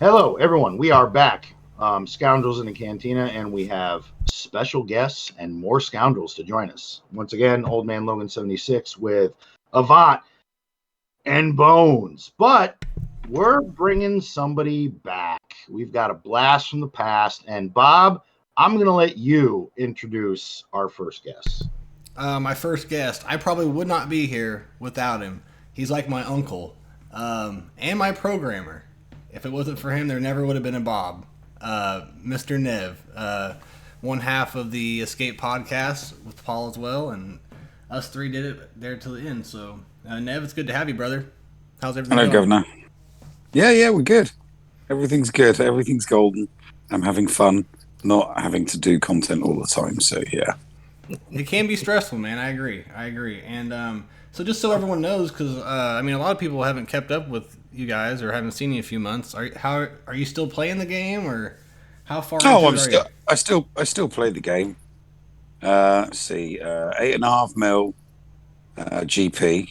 Hello, everyone. We are back, Scoundrels in the Cantina, and we have special guests and more Scoundrels to join us. Once again, Old Man Logan 76 with Avant and Bones. But we're bringing somebody back. We've got a blast from the past. And Bob, I'm going to let you introduce our first guest. My first guest. I probably would not be here without him. He's like my uncle and my programmer. If it wasn't for him, there never would have been a Bob. Mr. Nev, one half of the Escape podcast with Paul as well, and us three did it there till the end. So, Nev, it's good to have you, brother. How's everything going? Hello, Governor. Yeah, we're good. Everything's good. Everything's golden. I'm having fun, not having to do content all the time. So, yeah. It can be stressful, man. I agree. And so just so everyone knows, because, a lot of people haven't kept up with you guys or haven't seen you in a few months. Are you still playing the game, or how far? I still play the game. Let's see, 8.5 mil GP.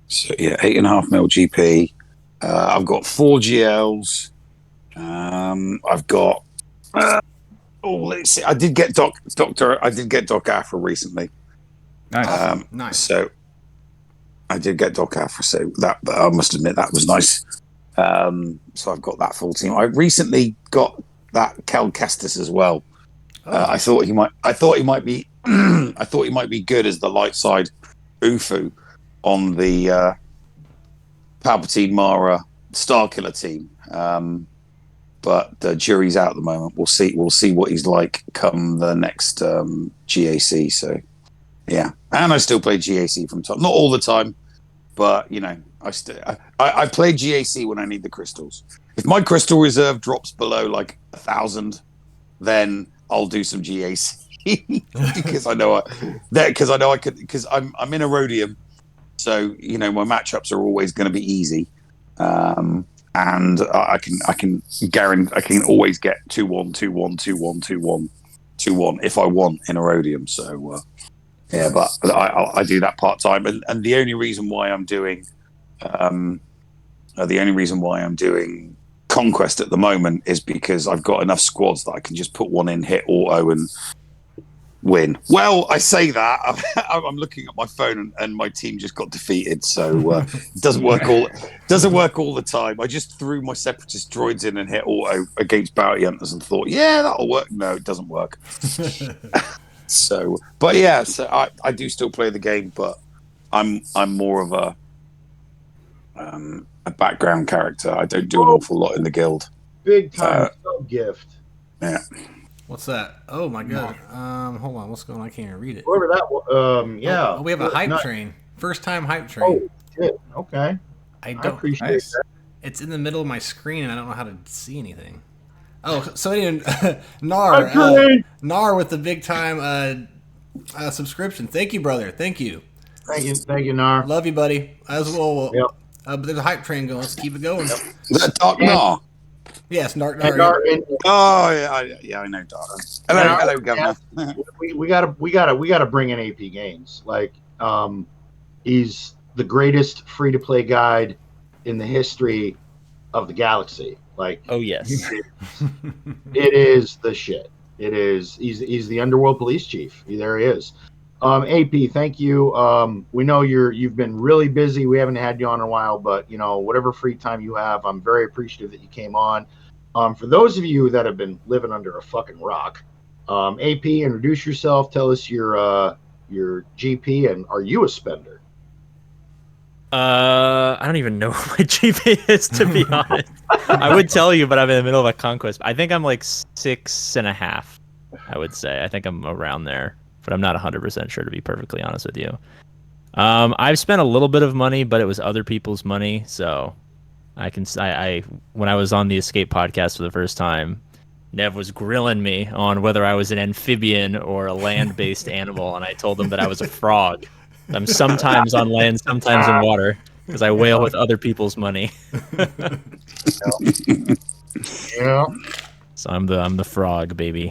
So yeah, 8.5 mil GP. I've got 4 GLs. I've got. Let's see. I did get Doc Afra recently. Nice. Nice. So I did get Doc Afra, so that I must admit that was nice. So I've got that full team. I recently got that Kel Kestis as well. I thought he might be. I thought he might be good as the light side Ufu on the Palpatine Mara Starkiller team. But the jury's out at the moment. We'll see what he's like come the next GAC. So, yeah. And I still play GAC from time. Not all the time, but, I play GAC when I need the crystals. If my crystal reserve drops below, 1,000, then I'll do some GAC. because I know I could, because I'm in a rhodium. So, my matchups are always going to be easy. And I can always get 2-1, 2-1, 2-1, 2-1, 2-1 if I want in a rhodium. So but I do that part time, and the only reason why I'm doing Conquest at the moment is because I've got enough squads that I can just put one in, hit auto, and win. Well, I say that I'm looking at my phone and my team just got defeated, so it doesn't work all the time. I just threw my separatist droids in and hit auto against bounty hunters and thought, yeah, that'll work. No, it doesn't work. So I do still play the game, but I'm more of a background character. I don't do an awful lot in the guild. Big time gift. Yeah. What's that? Oh my god. Hold on. What's going on? I can't even read it. Whoever that yeah. Oh, we have a hype train. First time hype train. Oh shit. Okay. I appreciate that. It's in the middle of my screen and I don't know how to see anything. Oh, so Nar with the big time subscription. Thank you, brother. Thank you. Thank you, Nar. Love you, buddy. As well. Yep. But there's a hype train going. Let's keep it going. Yep. Is that Dark Nar? Yes, Nar. Oh yeah, I know Dark. Hello, Governor. we gotta bring in APGAINS. He's the greatest free to play guide in the history of the galaxy. Oh yes, it is the shit. It is. He's the underworld police chief. There he is. AP, thank you. We know you've been really busy. We haven't had you on in a while, but whatever free time you have, I'm very appreciative that you came on. For those of you that have been living under a fucking rock, AP, introduce yourself. Tell us your GP, and are you a spender? I don't even know what my GP is, to be honest. I would tell you, but I'm in the middle of a conquest. I think I'm 6.5. I would say. I think I'm around there, but I'm not 100% sure, to be perfectly honest with you. I've spent a little bit of money, but it was other people's money, so I when I was on the Escape podcast for the first time, Nev was grilling me on whether I was an amphibian or a land-based animal, and I told him that I was a frog. I'm sometimes on land, sometimes in water, because I whale with other people's money. Yeah. So I'm the frog, baby.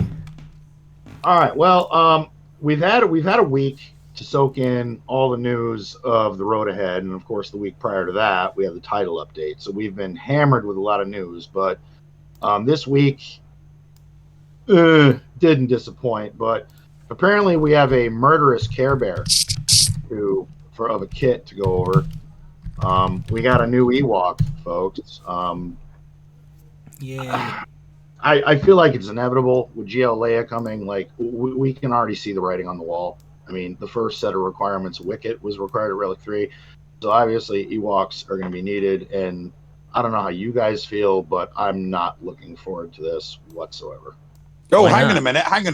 All right. Well, we've had a week. to soak in all the news of the road ahead. And of course, the week prior to that, we have the title update. So we've been hammered with a lot of news. But this week didn't disappoint. But apparently, we have a murderous Care Bear of a kit to go over. We got a new Ewok, folks. Yeah. I feel like it's inevitable with GL Leia coming. Like we can already see the writing on the wall. I mean, the first set of requirements, Wicket, was required at Relic 3. So obviously Ewoks are going to be needed. And I don't know how you guys feel, but I'm not looking forward to this whatsoever. Oh, Why hang not? on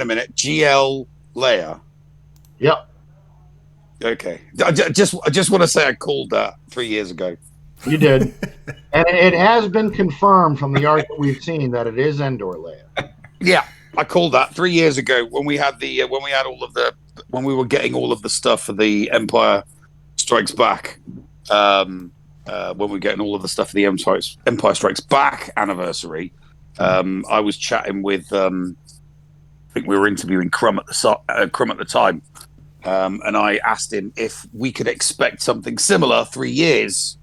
a minute. GL Leia. Yep, Okay. I just want to say I called that 3 years ago. you did. And it has been confirmed from the art that we've seen that it is Endor Leia. Yeah, I called that 3 years ago when we had when we were getting all of the stuff for the Empire Strikes Back. When we were getting all of the stuff for the Empire Strikes Back anniversary, I was chatting with. I think we were interviewing Crumb at the time, and I asked him if we could expect something similar 3 years.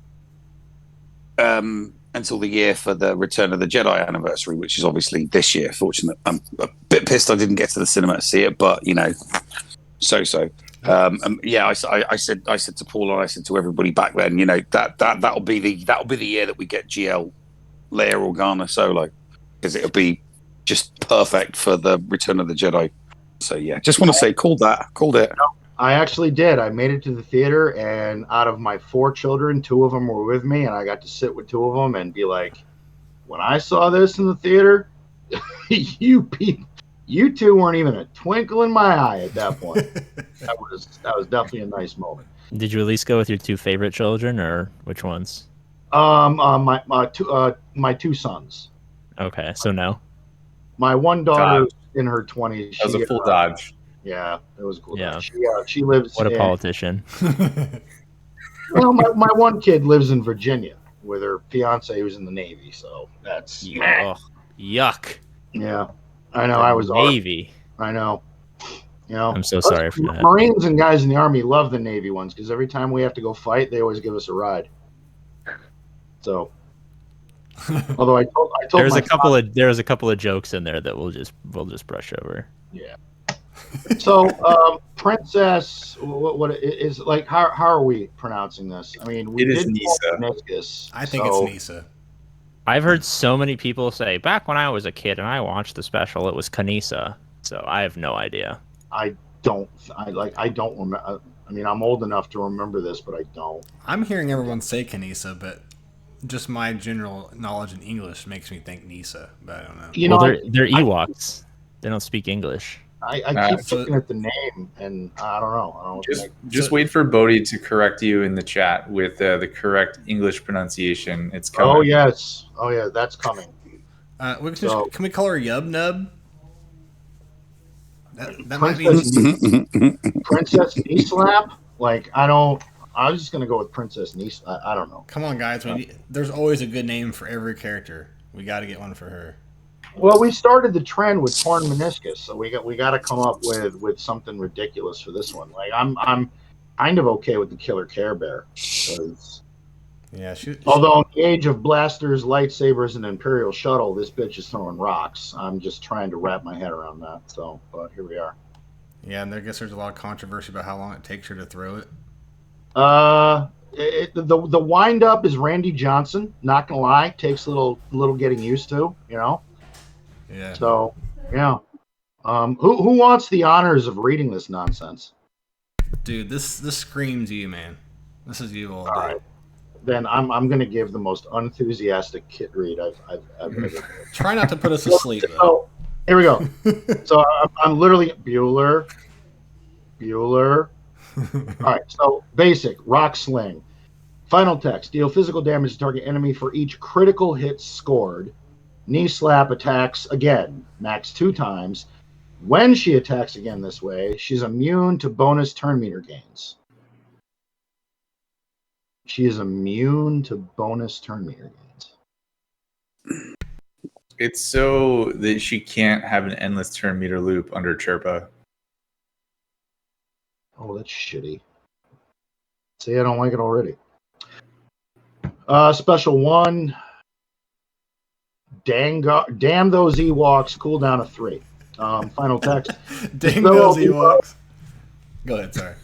Until the year for the Return of the Jedi anniversary, which is obviously this year. Fortunate, I'm a bit pissed I didn't get to the cinema to see it, but so. Yeah, I said to Paul and I said to everybody back then, that'll be the year that we get GL Leia Organa Solo, because it'll be just perfect for the Return of the Jedi. So yeah, just want to say, called it. I actually did. I made it to the theater, and out of my 4 children, 2 of them were with me, and I got to sit with 2 of them and be like, when I saw this in the theater, you 2 weren't even a twinkle in my eye at that point. that was definitely a nice moment. Did you at least go with your 2 favorite children, or which ones? My 2 sons. Okay, so no. My one daughter in her 20s. That was a full dodge. Yeah, it was cool. Yeah. She lives. What a politician. Well, my one kid lives in Virginia with her fiance who's in the Navy, so that's Yuck. Yeah, I know. I was Navy. I know. I'm so sorry for that. Marines and guys in the Army love the Navy ones because every time we have to go fight, they always give us a ride. So, although I told there's a couple of jokes in there that we'll just brush over. Yeah. So, Princess, what is like? How are we pronouncing this? I mean, it is Kneesa. I think it's Kneesa. I've heard so many people say back when I was a kid and I watched the special, it was Kneesa. So I have no idea. I don't remember. I mean, I'm old enough to remember this, but I don't. I'm hearing everyone say Kneesa, but just my general knowledge in English makes me think Kneesa, but I don't know. They're Ewoks. They don't speak English. I keep looking at the name, and I don't know. Just wait for Bodhi to correct you in the chat with the correct English pronunciation. It's coming. Oh yes, that's coming. Can we call her Yub Nub? That might be Princess Kneeslap. Like I was just gonna go with Princess Kneeslap. I don't know. Come on, guys. There's always a good name for every character. We got to get one for her. Well, we started the trend with torn meniscus, so we got to come up with something ridiculous for this one. Like I'm kind of okay with the Killer Care Bear, yeah. Although in the age of blasters, lightsabers, and Imperial shuttle, this bitch is throwing rocks. I'm just trying to wrap my head around that. So, but here we are. Yeah, and I guess there's a lot of controversy about how long it takes her to throw it. The wind up is Randy Johnson. Not gonna lie, takes a little getting used to. Yeah. So, yeah. Who wants the honors of reading this nonsense? Dude, this screams you, man. This is you all day. All right. Then I'm going to give the most unenthusiastic kit read I've ever. Try not to put us to sleep. So here we go. So I'm literally Bueller. All right. So basic rock sling. Final text: deal physical damage to target enemy for each critical hit scored. Knee slap attacks again, max 2 times. When she attacks again this way, she's immune to bonus turn meter gains. She is immune to bonus turn meter gains. It's so that she can't have an endless turn meter loop under Chirpa. Oh, that's shitty. See, I don't like it already. Special 1. Damn those Ewoks. Cooldown of 3. Final text. Dang those Ewoks. Go ahead, sorry.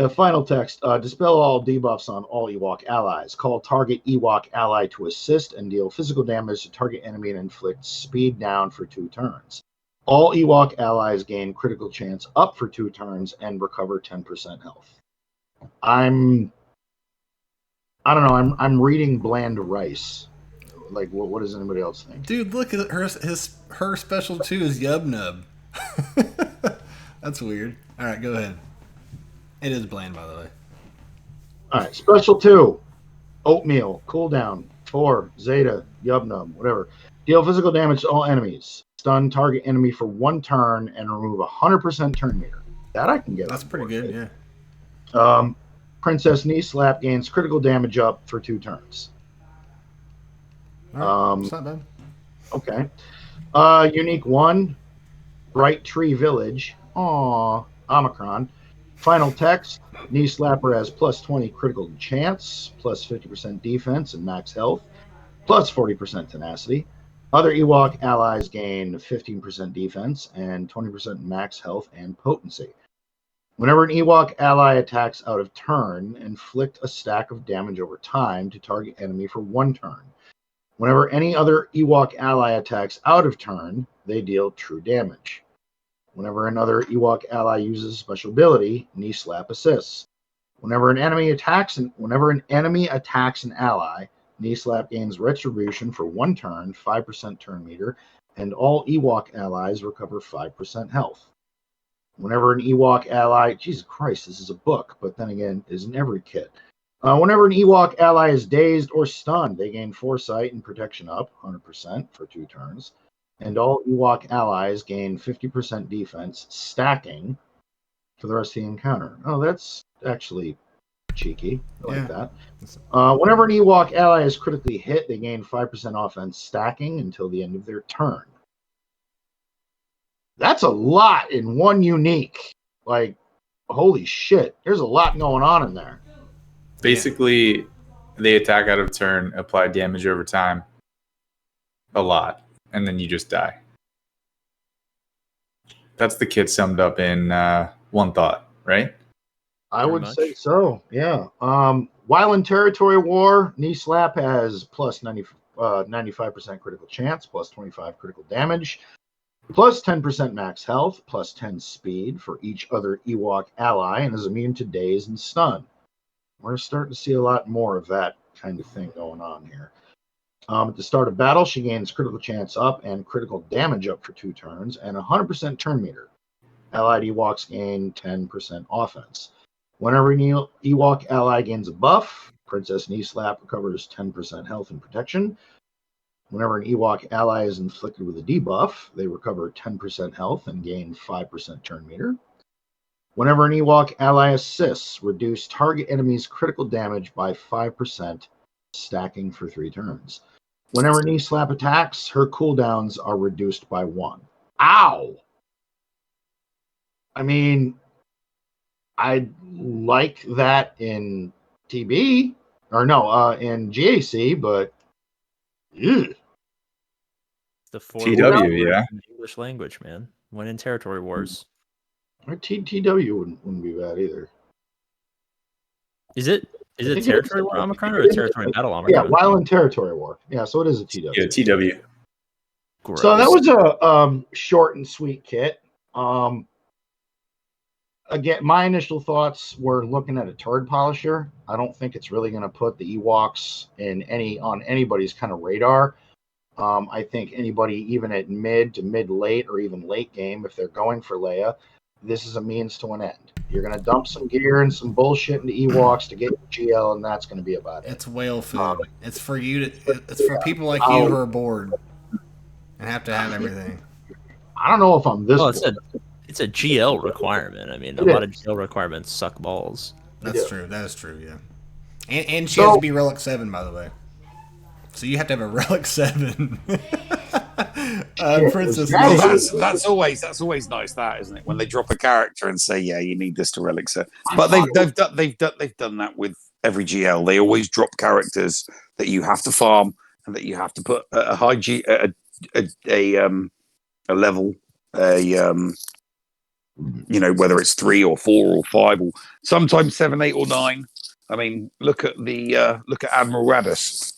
Final text. Dispel all debuffs on all Ewok allies. Call target Ewok ally to assist and deal physical damage to target enemy and inflict speed down for 2 turns. All Ewok allies gain critical chance up for 2 turns and recover 10% health. I don't know. I'm reading bland rice. Like, what does anybody else think? Dude, look at her special 2 is Yub Nub. That's weird. All right, go ahead. It is bland, by the way. All right, special 2. Oatmeal. Cooldown. 4. Zeta. Yub Nub. Whatever. Deal physical damage to all enemies. Stun target enemy for 1 turn and remove 100% turn meter. That I can get. That's pretty good, yeah. Princess Knee Slap gains critical damage up for 2 turns. Right, it's not bad. Okay. Unique 1. Bright Tree Village. Aww. Omicron. Final text. Knee Slapper has plus 20 critical chance, plus 50% defense and max health, plus 40% tenacity. Other Ewok allies gain 15% defense and 20% max health and potency. Whenever an Ewok ally attacks out of turn, inflict a stack of damage over time to target enemy for 1 turn. Whenever any other Ewok ally attacks out of turn, they deal true damage. Whenever another Ewok ally uses a special ability, Knee Slap assists. Whenever an enemy attacks an ally, Knee Slap gains retribution for 1 turn, 5% turn meter, and all Ewok allies recover 5% health. Whenever an Ewok ally, Jesus Christ, this is a book, but then again, isn't every kit. Whenever an Ewok ally is dazed or stunned, they gain Foresight and Protection up 100% for 2 turns. And all Ewok allies gain 50% defense, stacking for the rest of the encounter. Oh, that's actually cheeky. I like that. Whenever an Ewok ally is critically hit, they gain 5% offense, stacking until the end of their turn. That's a lot in one unique. Like, holy shit. There's a lot going on in there. Basically, they attack out of turn, apply damage over time. A lot. And then you just die. That's the kit summed up in one thought, right? I would say so, yeah. While in territory war, Knee Slap has plus 95% critical chance, plus 25 critical damage, plus 10% max health, plus 10 speed for each other Ewok ally, and is immune to daze and stun. We're starting to see a lot more of that kind of thing going on here. At the start of battle, she gains critical chance up and critical damage up for 2 turns and 100% turn meter. Allied Ewoks gain 10% offense. Whenever an Ewok ally gains a buff, Princess Knee Slap recovers 10% health and protection. Whenever an Ewok ally is inflicted with a debuff, they recover 10% health and gain 5% turn meter. Whenever an Ewok ally assists, reduce target enemy's critical damage by 5%, stacking for 3 turns. Whenever Knee Slap attacks, her cooldowns are reduced by 1. Ow! I mean, I like that in TB, or no, in GAC, but the 4 TW, yeah. English language, man. When in territory wars. Or TW wouldn't be bad either. Is it territory war Omicron or a territory battle Omicron? Yeah, while in territory war. Yeah, so it is a TW. Yeah, TW. Gross. So that was a short and sweet kit. Again, my initial thoughts were looking at a turd polisher. I don't think it's really going to put the Ewoks on anybody's kind of radar. I think anybody, even at mid to mid-late or even late game, if they're going for Leia, this is a means to an end. You're going to dump some gear and some bullshit into Ewoks to get your GL, and that's going to be about it. It's whale food. It's for you. It's for people like you who are bored and have to have everything. I don't know if I'm this. It's a GL requirement. I mean, a lot of GL requirements suck balls. That's true. That is true. Yeah, and she has to be Relic 7, by the way. So you have to have a Relic 7. Princess Well, Leia. That's always nice, that isn't it? When they drop a character and say, "Yeah, you need this to relic set." I But thought they've done that with every GL. They always drop characters that you have to farm and that you have to put a high G a level you know, whether it's 3 or 4 or 5 or sometimes 7, 8 or 9. I mean, look at Admiral Radis.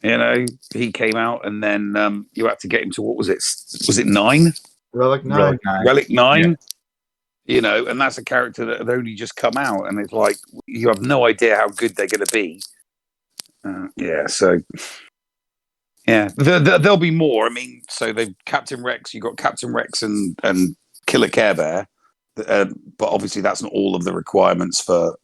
You know, he came out and then you had to get him to, what was it? Was it 9? Relic 9. Relic 9. Relic 9. Yeah. You know, and that's a character that had only just come out, and it's like you have no idea how good they're going to be. So yeah, there'll be more. I mean, so they've Captain Rex. You got Captain Rex and Killer Care Bear, but obviously that's not all of the requirements for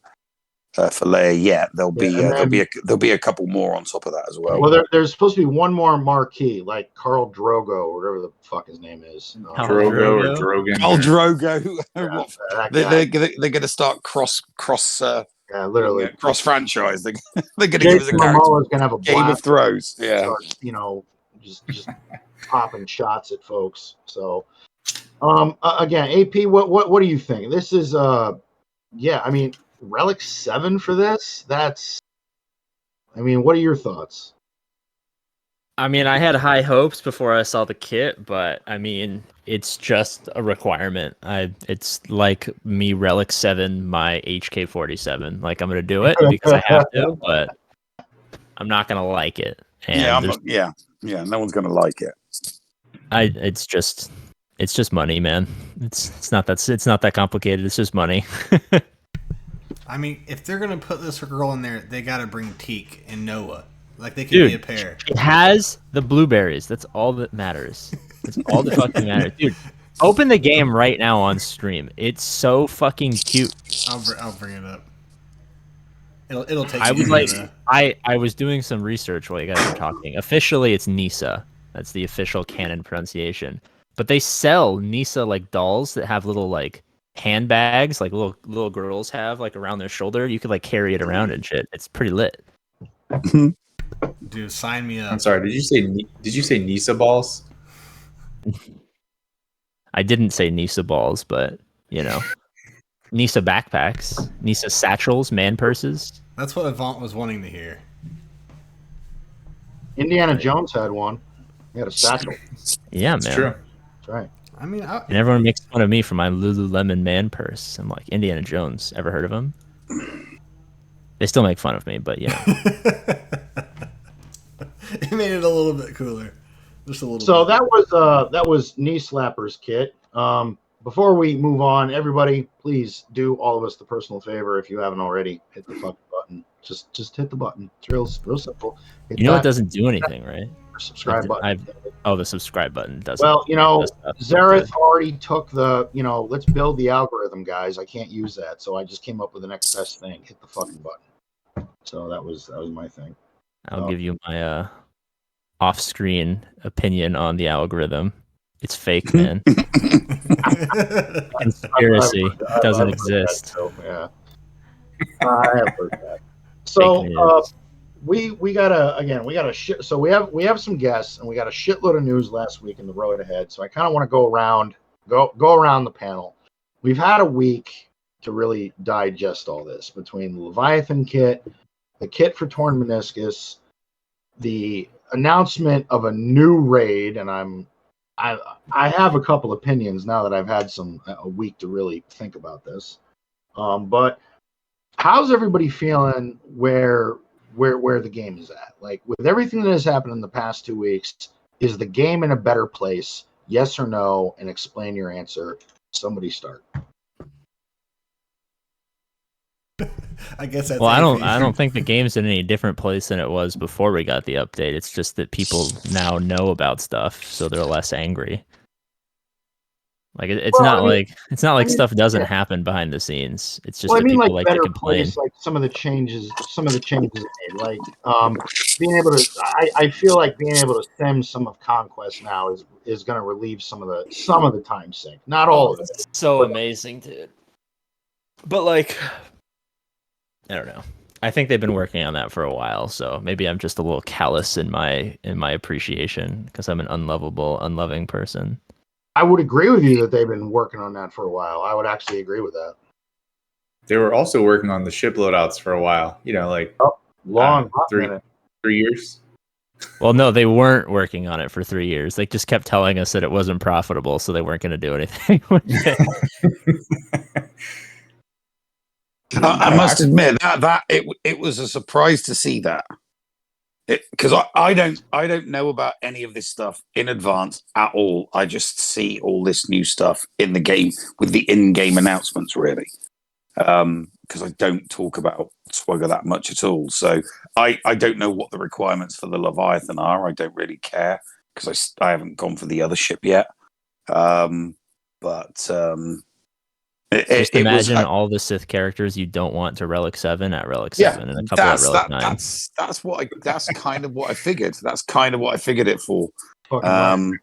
Leia yet. There'll be a couple more on top of that as well. Well, there's supposed to be one more marquee, like Carl Drogo or whatever the fuck his name is. Drogo or Drogan. Carl Drogo. That guy. They're going to start cross literally cross franchise. They're going to give us a Jason character. Momoa's gonna have a Game of blast. Thrones. Yeah. Start, you know, just popping shots at folks. So, again, AP, what do you think? This is I mean, Relic 7 for this. What are your thoughts? I mean, I had high hopes before I saw the kit, but I mean, it's just a requirement. It's like me Relic 7 my HK-47. Like, I'm gonna do it because I have to, but I'm not gonna like it. And no one's gonna like it. It's just money, man. It's not that complicated. It's just money. I mean, if they're gonna put this girl in there, they gotta bring Teak and Noah. Like, they can be a pair. It has the blueberries. That's all that matters. That's all that fucking matters. Dude, open the game right now on stream. It's so fucking cute. I'll bring it up. It'll take. I was doing some research while you guys were talking. Officially, it's Kneesa. That's the official canon pronunciation. But they sell Kneesa like dolls that have little like handbags, like little girls have like around their shoulder. You could like carry it around and shit. It's pretty lit. Dude, sign me up. I'm sorry. Did you say Kneesa balls? I didn't say Kneesa balls, but you know, Kneesa backpacks, Kneesa satchels, man purses. That's what Avant was wanting to hear. Indiana Jones had one. He had a satchel. Yeah, That's man. true. That's right. I mean, and everyone makes fun of me for my Lululemon man purse. I'm like, Indiana Jones. Ever heard of him? They still make fun of me, but yeah. It made it a little bit cooler. Just a little So bit. that was Knee Slapper's kit. Before we move on, everybody, please do all of us the personal favor, if you haven't already, hit the fucking button. Just hit the button. It's real simple. Hit You know it doesn't do anything, right? Subscribe button. The subscribe button doesn't. Well, you know, Zareth already took the, let's build the algorithm, guys. I can't use that, so I just came up with the next best thing. Hit the fucking button. So that was my thing. I'll give you my off-screen opinion on the algorithm. It's fake, man. Conspiracy doesn't exist. So, yeah. I have heard that. So we got a shit. So we have some guests, and we got a shitload of news last week in the road ahead. So I kind of want to go around the panel. We've had a week to really digest all this between the Leviathan kit, the kit for Torn Meniscus, the announcement of a new raid, and I have a couple opinions now that I've had a week to really think about this. But how's everybody feeling where the game is at? Like, with everything that has happened in the past 2 weeks, is the game in a better place? Yes or no? And explain your answer. Somebody start. I guess that's I don't think the game's in any different place than it was before we got the update. It's just that people now know about stuff, so they're less angry. Like it's not like stuff doesn't happen behind the scenes. It's just that people like to complain. Place, like some of the changes made, like being able to. I feel like being able to sim some of Conquest now is going to relieve some of the time sink. Not all of it. So amazing, dude. But like, I don't know. I think they've been working on that for a while, so maybe I'm just a little callous in my appreciation because I'm an unlovable, unloving person. I would agree with you that they've been working on that for a while. I would actually agree with that. They were also working on the ship loadouts for a while. Like Long hot 3 minute. years. Well, no, they weren't working on it for 3 years. They just kept telling us that it wasn't profitable, so they weren't going to do anything with it. I must admit that it was a surprise to see that, because I don't know about any of this stuff in advance at all. I just see all this new stuff in the game with the in-game announcements, really, because I don't talk about SWGOH that much at all. So I don't know what the requirements for the Leviathan are. I don't really care because I haven't gone for the other ship yet. Just imagine all the Sith characters you don't want to Relic 7 at Relic 7 and a couple at Relic 9. That's kind of what I figured. That's kind of what I figured it for. Fucking I'm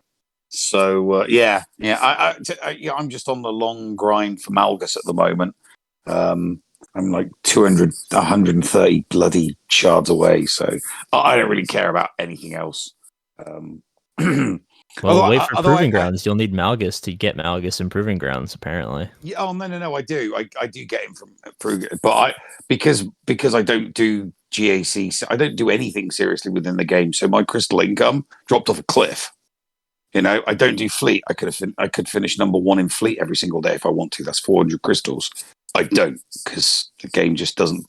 just on the long grind for Malgus at the moment. I'm like 200, 130 bloody shards away, so I don't really care about anything else. Well, wait for Proving Grounds. You'll need Malgus to get Malgus in Proving Grounds, apparently. Yeah. Oh no, I do. I do get him from Proving, but because I don't do GAC, so I don't do anything seriously within the game. So my crystal income dropped off a cliff. I don't do fleet. I could finish number 1 in fleet every single day if I want to. That's 400 crystals. I don't, because the game just doesn't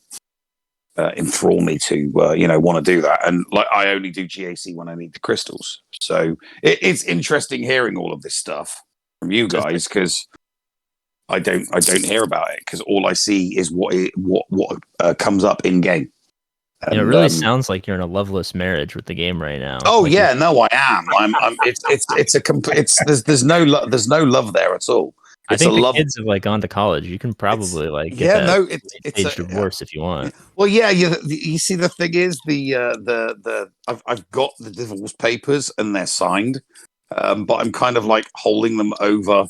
enthrall me to want to do that. And like, I only do GAC when I need the crystals. So it's interesting hearing all of this stuff from you guys, because I don't hear about it, because all I see is what comes up in game. And, it really sounds like you're in a loveless marriage with the game right now. Oh yeah, no, I am. There's no love there at all. I think the kids have gone to college. You can probably get it's a divorce if you want. Well, yeah, you see, the thing is, I've got the divorce papers and they're signed, but I'm kind of holding them over.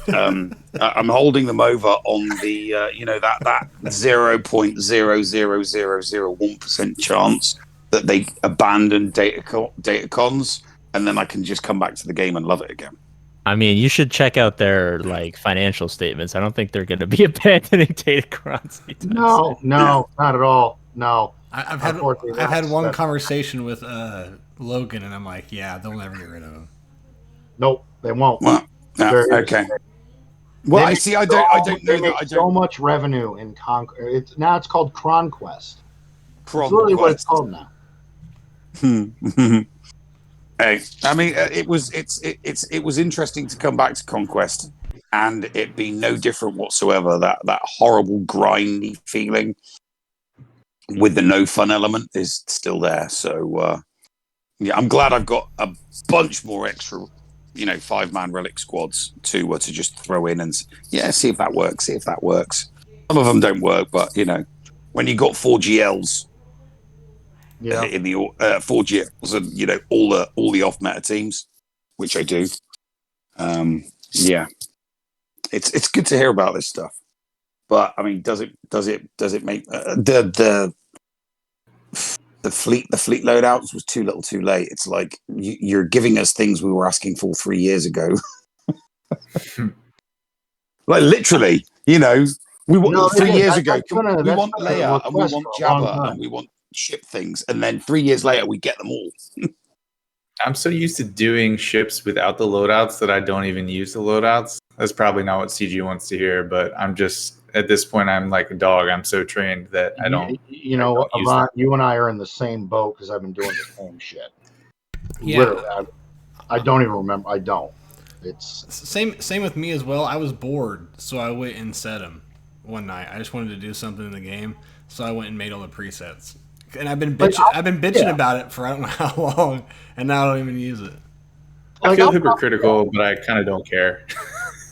I'm holding them over on the that 0.00001% chance that they abandon datacons, and then I can just come back to the game and love it again. I mean, you should check out their financial statements. I don't think they're going to be abandoning datacrons. No, not at all. No, I've had one conversation with Logan, and I'm like, yeah, they'll never get rid of him. Nope, they won't. Well, okay. Well, I see. I don't know that. So much revenue in It's called Conquest. That's really what it's called now. Hey, I mean, it was interesting to come back to Conquest and it be no different whatsoever. That horrible grindy feeling with the no fun element is still there. So I'm glad I've got a bunch more extra, 5-man relic squads to just throw in and see if that works. Some of them don't work, but when you got 4 GLs. Yeah, in the 4 GLs and all the off meta teams, which I do. It's good to hear about this stuff, but I mean, does it make the fleet loadouts was too little, too late? It's like you're giving us things we were asking for 3 years ago. Literally, we want 3 years ago. We want Leia and we want Jabba and we want ship things, and then 3 years later we get them all. I'm so used to doing ships without the loadouts that I don't even use the loadouts. That's probably not what CG wants to hear, but I'm just, at this point, I'm like a dog. I'm so trained that I don't. Avant, you and I are in the same boat because I've been doing the same shit. Yeah. Literally, I don't even remember. I don't. It's same with me as well. I was bored, so I went and set them one night. I just wanted to do something in the game, so I went and made all the presets. And I've been bitching about it for I don't know how long, and now I don't even use it. I feel hypocritical, but I kind of don't care.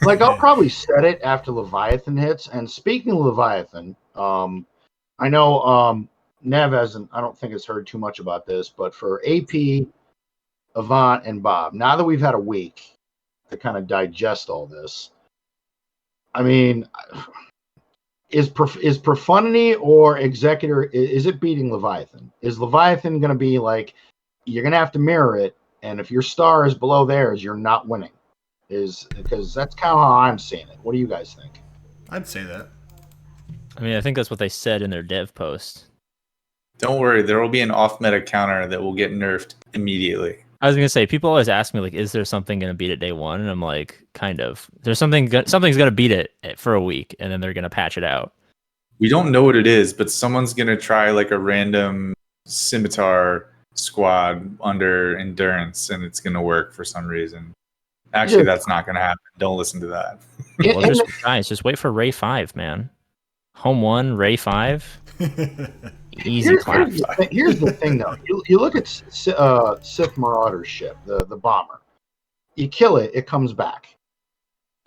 I'll probably set it after Leviathan hits. And speaking of Leviathan, I know Nev hasn't, I don't think has heard too much about this, but for AP, Avant, and Bob, now that we've had a week to kind of digest all this, I mean, is Profundity or Executor, is it beating Leviathan? Is Leviathan going to be like, you're going to have to mirror it, and if your star is below theirs, you're not winning? Because that's kind of how I'm seeing it. What do you guys think? I'd say that. I mean, I think that's what they said in their dev post. Don't worry, there will be an off-meta counter that will get nerfed immediately. I was gonna say, people always ask me like, "Is there something gonna beat it day one?" And I'm like, kind of. There's something's gonna beat it for a week, and then they're gonna patch it out. We don't know what it is, but someone's gonna try like a random scimitar squad under endurance, and it's gonna work for some reason. Actually, that's not gonna happen. Don't listen to that. Well, just wait for Ray 5, man. Home 1, Ray 5. Easy clap. Here's the thing, though. You look at Sith Marauder's ship, the bomber. You kill it, it comes back.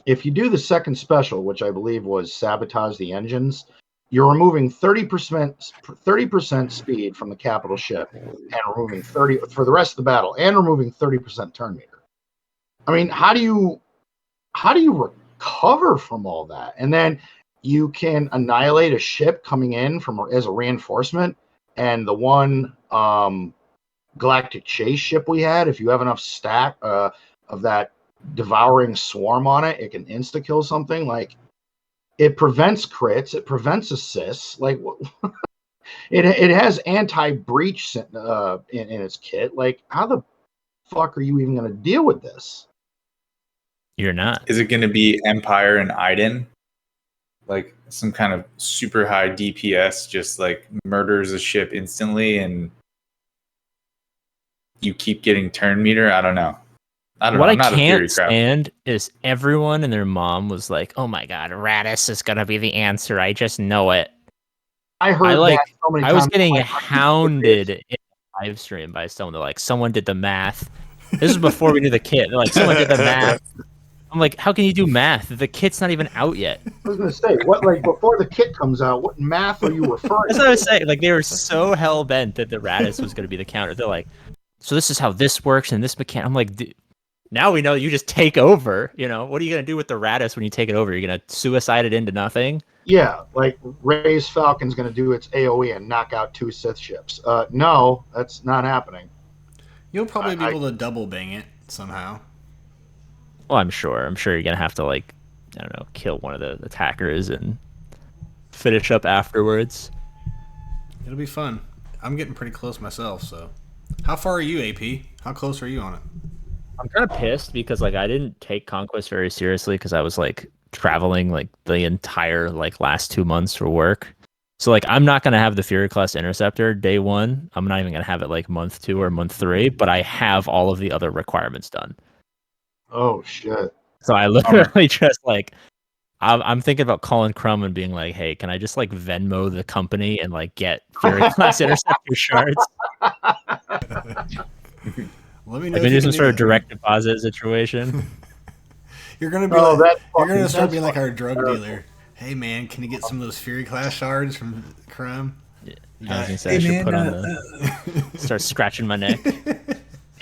If you do the second special, which I believe was sabotage the engines, you're removing 30% speed from the capital ship, and removing 30 for the rest of the battle, and removing 30% turn meter. I mean, how do you recover from all that? And then you can annihilate a ship coming in as a reinforcement, and the one Galactic Chase ship we had, if you have enough stack of that devouring swarm on it, it can insta kill something. Like, it prevents crits, it prevents assists. Like, it has anti-breach in its kit. Like, how the fuck are you even going to deal with this? You're not. Is it going to be Empire and Iden? Like some kind of super high DPS just like murders a ship instantly, and you keep getting turn meter? I don't know. What I can't stand is everyone and their mom was like, "Oh my god, Radis is gonna be the answer. I just know it." I heard that so many times. I was getting hounded in the live stream by someone. They're like, "Someone did the math." This is before we knew the kit. They're like, "Someone did the math." I'm like, "How can you do math? The kit's not even out yet." I was gonna say, what, like, before the kit comes out, what math are you referring That's to? what I was saying. Like, they were so hell bent that the Radis was gonna be the counter. They're like, "So this is how this works and this mechanic." I'm like, now we know you just take over. You know, what are you going to do with the Radis when you take it over? You're going to suicide it into nothing? Yeah, like Ray's Falcon's going to do its AoE and knock out 2 Sith ships. No, that's not happening. You'll probably be able to double bang it somehow. Well, I'm sure. I'm sure you're going to have to, like, I don't know, kill one of the attackers and finish up afterwards. It'll be fun. I'm getting pretty close myself, so. How far are you, AP? How close are you on it? I'm kind of pissed because, like, I didn't take Conquest very seriously because I was, like, traveling, like, the entire, like, last 2 months for work. So, like, I'm not going to have the Fury Class Interceptor day 1. I'm not even going to have it, like, month 2 or month 3, but I have all of the other requirements done. Oh, shit. So I literally just, like, I'm thinking about calling Crumb and being like, "Hey, can I just, like, Venmo the company and, like, get Fury Class Interceptor shards?" Let me know. Like, do some sort of direct deposit situation. You're gonna be you're gonna start being like our drug dealer. Hey man, can you get some of those Fury Class shards from Crumb? Yeah, you guys can say I should put on the start scratching my neck.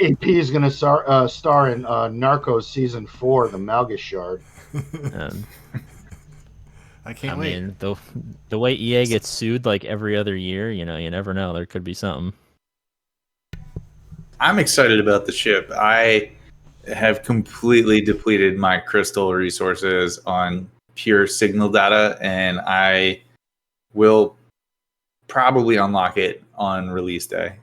AP is gonna star in Narcos season 4, the Malgus shard. I can't wait. I mean, the way EA gets sued like every other year, you know, you never know. There could be something. I'm excited about the ship. I have completely depleted my crystal resources on pure signal data, and I will probably unlock it on release day.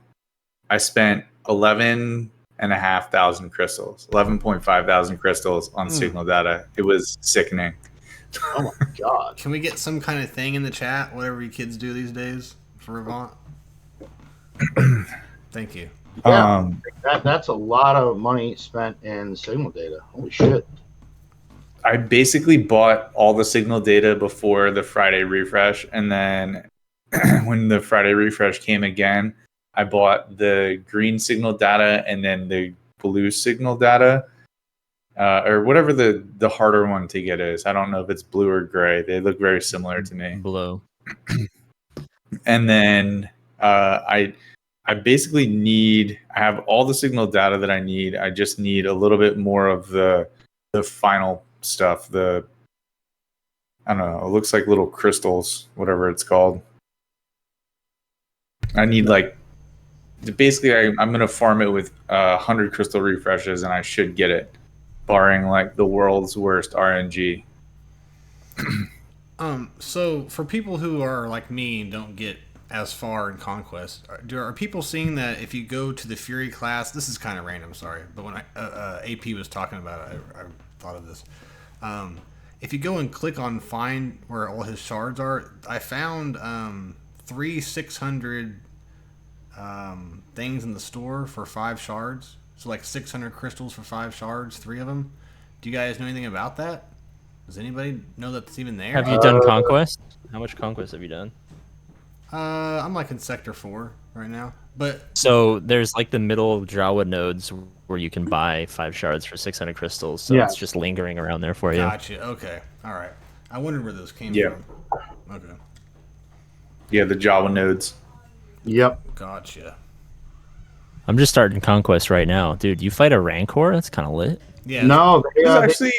I spent 11,500 crystals, 11,500 crystals on signal data. It was sickening. Oh my god. Can we get some kind of thing in the chat, whatever you kids do these days, for Avant? Thank you. Yeah, that's a lot of money spent in signal data. Holy shit. I basically bought all the signal data before the Friday refresh, and then when the Friday refresh came again, I bought the green signal data and then the blue signal data, or whatever the harder one to get is. I don't know if it's blue or gray. They look very similar to me. Blue. And then I basically I have all the signal data that I need. I just need a little bit more of the final stuff, the I don't know. It looks like little crystals, whatever it's called. I need like basically I'm gonna farm it with 100 crystal refreshes, and I should get it, barring like the world's worst RNG. So for people who are like me and don't get as far in Conquest, are people seeing that if you go to the Fury class, this is kind of random, sorry, but when AP was talking about it, I thought of this. If you go and click on find where all his shards are, I found 3 600 things in the store for 5 shards. So like 600 crystals for 5 shards, 3 of them. Do you guys know anything about that? Does anybody know that's even there? Have you done Conquest? How much Conquest have you done? I'm like in Sector 4 right now. But So there's like the middle Jawa nodes where you can buy 5 shards for 600 crystals. So Yeah. it's just lingering around there for you. gotcha. Okay. All right. I wondered where those came Yeah. from. Okay. Yeah, the Java nodes. Yep. Gotcha. I'm just starting Conquest right now. Dude, you fight a Rancor? That's kind of lit. Yeah. No, It was actually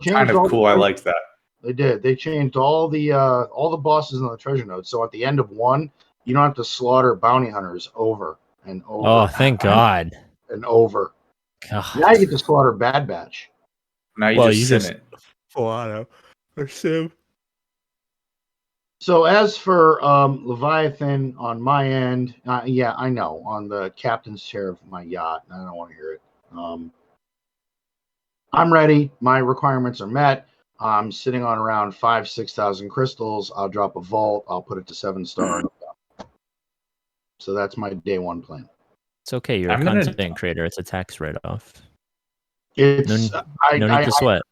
changed kind of all cool. the- I liked that. They did. They changed all the bosses in the treasure node. So at the end of one, you don't have to slaughter bounty hunters over and over. Oh, thank God. and over. God. Now you get to slaughter Bad Batch. Now you Well, just you sim just- it. Full auto. Or sim. So as for Leviathan on my end, yeah, I know on the captain's chair of my yacht. I don't want to hear it. I'm ready. My requirements are met. I'm sitting on around 6,000 crystals. I'll drop a vault. I'll put it to 7-star. So that's my day one plan. It's okay. You're I'm a gonna- content creator. It's a tax write-off. It's No need to sweat.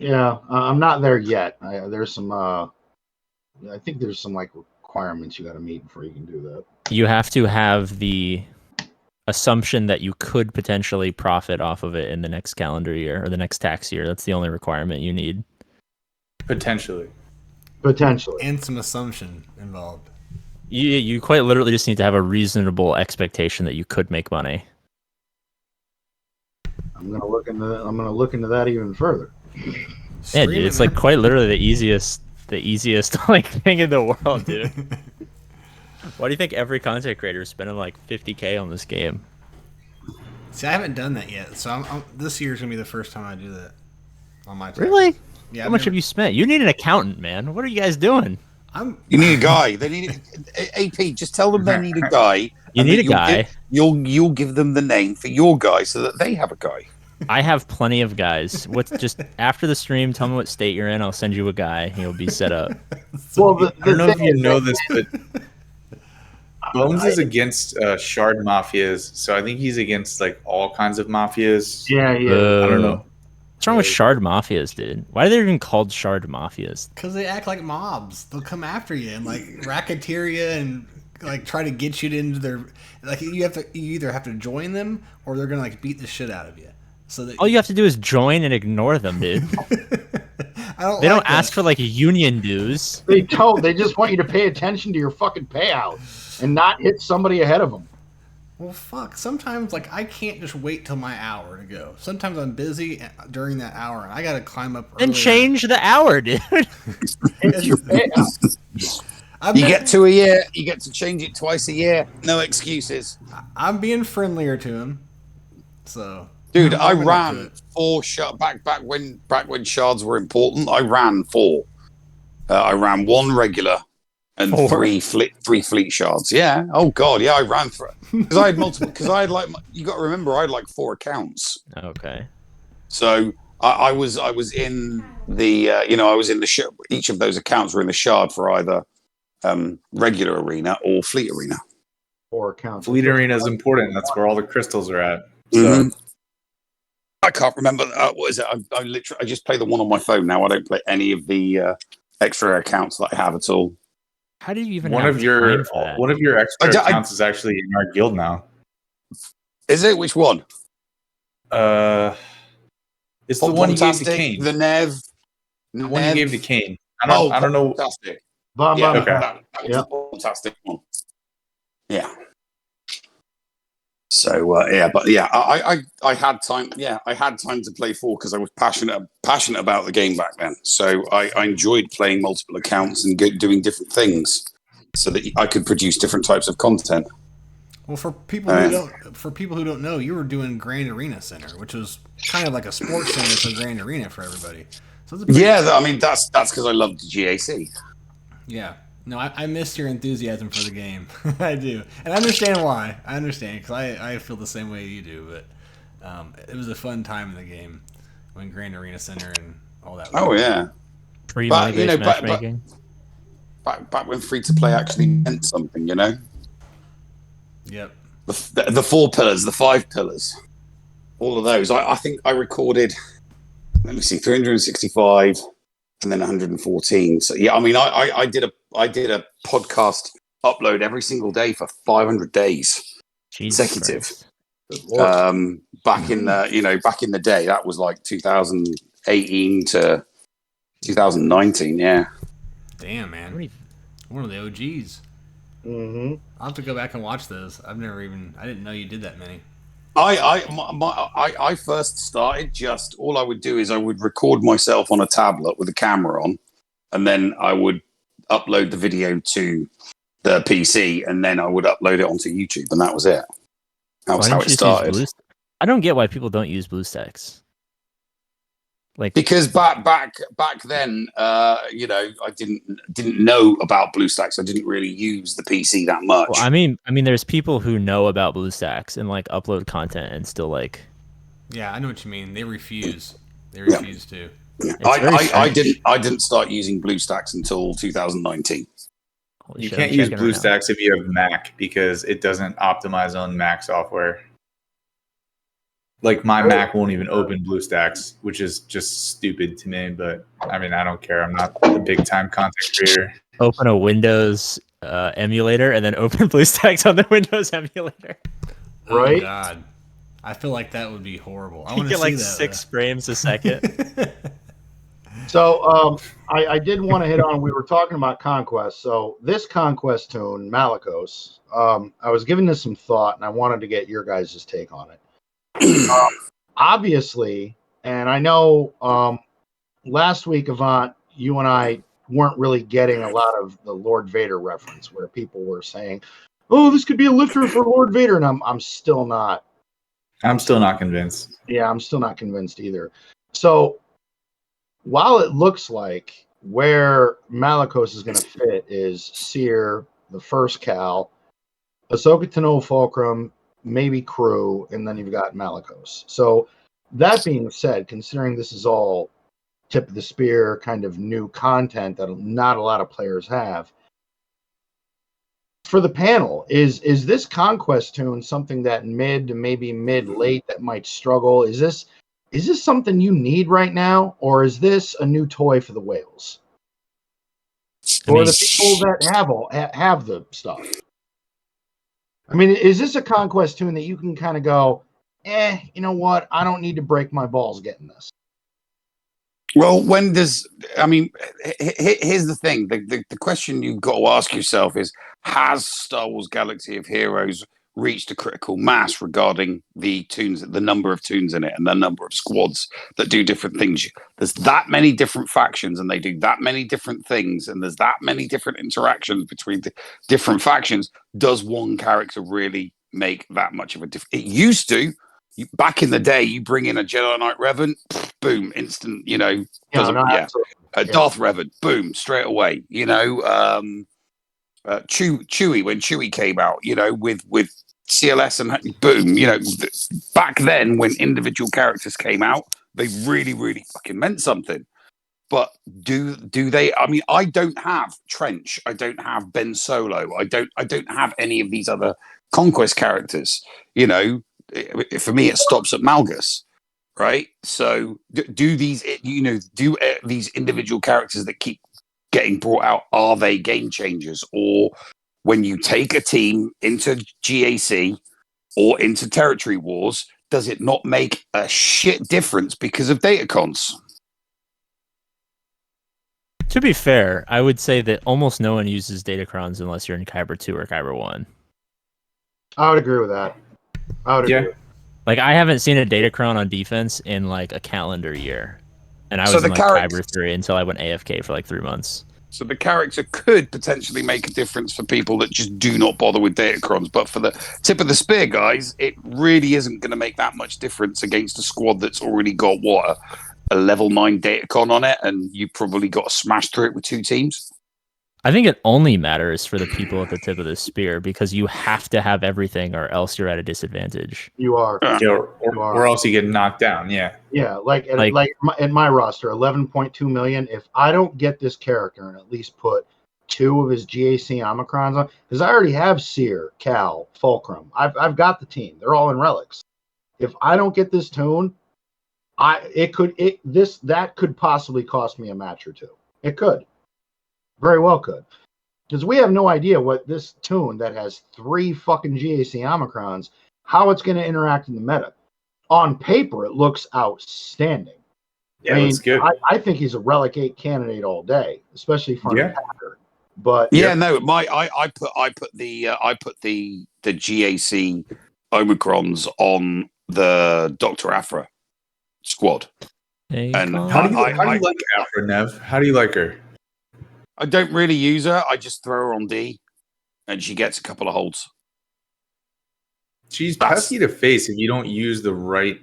I'm not there yet. There's some. I think there's some like requirements you got to meet before you can do that. You have to have the assumption that you could potentially profit off of it in the next calendar year or the next tax year. That's the only requirement you need. Potentially. Potentially. And some assumption involved. You quite literally just need to have a reasonable expectation that you could make money. I'm gonna look into that even further. Yeah, dude, it's like quite literally the easiest like thing in the world, dude. Why do you think every content creator is spending like $50K on this game? See, I haven't done that yet, so this year's gonna be the first time I do that on my taxes. Really? Yeah. How much have you spent? You need an accountant, man. What are you guys doing? You need a guy. They need AP. Just tell them they need a guy. You and need that a guy. You'll give them the name for your guy so that they have a guy. I have plenty of guys. What's just after the stream? Tell me what state you're in. I'll send you a guy. He'll be set up. Well, the I don't know if thing you is know that- this, but Bones is against shard mafias, so I think he's against like all kinds of mafias. Yeah. I don't know. What's wrong with shard mafias, dude? Why are they even called shard mafias? Because they act like mobs. They'll come after you and like racketeer you and like try to get you into their like you either have to join them or they're gonna like beat the shit out of you. So that All you have to do is join and ignore them, dude. They don't ask for like union dues. They just want you to pay attention to your fucking payout and not hit somebody ahead of them. Well, fuck. Sometimes, like, I can't just wait till my hour to go. Sometimes I'm busy during that hour, and I gotta climb up early. And change the hour, dude. It's your payout. You get to a year. You get to change it twice a year. No excuses. I'm being friendlier to him. So, Dude, I'm I warming up to ran it. 4 back when shards were important. I ran 4. I ran 1 regular and 4? 3 fleet shards. Yeah. Oh god. Yeah, I ran for it because I had multiple. Because I had like you got to remember I had like 4 accounts. Okay. So I was in the I was in the each of those accounts were in the shard for either regular arena or fleet arena. 4 accounts. Fleet Arena is important. That's where all the crystals are at. So Mhm. I can't remember what is it. I just play the one on my phone now. I don't play any of the extra accounts that I have at all. How do you even one have of your time for that? one of your extra I- accounts is actually in our guild now. Is it? Which one? It's the one you gave to Fantastic, Kane. the Nev. The one you gave to Kane. I Oh, don't know. Fantastic. Bomb, Yeah, bomb, okay. that was Yeah. a fantastic one. Yeah. So I had time. Yeah, I had time to play 4 because I was passionate about the game back then. So I enjoyed playing multiple accounts and doing different things, so that I could produce different types of content. Well, for people who don't know, you were doing Grand Arena Center, which was kind of like a sports center for Grand Arena for everybody. So it's I mean that's because I loved GAC. Yeah. No, I missed your enthusiasm for the game. I do. And I understand why. I understand, because I feel the same way you do. But it was a fun time in the game when Grand Arena Center and all that. Oh, yeah. Free money-based matchmaking. Back when free-to-play actually meant something, you know? Yep. The 4 pillars, the 5 pillars. All of those. I think I recorded, let me see, 365 and then 114. So, yeah, I mean, I did a podcast upload every single day for 500 days consecutive. Back in the day, that was like 2018 to 2019. Yeah. Damn, man, one of the OGs. Mm-hmm. I'll have to go back and watch those. I didn't know you did that many. I first started, just all I would do is I would record myself on a tablet with a camera on, and then I would upload the video to the PC, and then I would upload it onto YouTube, and that was it. That was how it started. I don't get why people don't use BlueStacks. Because back then, I didn't know about BlueStacks. I didn't really use the PC that much. Well, I mean, there's people who know about BlueStacks and like upload content and still like. Yeah, I know what you mean. They refuse. They refuse to. Yeah. I didn't start using BlueStacks until 2019. You can't use BlueStacks if you have Mac because it doesn't optimize on Mac software. Like my Mac won't even open BlueStacks, which is just stupid to me. But I mean, I don't care. I'm not a big time content creator. Open a Windows emulator and then open BlueStacks on the Windows emulator. Right? Oh God, I feel like that would be horrible. I want to get like 6 frames a second. So I did want to hit on. We were talking about Conquest. So this Conquest tune, Malicos, I was giving this some thought, and I wanted to get your guys' take on it. Obviously, and I know last week, Avant, you and I weren't really getting a lot of the Lord Vader reference, where people were saying, "Oh, this could be a lifter for Lord Vader," and I'm still not. I'm still not convinced. Yeah, I'm still not convinced either. So while it looks like where Malicos is going to fit is Seer, the first Cal, Ahsoka Tano Fulcrum, maybe Crew, and then you've got Malicos. So that being said, considering this is all tip of the spear kind of new content that not a lot of players have, for the panel, is this Conquest tune something that mid to maybe mid-late that might struggle? Is this something you need right now, or is this a new toy for the whales? Or the people that have the stuff? I mean, is this a Conquest tune that you can kind of go, you know what? I don't need to break my balls getting this. Well, here's the thing. The question you've got to ask yourself is, has Star Wars Galaxy of Heroes reached a critical mass regarding the tunes, the number of tunes in it, and the number of squads that do different things? There's that many different factions, and they do that many different things, and there's that many different interactions between the different factions. Does one character really make that much of a difference? It used to. Back in the day, you bring in a Jedi Knight Revan, boom, instant, Darth Revan, boom, straight away, Chewie, when Chewie came out, with CLS and boom, back then when individual characters came out, they really, really fucking meant something. But do they? I mean, I don't have Trench, I don't have Ben Solo, I don't have any of these other Conquest characters, For me, it stops at Malgus, right? So, do these individual characters that keep getting brought out, are they game changers? Or when you take a team into GAC or into Territory Wars, does it not make a shit difference because of datacons? To be fair, I would say that almost no one uses datacrons unless you're in Kyber 2 or Kyber 1. I would agree with that. I would Yeah. agree. Like I haven't seen a Datacron on defense in like a calendar year, and I So was the in like character- Kyber 3 until I went AFK for like 3 months. So the character could potentially make a difference for people that just do not bother with Datacrons, but for the tip of the spear guys, it really isn't going to make that much difference against a squad that's already got a level 9 Datacron on it, and you probably got to smash through it with 2 teams. I think it only matters for the people at the tip of the spear because you have to have everything or else you're at a disadvantage. You are. Or else you get knocked down. Yeah. Yeah, like in my roster, 11.2 million. If I don't get this character and at least put 2 of his GAC Omicrons on, because I already have Seer, Cal, Fulcrum. I've got the team. They're all in relics. If I don't get this tune, that could possibly cost me a match or 2. It could. Very well could. Because we have no idea what this tune that has 3 fucking GAC Omicrons, how it's going to interact in the meta. On paper, it looks outstanding. Yeah, it's good. I think he's a Relic 8 candidate all day, especially for an attacker. But I put the GAC Omicrons on the Dr. Afra squad. And how do you like Afra, Nev? How do you like her? I don't really use her. I just throw her on D, and she gets a couple of holds. She's pesky to face if you don't use the right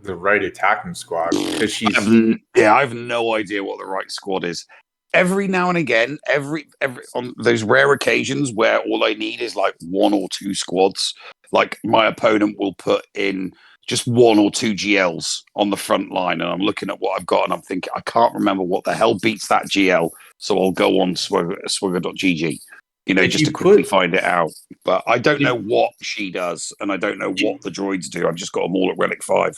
attacking squad because she's. I have no idea what the right squad is. Every now and again, every on those rare occasions where all I need is like 1 or 2 squads, like my opponent will put in just 1 or 2 GLs on the front line, and I'm looking at what I've got, and I'm thinking I can't remember what the hell beats that GL, so I'll go on SWGOH.gg, just to quickly find it out. But I don't know what she does, and I don't know what the droids do. I've just got them all at Relic 5.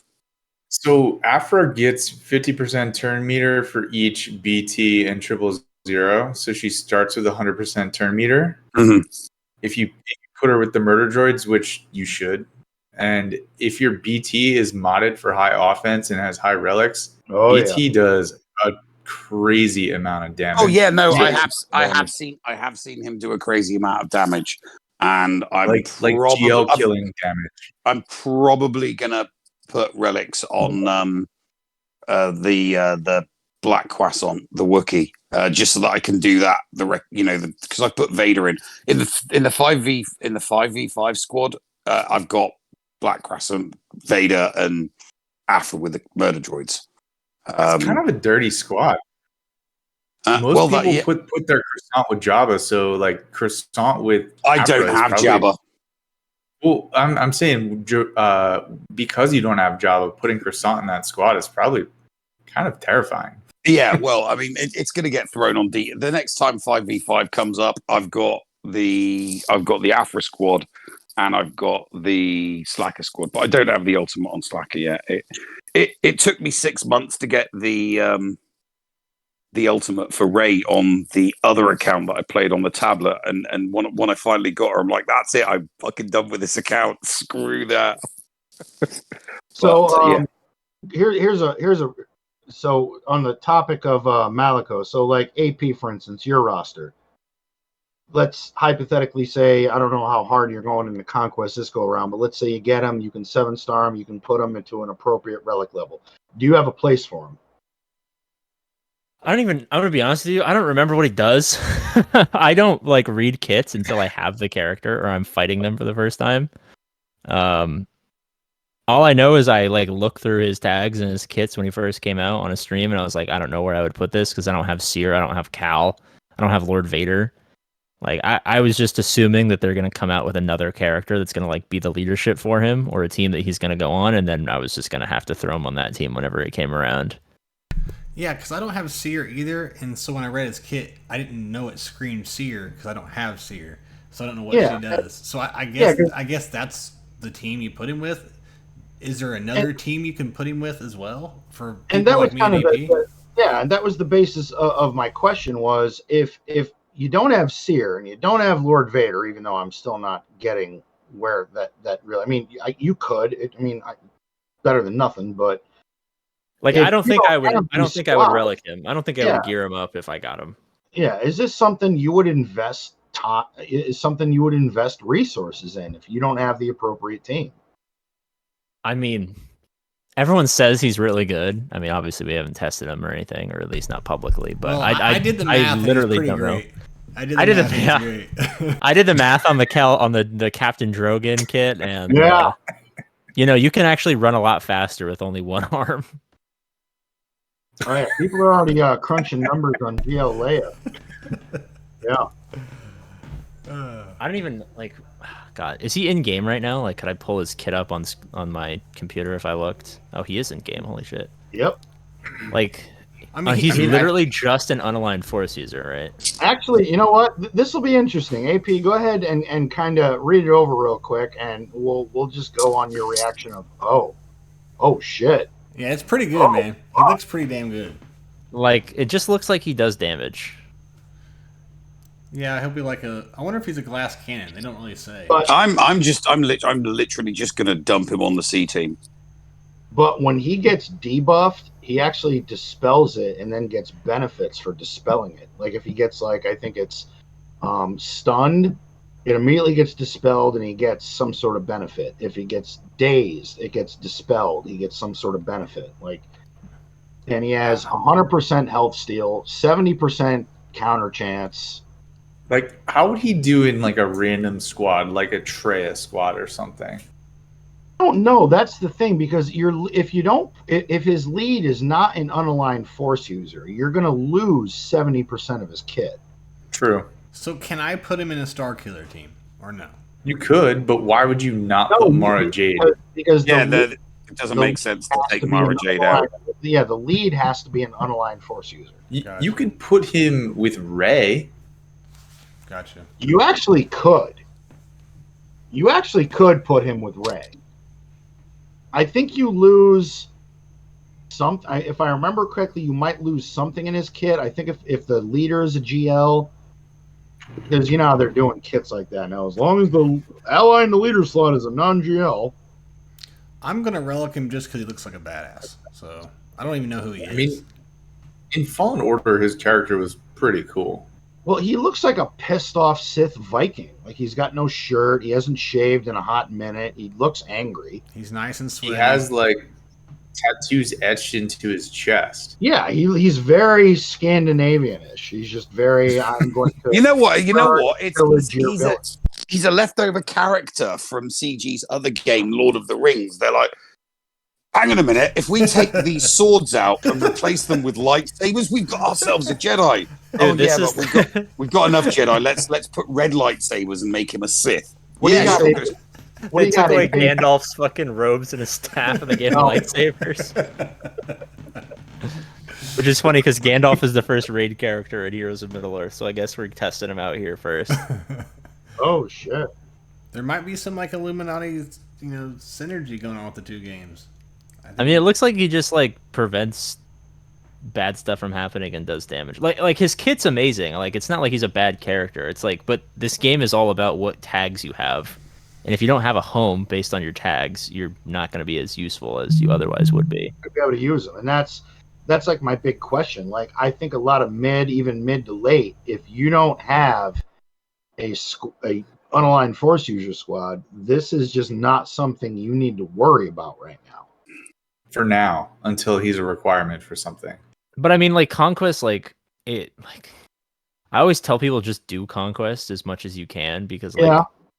So Afra gets 50% turn meter for each BT and 000. So she starts with 100% turn meter. Mm-hmm. If you put her with the murder droids, which you should, and if your BT is modded for high offense and has high relics, BT does a crazy amount of damage. Oh yeah, no, I have seen him do a crazy amount of damage, and I'm like GL killing damage. I'm probably gonna put relics on the Black Croissant, the Wookiee, just so that I can do that. Because I put Vader in the 5v5 squad. I've got Black Croissant, Vader, and Afra with the murder droids. It's kind of a dirty squad. Most people put their croissant with Jabba, so like croissant with. I don't have Jabba. Well, I'm saying because you don't have Jabba, putting croissant in that squad is probably kind of terrifying. Yeah, well, I mean, it's going to get thrown on D. The next time 5v5 comes up, I've got the Afra squad, and I've got the Slacker squad, but I don't have the ultimate on Slacker yet. It took me 6 months to get the ultimate for Rey on the other account that I played on the tablet, and when I finally got her, I'm like, that's it, I'm fucking done with this account. Screw that. So here's a so on the topic of Malico, so like AP, for instance, your roster. Let's hypothetically say, I don't know how hard you're going in the Conquest this go around, but let's say you get him, you can 7-star him, you can put him into an appropriate relic level. Do you have a place for him? I'm gonna be honest with you, I don't remember what he does. I don't like read kits until I have the character or I'm fighting them for the first time. All I know is I like look through his tags and his kits when he first came out on a stream, and I was like, I don't know where I would put this because I don't have Seer, I don't have Cal, I don't have Lord Vader. Like I was just assuming that they're gonna come out with another character that's gonna like be the leadership for him or a team that he's gonna go on, and then I was just gonna have to throw him on that team whenever it came around. Yeah, because I don't have Seer either, and so when I read his kit, I didn't know it screamed Seer because I don't have Seer, so I don't know what she does. So I guess that's the team you put him with. Is there another team you can put him with as well for? And that was kind of and that was the basis of my question was if you don't have Seer and you don't have Lord Vader, even though I'm still not getting where that really. I mean, you could. Better than nothing, but. Like I don't think I would relic him. I don't think I would gear him up if I got him. Yeah, is this something you would invest? Is something you would invest resources in if you don't have the appropriate team? I mean, everyone says he's really good. I mean, obviously we haven't tested him or anything, or at least not publicly. But Well, I did the math. I literally and he's don't pretty great. know. I did the math. yeah. Great. I did the math on the Captain Drogon kit, and Yeah. you can actually run a lot faster with only one arm. Oh, yeah. People are already crunching numbers on GL Leia. Yeah. I don't even like. God, is he in game right now? Like, could I pull his kit up on my computer if I looked? Oh, he is in game. Holy shit! Yep. Like, I mean, he's literally just an unaligned force user, right? Actually, you know what? This will be interesting. AP, go ahead and kind of read it over real quick, and we'll just go on your reaction of oh shit. Yeah, it's pretty good, man. He looks pretty damn good. Like, it just looks like he does damage. Yeah, he'll be like a. I wonder if he's a glass cannon. They don't really say. But I'm literally just going to dump him on the C team. But when he gets debuffed, he actually dispels it and then gets benefits for dispelling it. Like if he gets I think it's stunned, it immediately gets dispelled and he gets some sort of benefit. If he gets dazed, it gets dispelled. He gets some sort of benefit. And he has 100% health steal, 70% counter chance. Like, how would he do in like a random squad, like a Treya squad or something? I don't know. That's the thing, because if his lead is not an unaligned force user, you're going to lose 70% of his kit. True. So can I put him in a Star Killer team or no? You could, but why would you not put Mara Jade? Because it doesn't make sense to take Mara Jade out. Yeah, the lead has to be an unaligned force user. You could put him with Rey. Gotcha. You actually could. You actually could put him with Rey. I think you lose some. If I remember correctly, you might lose something in his kit. I think if the leader is a GL, because you know how they're doing kits like that now. As long as the ally in the leader slot is a non-GL, I'm gonna relic him just because he looks like a badass. So I don't even know who he is. I mean, in Fallen Order, his character was pretty cool. well, he looks like a pissed off Sith Viking. Like he's got no shirt, he hasn't shaved in a hot minute. He looks angry. He's nice and sweet. He has like tattoos etched into his chest. Yeah, he's very Scandinavian-ish. He's just very. I'm going to. You know what? It's He's a leftover character from CG's other game, Lord of the Rings. They're like, hang on a minute. If we take these swords out and replace them with lightsabers, we've got ourselves a Jedi. Dude, but we've got enough Jedi. Let's put red lightsabers and make him a Sith. What do you got? They took away Gandalf's fucking robes and his staff, and they gave him lightsabers. Which is funny because Gandalf is the first raid character in Heroes of Middle-earth, so I guess we're testing him out here first. Oh shit! There might be some like Illuminati, synergy going on with the two games. I mean, it looks like he just like prevents bad stuff from happening and does damage. Like his kit's amazing. Like it's not like he's a bad character. It's like, but this game is all about what tags you have, and if you don't have a home based on your tags, you're not going to be as useful as you otherwise would be. To be able to use them, and that's like my big question. Like I think a lot of even mid to late, if you don't have a unaligned force user squad, this is just not something you need to worry about right now. For now, until he's a requirement for something. But I mean, like Conquest, I always tell people just do Conquest as much as you can because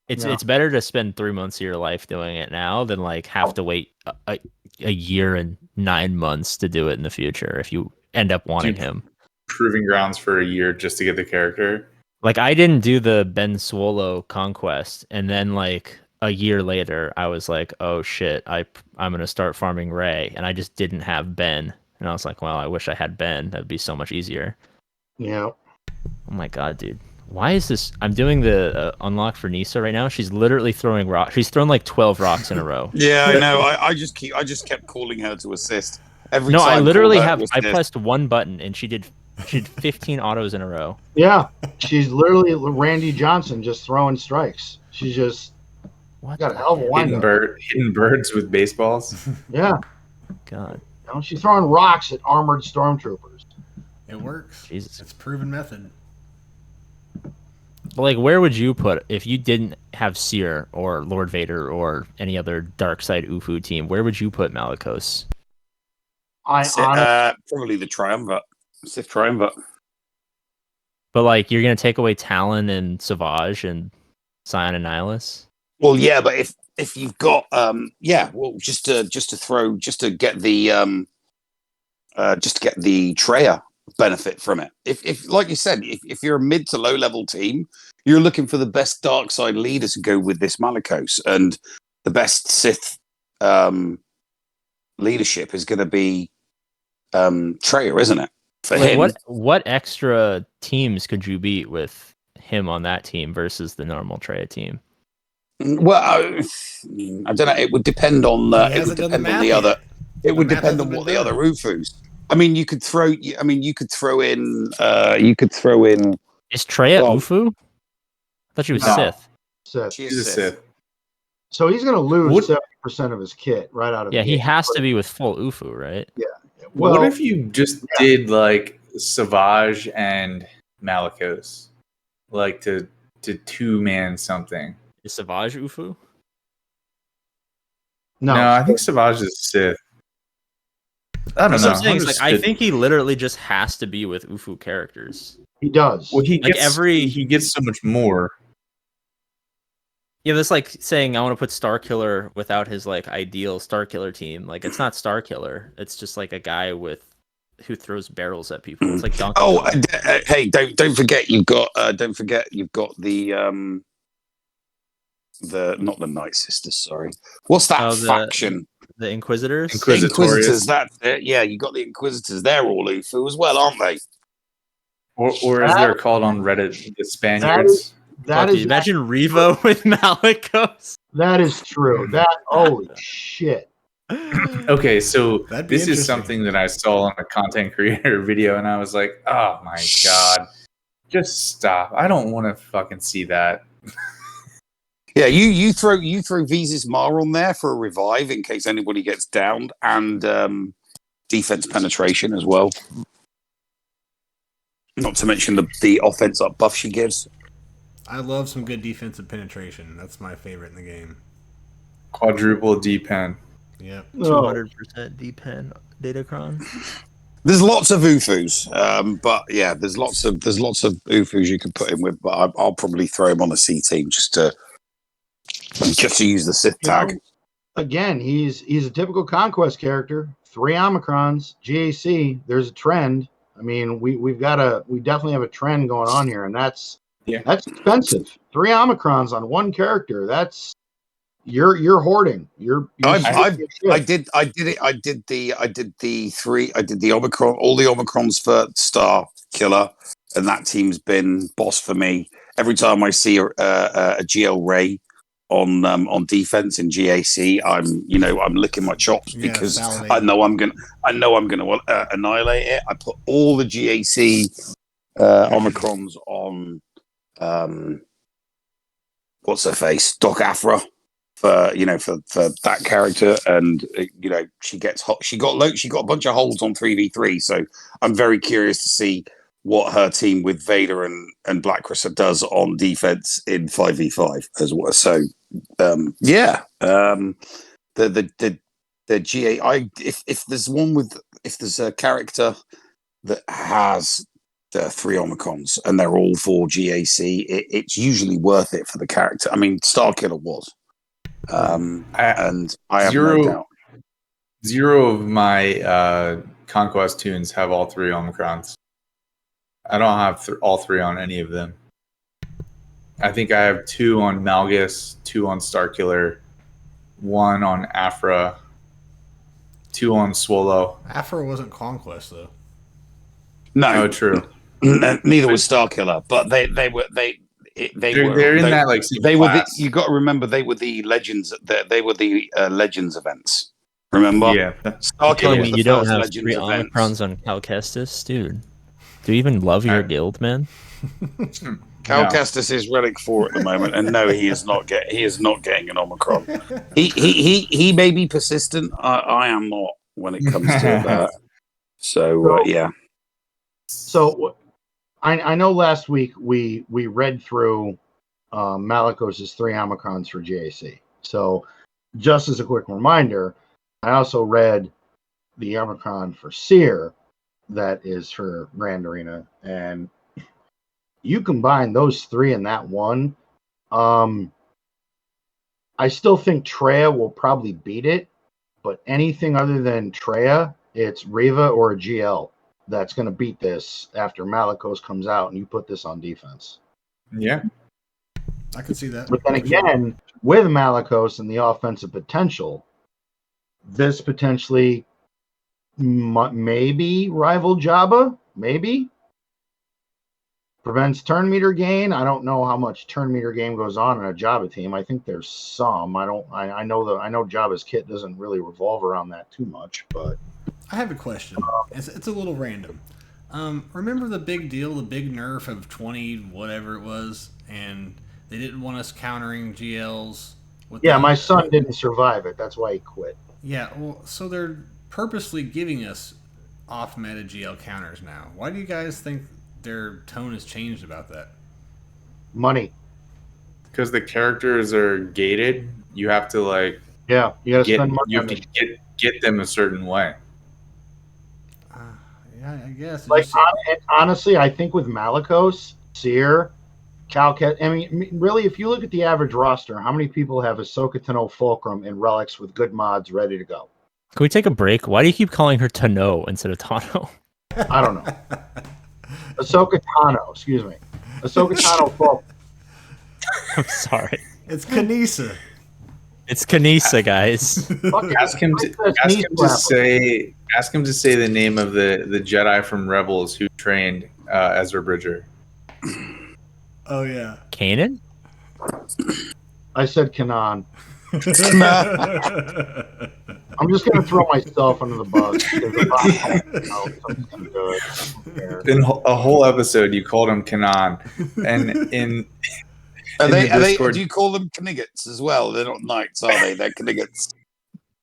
it's better to spend 3 months of your life doing it now than like have to wait a year and 9 months to do it in the future if you end up wanting him. Proving grounds for a year just to get the character. Like I didn't do the Ben Swolo Conquest, and then like a year later, I was like, "Oh shit, I'm gonna start farming Rey," and I just didn't have Ben, and I was like, "Well, I wish I had Ben. That'd be so much easier." Yeah. Oh my god, dude, why is this? I'm doing the unlock for Kneesa right now. She's literally throwing rocks. She's thrown like 12 rocks in a row. Yeah, I know. I just kept calling her to assist. Every no, time I literally have. I pressed one button and she did 15 autos in a row. Yeah, she's literally Randy Johnson just throwing strikes. She's just got a hell of a wind hitting birds with baseballs. Yeah. God. She's throwing rocks at armored stormtroopers. It works. Jesus. It's a proven method. But like, where would you put if you didn't have Seer or Lord Vader or any other dark side UFO team? Where would you put Malicos? Probably the Triumvirate, Sith Triumvirate. But like, you're gonna take away Talon and Savage and Scion and Nihilus. Well, yeah, but if you've got just to get the Treya benefit from it. If like you said, if you're a mid to low level team, you're looking for the best dark side leader to go with this Malicos, and the best Sith leadership is going to be Treya, isn't it? For him. What extra teams could you beat with him on that team versus the normal Treya team? Well, I don't know. It would depend on. It would depend on the other. It would depend on what the other Ufus. I mean, you could throw. I mean, you could throw in. You could throw in. Is Treya Ufu? I thought she was Sith. She's a Sith. So he's going to lose 70% of his kit right out of. Yeah, he has to be with full Ufu, right? Yeah. Well, what if you just did like Savage and Malicos, like to 2-man something? Is Savage Ufu? No, I think Savage is Sith. I don't know. I'm saying, I think he literally just has to be with Ufu characters. He does. Well, he gets so much more. Yeah, that's like saying I want to put Starkiller without his like ideal Starkiller team. Like it's not Starkiller. It's just like a guy who throws barrels at people. It's like Donkey Kong. Hey, don't forget you've got the not the Night Sisters. Sorry, what's that faction? The Inquisitors. Inquisitors. That's it. Yeah, you got the Inquisitors. They're all Ufu as well, aren't they? Or as they're called on Reddit, the Spaniards. Imagine Revo with Malicos. That is true. Holy shit. Okay, so this is something that I saw on a content creator video, and I was like, oh my god, just stop. I don't want to fucking see that. Yeah, you throw Visas Mar on there for a revive in case anybody gets downed, and defense penetration as well. Not to mention the offense up buff she gives. I love some good defensive penetration. That's my favorite in the game. Quadruple D-pen. Yep. 200% D-pen Datacron. There's lots of Ufus, but yeah, there's lots of Ufus you can put in with. But I'll probably throw him on the C team just to use the Sith tag. Again, he's a typical Conquest character. 3 Omicrons, GAC. There's a trend. I mean, we definitely have a trend going on here, and that's expensive. 3 Omicrons on one character. That's you're hoarding. I did the Omicron, all the Omicrons for Star Killer, and that team's been boss for me. Every time I see a GL Ray on defense in GAC, I'm licking my chops because I know I'm gonna annihilate it. I put all the GAC Omicrons on what's her face, Doc Afra, for that character, and she got a bunch of holds on 3v3. So I'm very curious to see what her team with Vader and Black Crystal does on defense in 5v5 as well. So the GA, if there's a character that has the 3 Omicrons and they're all for GAC, it's usually worth it for the character. I mean, Starkiller was, and I have no doubt. 0 of my Conquest tunes have all 3 Omicrons. I don't have all 3 on any of them. I think I have 2 on Malgus, 2 on Starkiller, 1 on Afra, 2 on Swallow. Afra wasn't Conquest though. No, true. Neither was Starkiller, but they're in that like they were. You got to remember they were the Legends. They were the Legends events. Remember? Yeah. Starkiller was the you first don't have Legends 3 events. Omicrons on Cal Kestis, dude. Do you even love your guild, man? Cal Kestis is relic 4 at the moment, and no, he is not getting an Omicron. He may be persistent. I am not when it comes to that. So yeah. So I know last week we read through Malikos's 3 Omicrons for JAC. So just as a quick reminder, I also read the Omicron for Seer that is for Grand Arena, and you combine those 3 in that one. I still think Treya will probably beat it, but anything other than Treya, it's Reva or a GL that's going to beat this after Malikos comes out and you put this on defense. Yeah. I can see that. But then again, with Malikos and the offensive potential, this potentially maybe rival Jabba, maybe prevents turn meter gain. I don't know how much turn meter game goes on in a Jabba team. I think there's some. I know Jabba's kit doesn't really revolve around that too much, but I have a question. It's a little random. Remember the big deal, the big nerf of 20 whatever it was, and they didn't want us countering GLs with my son didn't survive it. That's why he quit. Yeah, well, so they're purposely giving us off meta GL counters now. Why do you guys think their tone has changed about that? Money. Because the characters are gated. You have to you got to spend money. You have to get them a certain way. Yeah, I guess. Honestly, I think with Malikos, Seer, Calcat, I mean, really, if you look at the average roster, how many people have Ahsoka Tano Fulcrum and relics with good mods ready to go? Can we take a break? Why do you keep calling her Tano instead of Tano? I don't know. Ahsoka Tano, excuse me. Ahsoka Tano Fulcrum. I'm sorry. It's Kneesa. It's Kneesa, guys. Ask him to say the name of the Jedi from Rebels who trained Ezra Bridger. Oh yeah, Kanan? I said Kanan. I'm just gonna throw myself under the bus. In a whole episode, you called him Kanan, and in do you call them Kniggets as well? They're not knights, are they? They're Kniggets.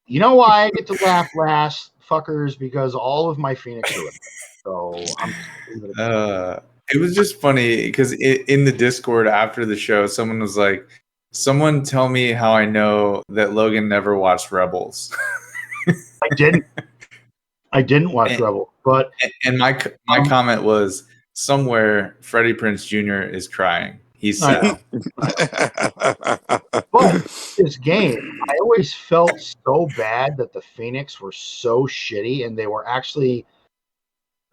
You know why I get to laugh last, fuckers? Because all of my Phoenix are it. So I'm. It was just funny because in the Discord after the show, someone was like, "Someone tell me how I know that Logan never watched Rebels." I didn't watch Rebels, but my comment was somewhere Freddie Prinze Jr. is crying. He's sad. But this game, I always felt so bad that the Phoenix were so shitty, and they were actually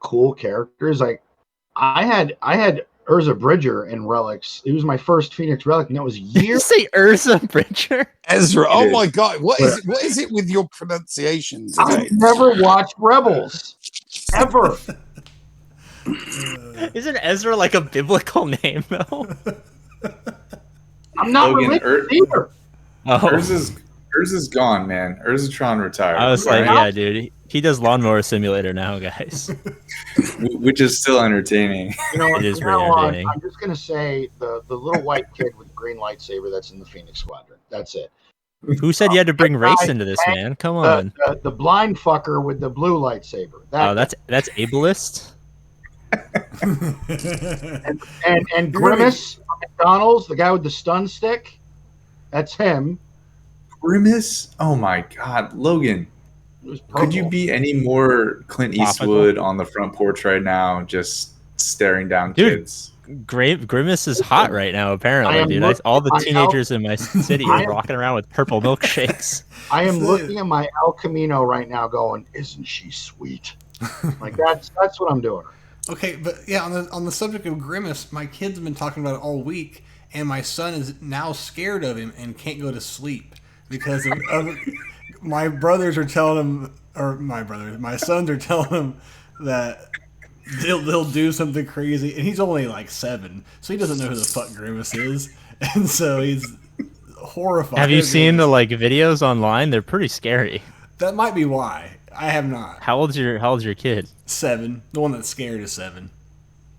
cool characters. Like I had Urza Bridger in relics. It was my first Phoenix relic, and that was years. Did you say Urza Bridger? Ezra. Oh my god, what is it with your pronunciation today? I've never watched Rebels ever. Isn't Ezra like a biblical name though? I'm not religious either. Oh. Urza's gone, man. Urzatron retired. I was like, yeah, dude. He does Lawnmower Simulator now, guys. Which is still entertaining. You know, it is pretty entertaining. I'm just gonna say the little white kid with the green lightsaber that's in the Phoenix Squadron. That's it. Who said you had to bring race into this, man? Come on. The blind fucker with the blue lightsaber. That's ableist. and Grimace from McDonald's, the guy with the stun stick. That's him. Grimace? Oh my god, Logan. Could you be any more Clint Eastwood on the front porch right now, just staring down kids? Grimace is hot right now, apparently, dude. All the teenagers in my city are walking around with purple milkshakes. I am looking at my El Camino right now going, isn't she sweet? Like that's what I'm doing. Okay, but yeah, on the subject of Grimace, my kids have been talking about it all week, and my son is now scared of him and can't go to sleep because of my brothers are telling him, or my sons are telling him that they'll do something crazy, and he's only like 7, so he doesn't know who the fuck Grimace is, and so he's horrified. Have you seen the videos online? They're pretty scary. That might be why. I have not. How old's your kid? 7. The one that's scared is 7.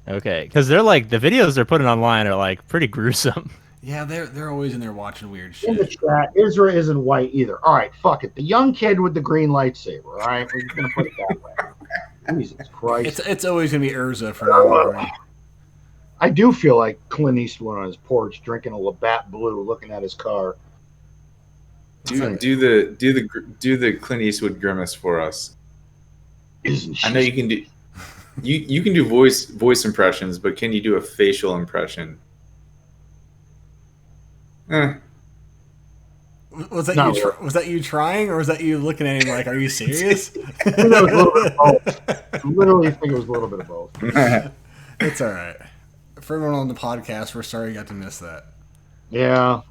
Okay, because they're the videos they're putting online are pretty gruesome. Yeah, they're always in there watching weird shit. In the chat, Isra isn't white either. All right, fuck it. The young kid with the green lightsaber. All right, we're just gonna put it that way. Jesus Christ! It's always gonna be Urza for now. Right? I do feel like Clint Eastwood on his porch drinking a Labatt Blue, looking at his car. Do the Clint Eastwood grimace for us. Isn't she? I know you can do. You can do voice impressions, but can you do a facial impression? Was that Not you? really. Was that you trying, or was that you looking at him like, "Are you serious?" I think it was a little bit of both. I literally think it was a little bit of both. It's all right. For everyone on the podcast, we're sorry you got to miss that. Yeah.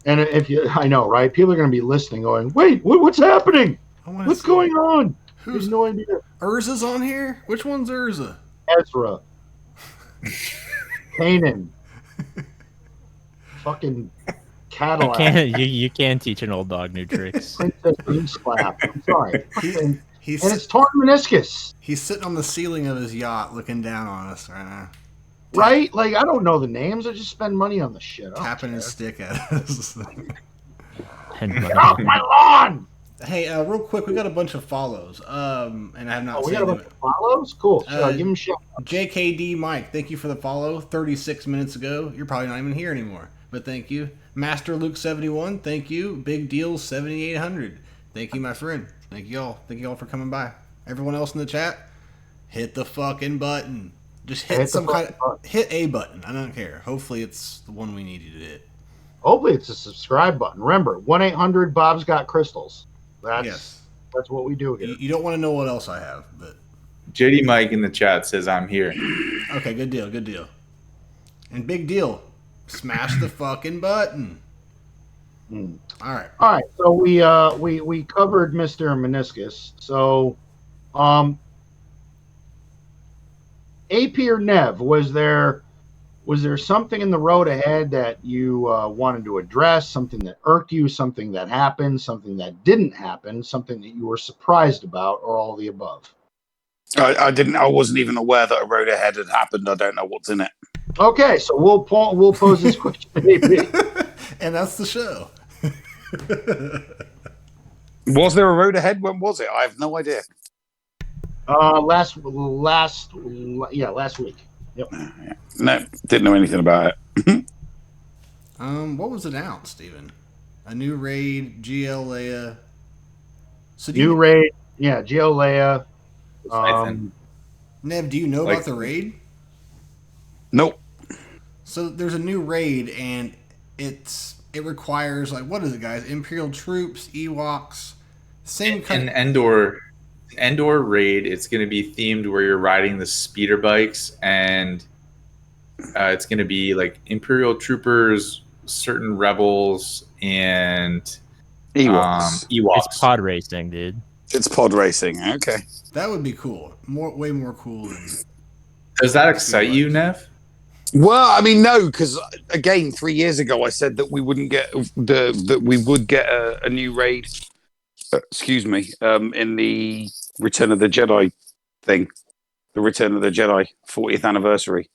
And if you, I know, right? People are going to be listening, going, "Wait, what's happening? What's going on?" Who's no idea? Urza's on here? Which one's Urza? Ezra, Kanan, fucking Cadillac. You can't teach an old dog new tricks. Princess Bean Slap. I'm sorry. And He's it's torn meniscus. he's sitting on the ceiling of his yacht, looking down on us right now, Right? Like, I don't know the names. I just spend money on the shit. I don't tapping care. his stick at us. Get off my lawn! Hey, real quick, we got a bunch of follows. And I have not We seen got a them. bunch of follows? Cool. Sure, give him shit. JKD Mike, thank you for the follow. 36 minutes ago. You're probably not even here anymore, but thank you. Master Luke 71, thank you. Big Deal 7800, thank you, my friend. Thank you all. Thank you all for coming by. Everyone else in the chat, hit the fucking button. Just hit hit a button. I don't care. Hopefully it's the one we need you to hit. Hopefully it's a subscribe button. Remember, 1-800 Bob's Got Crystals. That's what we do here. You don't want to know what else I have, but JD Mike in the chat says I'm here. okay, good deal. And Big Deal, smash the fucking button. All right. So we covered Mr. Meniscus. So, AP or Nev, was there something in the road ahead that you wanted to address? Something that irked you? Something that happened? Something that didn't happen? Something that you were surprised about, or all the above? I wasn't even aware that a road ahead had happened. I don't know what's in it. Okay, so we'll pose this question to AP. And that's the show. Was there a road ahead? When was it? I have no idea. Last week. Yep. No, didn't know anything about it. What was announced, Steven? A new raid, GL Leia. So raid, yeah, GL Leia. Nev, do you know about the raid? Nope. So there's a new raid, and it requires, like, what is it, guys? Imperial troops, Ewoks, same kind. An Endor raid. It's going to be themed where you're riding the speeder bikes, and it's going to be like Imperial troopers, certain rebels, and Ewoks. It's pod racing, dude. It's pod racing. Okay. That would be cool. Way more cool than. Does that excite you, Nev? Well, I mean, no, because again, 3 years ago, I said that we wouldn't get that we would get a new raid. In the Return of the Jedi thing, the Return of the Jedi 40th anniversary.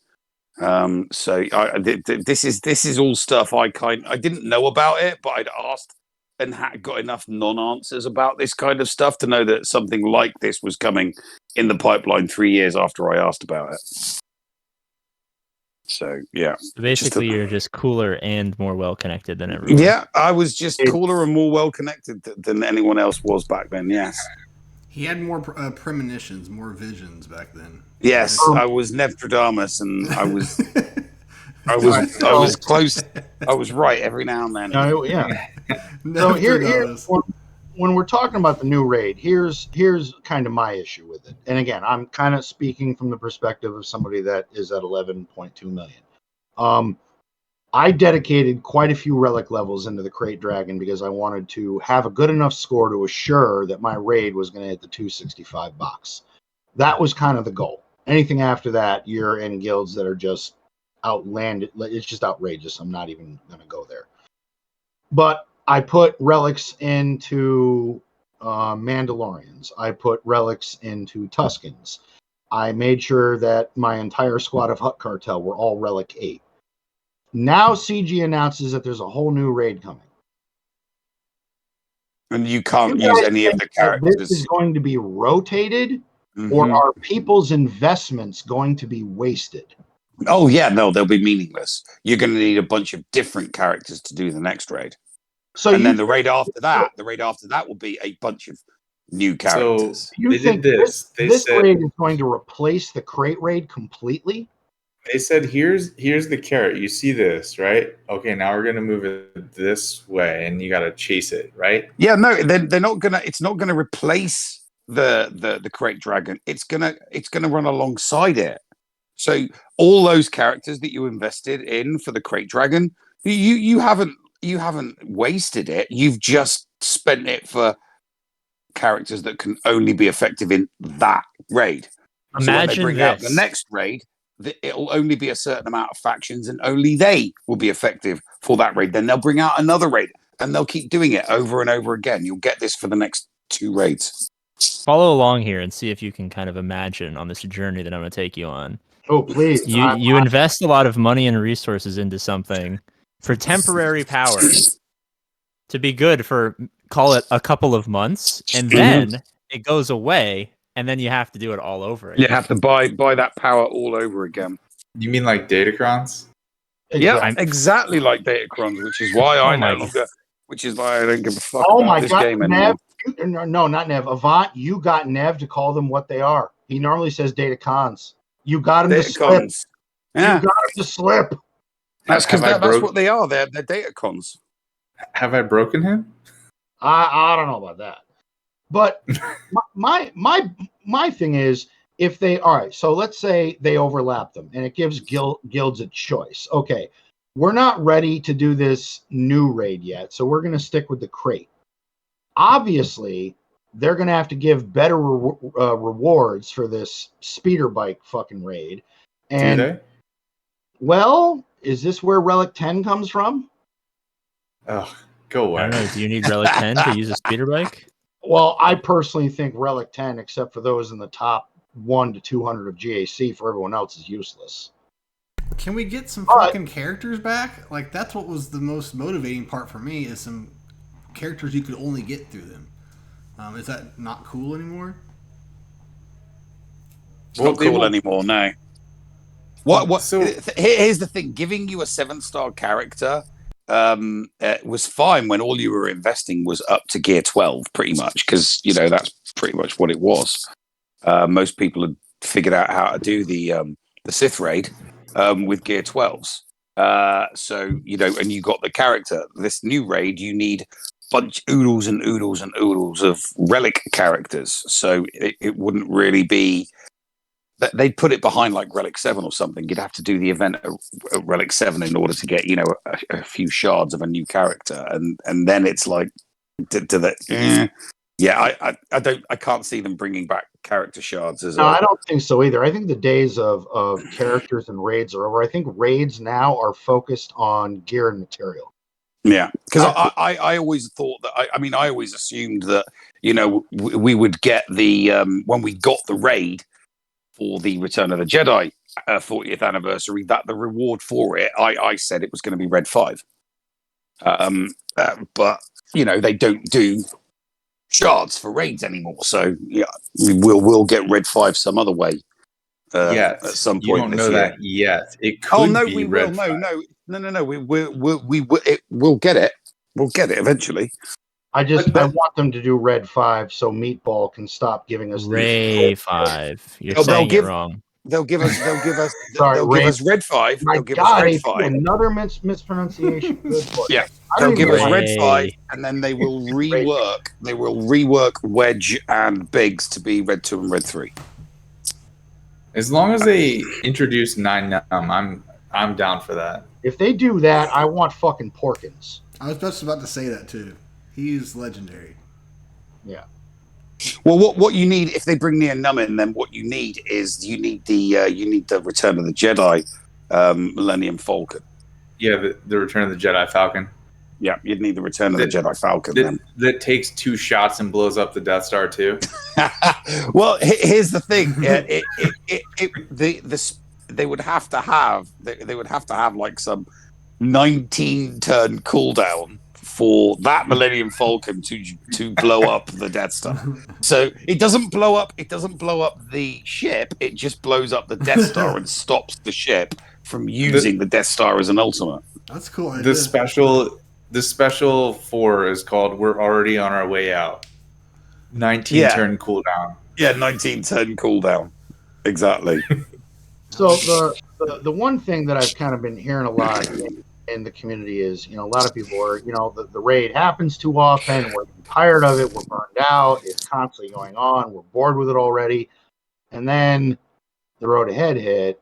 This is all stuff I didn't know about it, but I'd asked and got enough non-answers about this kind of stuff to know that something like this was coming in the pipeline 3 years after I asked about it. So, yeah. Basically, you're just cooler and more well-connected than everyone. Yeah, I was just cooler and more well-connected than anyone else was back then, yes. He had more premonitions, more visions back then. Yes, I was Nephtradamus, and I was close. I was right every now and then. Yeah. So here's when we're talking about the new raid, here's kind of my issue with it. And again, I'm kind of speaking from the perspective of somebody that is at 11.2 million. I dedicated quite a few relic levels into the Crate Dragon because I wanted to have a good enough score to assure that my raid was going to hit the 265 box. That was kind of the goal. Anything after that, you're in guilds that are just outlandish. It's just outrageous. I'm not even going to go there. But I put relics into Mandalorians. I put relics into Tuskens. I made sure that my entire squad of Hutt Cartel were all Relic 8. Now CG announces that there's a whole new raid coming. And you can't use any of the characters. This is going to be rotated, or are people's investments going to be wasted? Oh yeah, no, they'll be meaningless. You're going to need a bunch of different characters to do the next raid, So and you then the raid after that will be a bunch of new So characters. you they think did this. They this said raid is going to replace the crate raid completely? here's the carrot. You see this, right? Okay, now we're gonna move it this way, and you got to chase it, right? Yeah, no, they're not gonna. It's not gonna replace the Crate Dragon. It's gonna run alongside it. So all those characters that you invested in for the Crate Dragon, you haven't wasted it. You've just spent it for characters that can only be effective in that raid. So when they Imagine bring out the this. next raid, it'll only be a certain amount of factions, and only they will be effective for that raid. Then they'll bring out another raid, and they'll keep doing it over and over again. You'll get this for the next 2 raids. Follow along here and see if you can kind of imagine on this journey that I'm going to take you on. Oh, please. You invest a lot of money and resources into something for temporary power to be good for, call it, a couple of months, and then it goes away, and then you have to do it all over again. You have to buy that power all over again. You mean like Datacrons? Yeah, exactly like Datacrons, which is why I don't give a fuck about this game anymore. No, not Nev. Avant, you got Nev to call them what they are. He normally says Datacons. You got him to slip. Yeah. You got him to slip. That's because that's what they are. They're Datacons. Have I broken him? I don't know about that. But my thing is, if they all right, so let's say they overlap them and it gives guilds a choice. Okay, we're not ready to do this new raid yet, so we're going to stick with the crate. Obviously, they're going to have to give better rewards for this speeder bike fucking raid. And Do they? well, is this where Relic 10 comes from? Oh, go away. I don't know. Do you need Relic 10 to use a speeder bike? Well, I personally think Relic 10, except for those in the top 1 to 200 of GAC, for everyone else is useless. Can we get some fucking characters back? Like, that's what was the most motivating part for me, is some characters you could only get through them. Is that not cool anymore? It's not cool anymore, no. Here's the thing: giving you a 7-star character was fine when all you were investing was up to gear 12, pretty much, because that's pretty much what it was. Most people had figured out how to do the Sith raid with gear 12s. So and you got the character. This new raid, you need oodles and oodles and oodles of relic characters. So it wouldn't really be. They'd put it behind like Relic 7 or something. You'd have to do the event at Relic 7 in order to get, a few shards of a new character. And then it's like, I can't see them bringing back character shards as I don't think so either. I think the days of characters and raids are over. I think raids now are focused on gear and material. Yeah, because I always thought that, I always assumed that, we would get the, when we got the raid, for the Return of the Jedi 40th anniversary, that the reward for it, I said it was going to be Red 5. But, they don't do shards for raids anymore. So, yeah, we'll get Red 5 some other way. At some point. You don't know that yet. It could be Red 5. No. We'll get it. We'll get it eventually. I want them to do Red 5 so Meatball can stop giving us Ray 5. You're saying it wrong. They'll give us Red 5. My They'll give God, us Red 5. Another mispronunciation. Good boy. Yeah. They'll give us Red 5, and then they will rework. They will rework Wedge and Biggs to be Red 2 and Red 3. As long as they introduce 9 Num, I'm down for that. If they do that, I want fucking Porkins. I was just about to say that too. He's legendary. Yeah. Well, what you need if they bring Nien Nunb in, then what you need the Return of the Jedi Millennium Falcon. Yeah, the Return of the Jedi Falcon. Yeah, you'd need the Return of the Jedi Falcon. That takes 2 shots and blows up the Death Star too. Well, here's the thing: they would have to have like some 19-turn cooldown for that Millennium Falcon to blow up the Death Star. So it doesn't blow up the ship, it just blows up the Death Star and stops the ship from using the Death Star as an ultimate. That's cool. The special 4 is called "We're Already on Our Way Out." 19 turn cooldown. Yeah, 19 turn cooldown. Exactly. So the one thing that I've kind of been hearing a lot in the community is, a lot of people are, the raid happens too often. We're tired of it. We're burned out. It's constantly going on. We're bored with it already. And then the road ahead hit,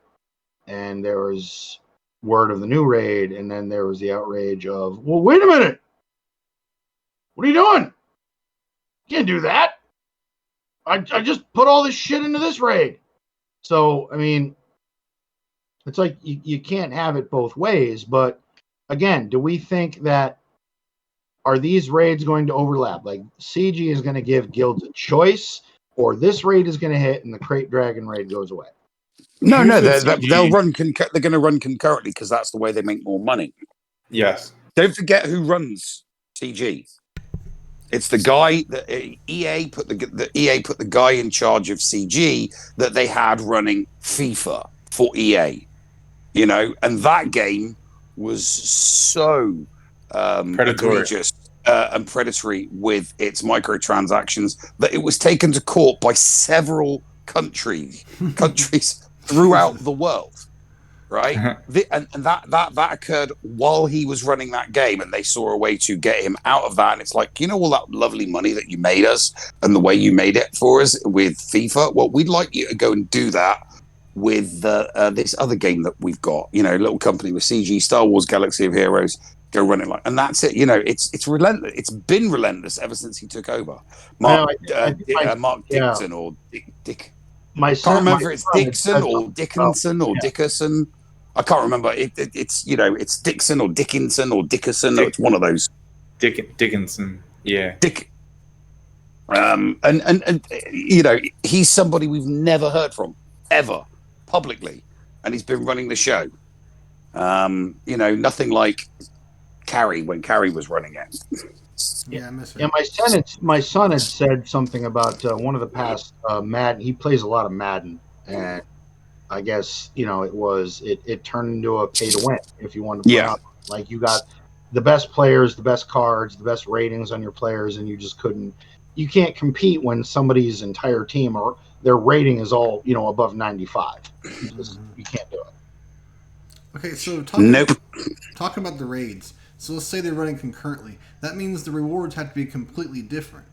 and there was word of the new raid, and then there was the outrage of, well, wait a minute. What are you doing? You can't do that. I just put all this shit into this raid. So, I mean, it's like you can't have it both ways. But again, do we think that are these raids going to overlap? Like CG is going to give guilds a choice, or this raid is going to hit and the Crate Dragon raid goes away? No, they'll run. They're going to run concurrently because that's the way they make more money. Yes. Don't forget who runs CG. It's the guy that EA put the guy in charge of CG that they had running FIFA for EA, and that game was so egregious and predatory with its microtransactions that it was taken to court by several countries throughout the world. Right, and that occurred while he was running that game, and they saw a way to get him out of that. And it's like, all that lovely money that you made us, and the way you made it for us with FIFA. Well, we'd like you to go and do that with this other game that we've got. Little company with CG, Star Wars Galaxy of Heroes. Go run it and that's it. It's relentless. It's been relentless ever since he took over. Mark Dixon or Dick. I can't remember if it's Dixon or Dickinson or Dickerson. I can't remember. It's Dixon or Dickinson or Dickerson. It's one of those. Dickinson. Yeah. Dick. And he's somebody we've never heard from ever publicly, and he's been running the show. Nothing like Carrie when Carrie was running it. Yeah, I miss it. Yeah, my son had said something about one of the past Madden. He plays a lot of Madden, and I guess it turned into a pay to win if you wanted to. Yeah, like you got the best players, the best cards, the best ratings on your players, and you just couldn't. You can't compete when somebody's entire team or their rating is all above 95. You can't do it. Okay, so talking about the raids. So let's say they're running concurrently. That means the rewards have to be completely different,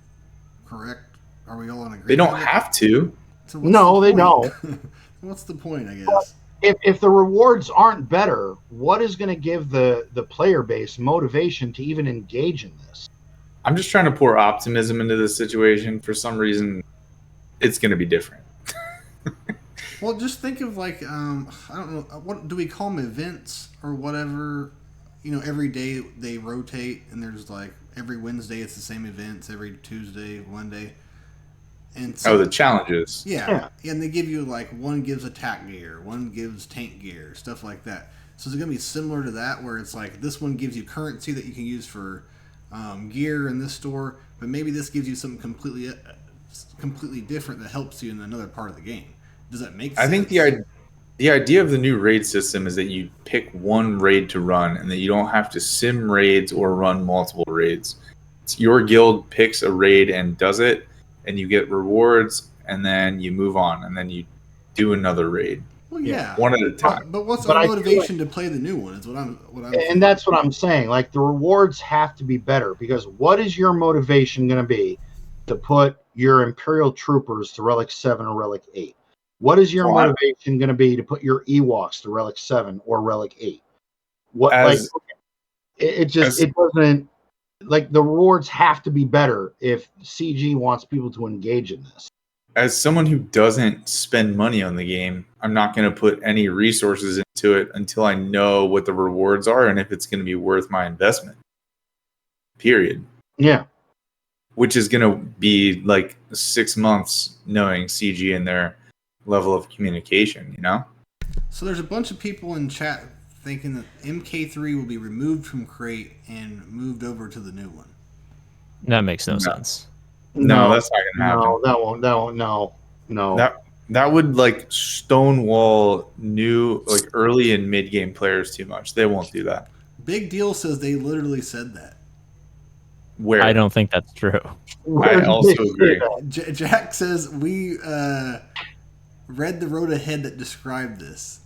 correct? Are we all on agreement? They don't have to. So no, they don't. What's the point, I guess? If the rewards aren't better, what is going to give the player base motivation to even engage in this? I'm just trying to pour optimism into this situation. For some reason, it's going to be different. Well, just think of I don't know, what do we call them, events or whatever? Every day they rotate, and there's every Wednesday it's the same events, every Tuesday, Monday. And so, the challenges. Yeah. And they give you one gives attack gear, one gives tank gear, stuff like that. So it's going to be similar to that, where it's this one gives you currency that you can use for gear in this store, but maybe this gives you something completely different that helps you in another part of the game. Does that make sense? I think the idea of the new raid system is that you pick one raid to run, and that you don't have to sim raids or run multiple raids. It's your guild picks a raid and does it, and you get rewards, and then you move on, and then you do another raid. Well, yeah, one at a time. But what's our motivation to play the new one? Is what I'm. And that's what I'm saying. The rewards have to be better, because what is your motivation going to be to put your Imperial troopers to Relic 7 or Relic 8? What is your motivation going to be to put your Ewoks to Relic 7 or Relic 8? It doesn't, the rewards have to be better if CG wants people to engage in this. As someone who doesn't spend money on the game, I'm not going to put any resources into it until I know what the rewards are and if it's going to be worth my investment. Period. Yeah. Which is going to be 6 months knowing CG and their level of communication, So there's a bunch of people in chat thinking that MK3 will be removed from crate and moved over to the new one. That makes no sense. No, that's not gonna happen. No, that won't. No. That would like stonewall new like early and mid game players too much. They won't do that. Big Deal says they literally said that. Where I don't think that's true. I also agree. Jack says we read the road ahead that described this.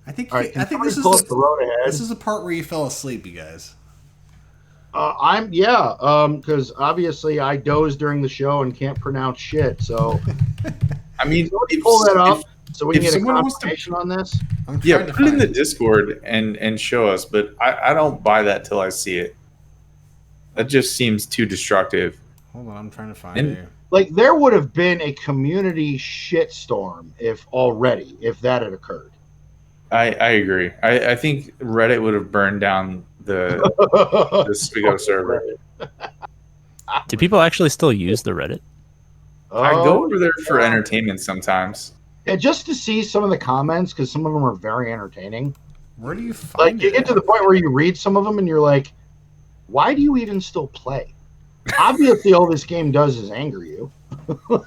I think All right, I think this is pull up the road ahead. this is the part where you fell asleep, you guys. Because obviously I dozed during the show and can't pronounce shit. So I mean, pull that up so we can if get a someone wants to- confirmation on this. I'm yeah, trying to put it in find the Discord and show us. But I don't buy that till I see it. That just seems too destructive. Hold on, I'm trying to find And- it. Like there would have been a community shitstorm if that had occurred. I agree. I think Reddit would have burned down the SWGOH server. Do people actually still use the Reddit? I go over there for entertainment sometimes. Yeah, just to see some of the comments because some of them are very entertaining. Where do you find Like it? you get to the point where you read some of them and you're like, why do you even still play? Obviously, all this game does is anger you.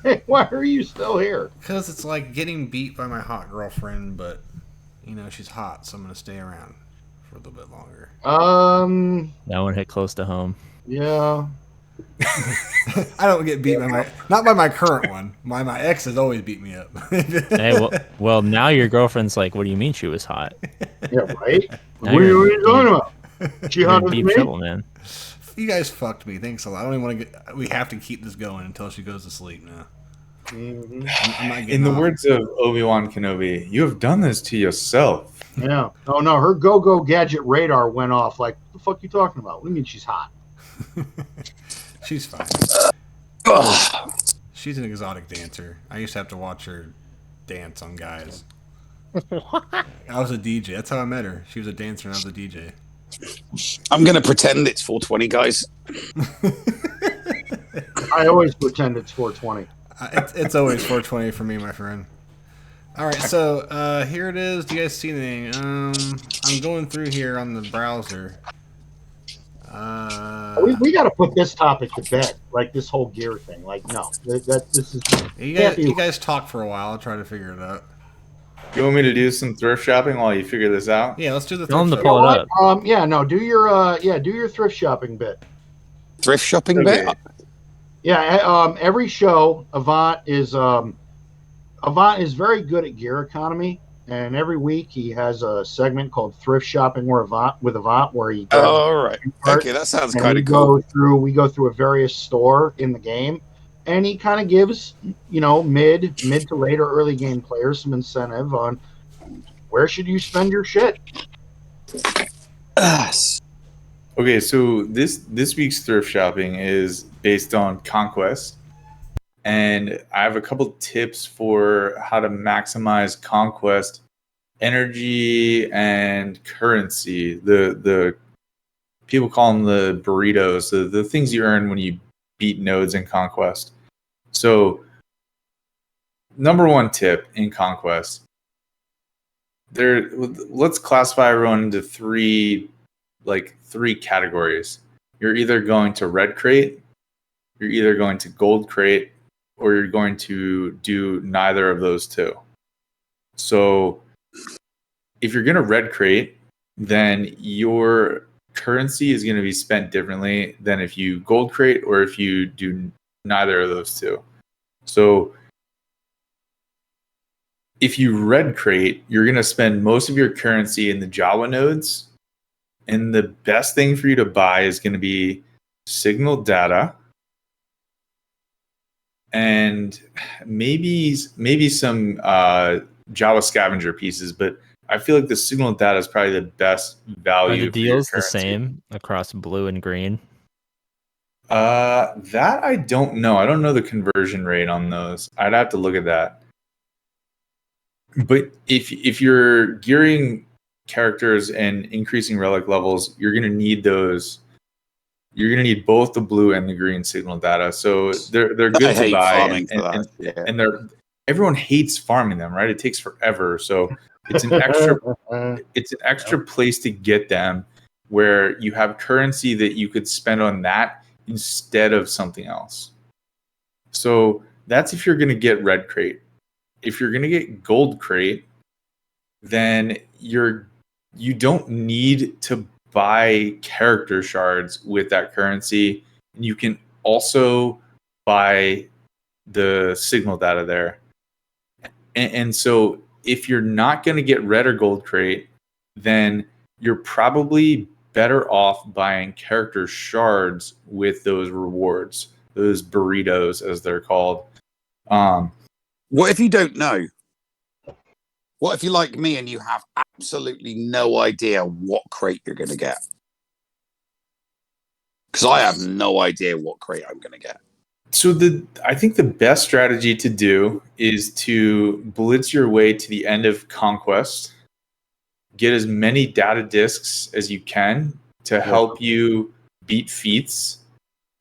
Like, why are you still here? Because it's like getting beat by my hot girlfriend, but she's hot, so I'm gonna stay around for a little bit longer. That one hit close to home. Yeah. I don't get beat by not by my current one. My ex has always beat me up. Hey, well, now your girlfriend's like, what do you mean she was hot? Yeah, right? Now What are you're you talking about? She You're hot in as deep me? trouble, man. You guys fucked me. Thanks a lot. I don't even want to get. We have to keep this going until she goes to sleep now. Mhm. I'm not getting In the off. words of Obi-Wan Kenobi, you have done this to yourself. Yeah. Oh, no, her go-go gadget radar went off. Like, the fuck you talking about? What do you mean she's hot? She's fine. She's an exotic dancer. I used to have to watch her dance on guys. I was a DJ. That's how I met her. She was a dancer and I was a DJ. I'm going to pretend it's 420, guys. I always pretend it's 420. It's always 420 for me, my friend. All right, so here it is. Do you guys see anything? I'm going through here on the browser. We got to put this topic to bed, like this whole gear thing. Like, no, this is. You guys talk for a while. I'll try to figure it out. You want me to do some thrift shopping while you figure this out? Yeah, let's do the Tell 'em to thrift pull shop. it up. Do your thrift shopping bit. Thrift shopping Okay. bit? Yeah, every show Avant is very good at gear economy, and every week he has a segment called Thrift Shopping with Avant, where he Oh, all right. Okay, that sounds kind of cool. we go through a various store in the game, and he kind of gives mid to later early game players some incentive on where should you spend your shit. Okay, so this week's thrift shopping is based on Conquest, and I have a couple tips for how to maximize Conquest energy and currency. The people call them the burritos, the things you earn when you beat nodes in Conquest. So, number one tip in Conquest, let's classify everyone into three categories. You're either going to red crate, you're either going to gold crate, or you're going to do neither of those two. So if you're going to red crate, then your currency is going to be spent differently than if you gold crate or if you do neither of those two. So if you red crate, you're going to spend most of your currency in the Java nodes. And the best thing for you to buy is going to be signal data and maybe some Java scavenger pieces. But I feel like the signal data is probably the best value. Are the deals the same across blue and green? That I don't know. I don't know the conversion rate on those. I'd have to look at that. But if you're gearing characters and increasing relic levels, you're going to need those. You're going to need both the blue and the green signal data. So they're good I to hate buy, farming for that. Yeah. and everyone hates farming them, right? It takes forever. So It's an extra place to get them, where you have currency that you could spend on that instead of something else. So that's if you're going to get red crate. If you're going to get gold crate, then you don't need to buy character shards with that currency. You can also buy the signal data there. And so if you're not going to get red or gold crate, then you're probably better off buying character shards with those rewards, those burritos as they're called. What if you don't know? What if you're like me and you have absolutely no idea what crate you're going to get? Because I have no idea what crate I'm going to get. So I think the best strategy to do is to blitz your way to the end of Conquest, get as many data discs as you can to help you beat feats,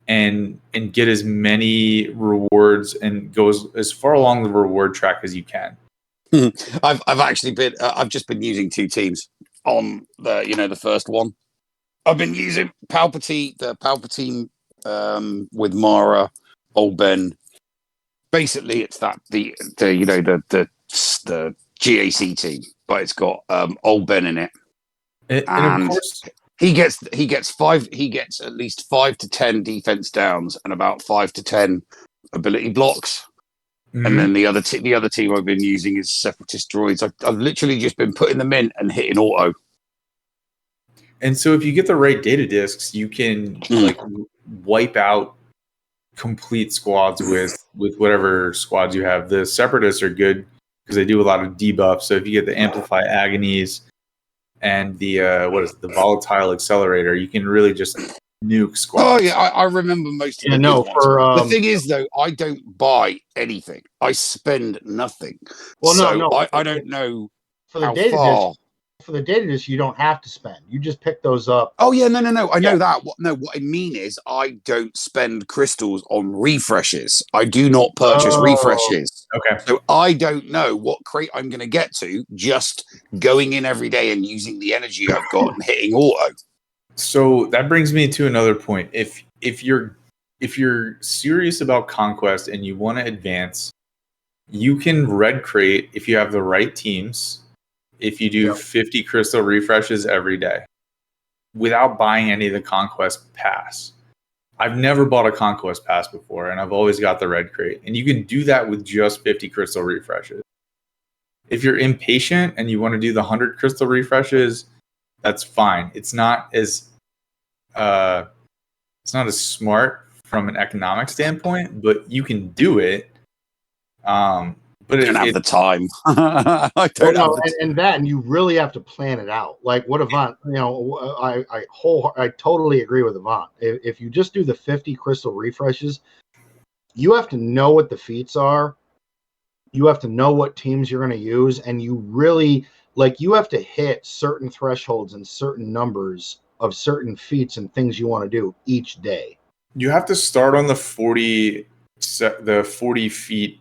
and get as many rewards and go as far along the reward track as you can. I've actually been I've just been using two teams on the first one. I've been using Palpatine with Mara, Old Ben. Basically, it's that the GAC team, but it's got Old Ben in it, and of course he gets at least 5 to 10 defense downs and about 5 to 10 ability blocks. Mm-hmm. And then the other team I've been using is Separatist droids. I've literally just been putting them in and hitting auto. And so if you get the right data discs, you can like wipe out complete squads with whatever squads you have. The Separatists are good because they do a lot of debuffs. So if you get the Amplify Agonies and the the Volatile Accelerator, you can really just nuke squads. Oh yeah, I remember most of them. The thing is though, I don't buy anything. I spend nothing. Well, so I don't know for the data disc. For the data disc, you don't have to spend. You just pick those up. Oh yeah, no. I know that. What I mean is, I don't spend crystals on refreshes. I do not purchase refreshes. Okay. So I don't know what crate I'm going to get to. Just going in every day and using the energy I've got and hitting auto. So that brings me to another point. If you're serious about Conquest and you want to advance, you can red crate if you have the right teams. If you do 50 crystal refreshes every day without buying any of the Conquest Pass. I've never bought a Conquest Pass before, and I've always got the red crate. And you can do that with just 50 crystal refreshes. If you're impatient and you want to do the 100 crystal refreshes, that's fine. It's not as smart from an economic standpoint, but you can do it. But I don't have the time. I don't have the and that, and you really have to plan it out. Like what Avant, I totally agree with Avant. If you just do the 50 crystal refreshes, you have to know what the feats are. You have to know what teams you're going to use, and you really you have to hit certain thresholds and certain numbers of certain feats and things you want to do each day. You have to start on the 40 feet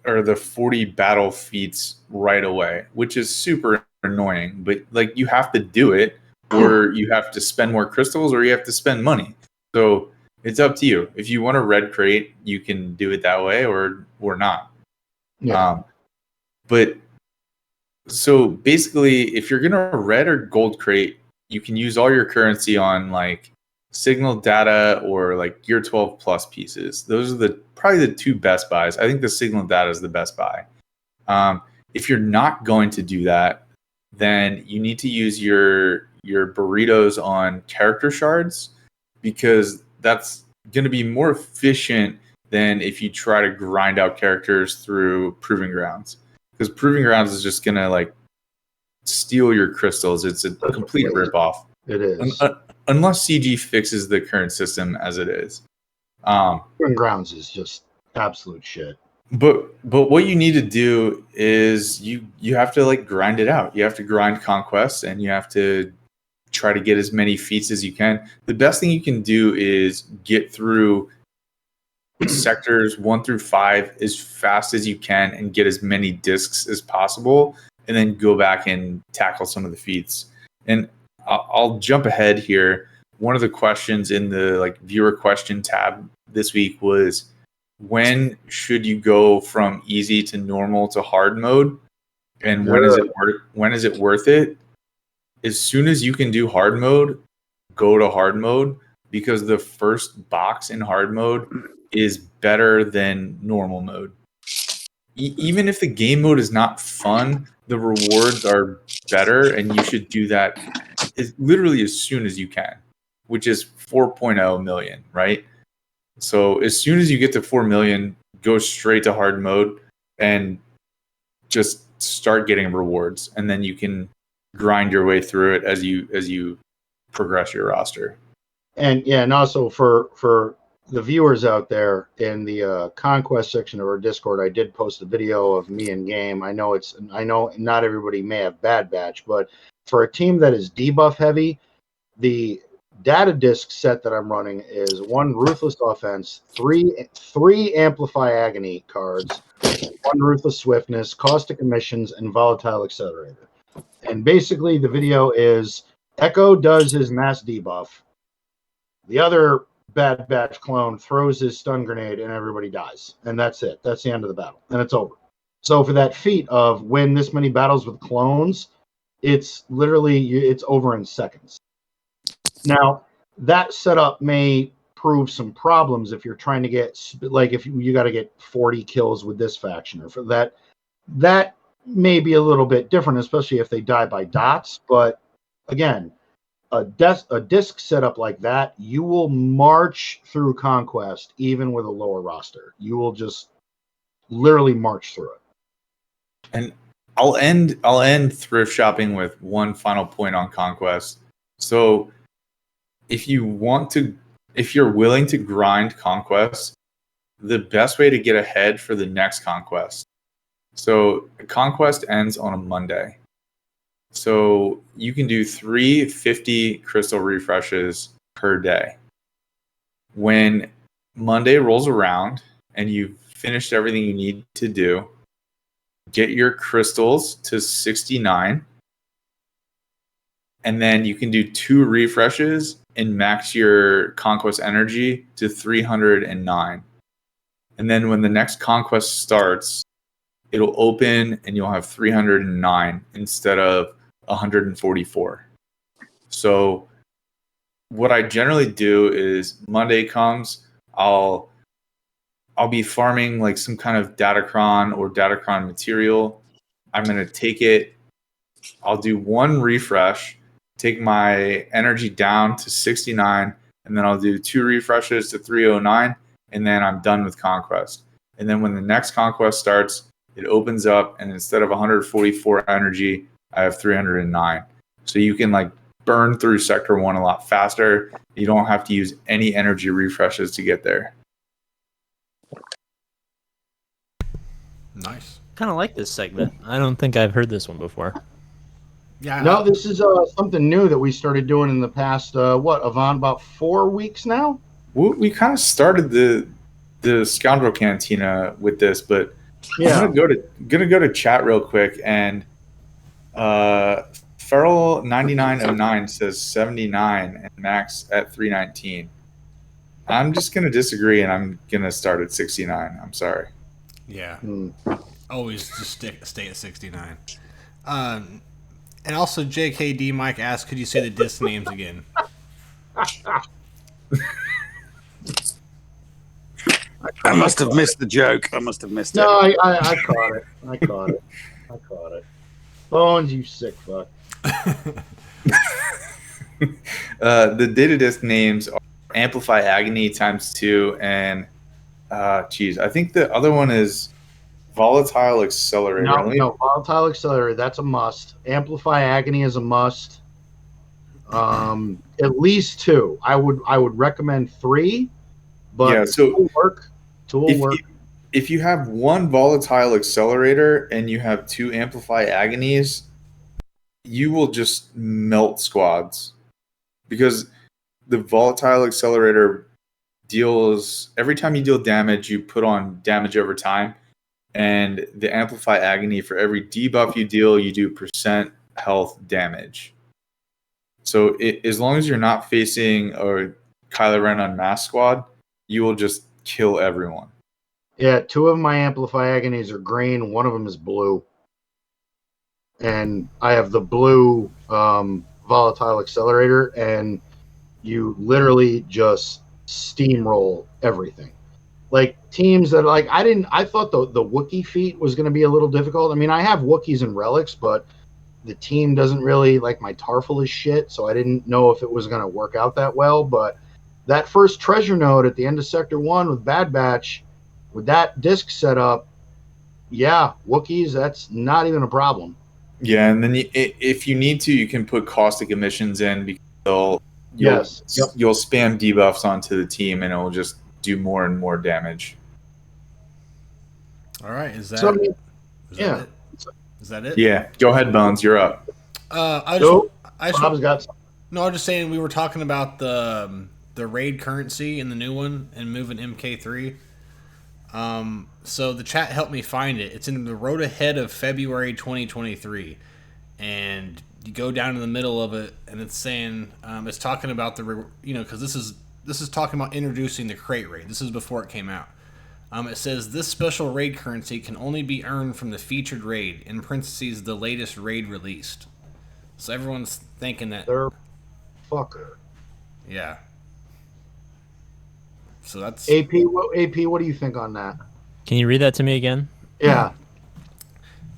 or the 40 battle feats right away, which is super annoying, but you have to do it, or you have to spend more crystals, or you have to spend money. So it's up to you. If you want a red crate, you can do it that way or not. Yeah. But so basically, if you're gonna red or gold crate, you can use all your currency on signal data or Gear 12 plus pieces. Those are probably the two best buys. I think the signal data is the best buy. If you're not going to do that, then you need to use your burritos on character shards, because that's going to be more efficient than if you try to grind out characters through Proving Grounds, because Proving Grounds is just going to steal your crystals. It's a complete ripoff. It is. Unless CG fixes the current system as it is. Proving Grounds is just absolute shit. But what you need to do is you have to grind it out. You have to grind Conquest, and you have to try to get as many feats as you can. The best thing you can do is get through sectors 1 through 5 as fast as you can and get as many discs as possible. and then go back and tackle some of the feats. And I'll jump ahead here. One of the questions in the like viewer question tab this week was, when should you go from easy to normal to hard mode? And when is it worth it? As soon as you can do hard mode, go to hard mode, because the first box in hard mode is better than normal mode. Even if the game mode is not fun, the rewards are better, and you should do that literally as soon as you can, which is 4.0 million, right? So as soon as you get to 4 million, go straight to hard mode and just start getting rewards, and then you can grind your way through it as you progress your roster. And also for the viewers out there, in the conquest section of our Discord, I did post a video of me in game. I know not everybody may have Bad Batch, but for a team that is debuff heavy, the data disc set that I'm running is 1 Ruthless Offense, three Amplify Agony cards, 1 Ruthless Swiftness, Caustic Emissions, and Volatile Accelerator. And basically the video is Echo does his mass debuff. The other Bad Batch clone throws his stun grenade and everybody dies. And that's it. That's the end of the battle. And it's over. So for that feat of win this many battles with clones, it's over in seconds. Now, that setup may prove some problems if you're trying to get, like, if you got to get 40 kills with this faction, or for that may be a little bit different, especially if they die by dots. But again, a disc setup like that, you will march through Conquest even with a lower roster. You will just literally march through it. And I'll end thrift shopping with one final point on Conquest. So if you're willing to grind Conquest, the best way to get ahead for the next Conquest. So Conquest ends on a Monday. So you can do 350 crystal refreshes per day. When Monday rolls around and you've finished everything you need to do, get your crystals to 69. And then you can do 2 refreshes and max your Conquest energy to 309. And then when the next Conquest starts, it'll open and you'll have 309 instead of 144. So what I generally do is Monday comes, I'll be farming like some kind of Datacron or Datacron material. I'm going to take it. I'll do 1 refresh, take my energy down to 69, and then I'll do 2 refreshes to 309, and then I'm done with Conquest. And then when the next Conquest starts, it opens up, and instead of 144 energy, I have 309. So you can like burn through Sector 1 a lot faster. You don't have to use any energy refreshes to get there. Nice. Kind of like this segment. I don't think I've heard this one before. Yeah. No, this is something new that we started doing in the past, Yvonne, about 4 weeks now? We kind of started the Scoundrel Cantina with this, but yeah. I'm gonna go to chat real quick, and Feral 9909 says 79 and max at 319. I'm just gonna disagree, and I'm gonna start at 69. I'm sorry. Yeah. Always just stay at 69. And also, JKD Mike asked, could you say the disc names again? I must have missed the joke. I must have missed it. No, I caught it. I caught it. Bones, you sick fuck. The data disk names are Amplify Agony ×2, and I think the other one is Volatile Accelerator. No, Volatile Accelerator, that's a must. Amplify Agony is a must. At least 2. I would recommend 3, but yeah, so 2 will work. 2 will work. If you have 1 Volatile Accelerator and you have 2 Amplify Agonies, you will just melt squads, because the Volatile Accelerator deals, every time you deal damage, you put on damage over time, and the Amplify Agony, for every debuff you deal, you do percent health damage. So as long as you're not facing a Kylo Ren Unmasked squad, you will just kill everyone. Yeah, 2 of my Amplify Agonies are green. 1 of them is blue. And I have the blue Volatile Accelerator, and you literally just steamroll everything. Like teams that I thought the Wookiee feat was going to be a little difficult. I mean, I have Wookiees and relics, but the team doesn't really like my Tarful is shit, so I didn't know if it was going to work out that well. But that first treasure node at the end of Sector 1 with Bad Batch, with that disc set up, yeah, Wookiees, that's not even a problem. Yeah, and then if you need to, you can put caustic emissions in because you'll spam debuffs onto the team, and it will just do more and more damage. All right, is that it? Is that it? Yeah, go ahead, Bones. You're up. I Bob's got some. No, I'm just saying we were talking about the raid currency in the new one and moving MK3. So the chat helped me find it. It's in the road ahead of February 2023, and you go down to the middle of it, and it's saying it's talking about because this is talking about introducing the crate raid. This is before it came out. It says this special raid currency can only be earned from the featured raid, in parentheses the latest raid released. So everyone's thinking that they're fucker. Yeah. So that's AP. What do you think on that? Can you read that to me again? Yeah.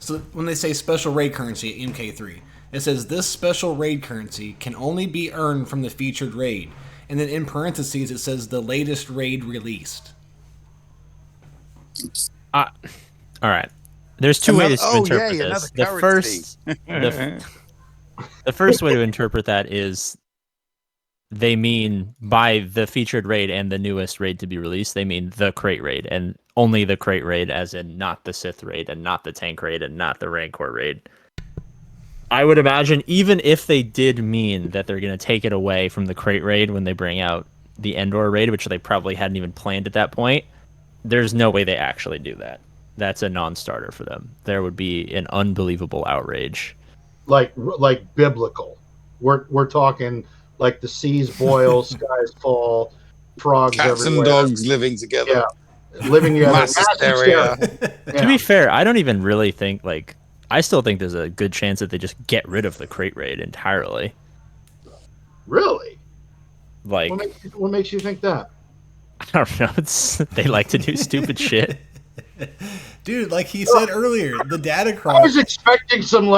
So when they say special raid currency at MK3, it says this special raid currency can only be earned from the featured raid, and then in parentheses it says the latest raid released. All right. There's 2 ways to interpret this. The first way to interpret that is they mean by the featured raid and the newest raid to be released, they mean the crate raid, and only the crate raid, as in not the Sith raid and not the tank raid and not the Rancor raid. I would imagine even if they did mean that they're going to take it away from the crate raid when they bring out the Endor raid, which they probably hadn't even planned at that point, there's no way they actually do that. That's a non-starter for them. There would be an unbelievable outrage. Like biblical. We're talking like the seas boil, skies fall, frogs cats everywhere. and dogs living together. Yeah, living together. Mass hysteria. To be fair, I don't even really think I still think there's a good chance that they just get rid of the crate raid entirely. Really? Like, what makes you think that? I don't know. They like to do stupid shit. Dude, like he said earlier, the data I crop. was expecting some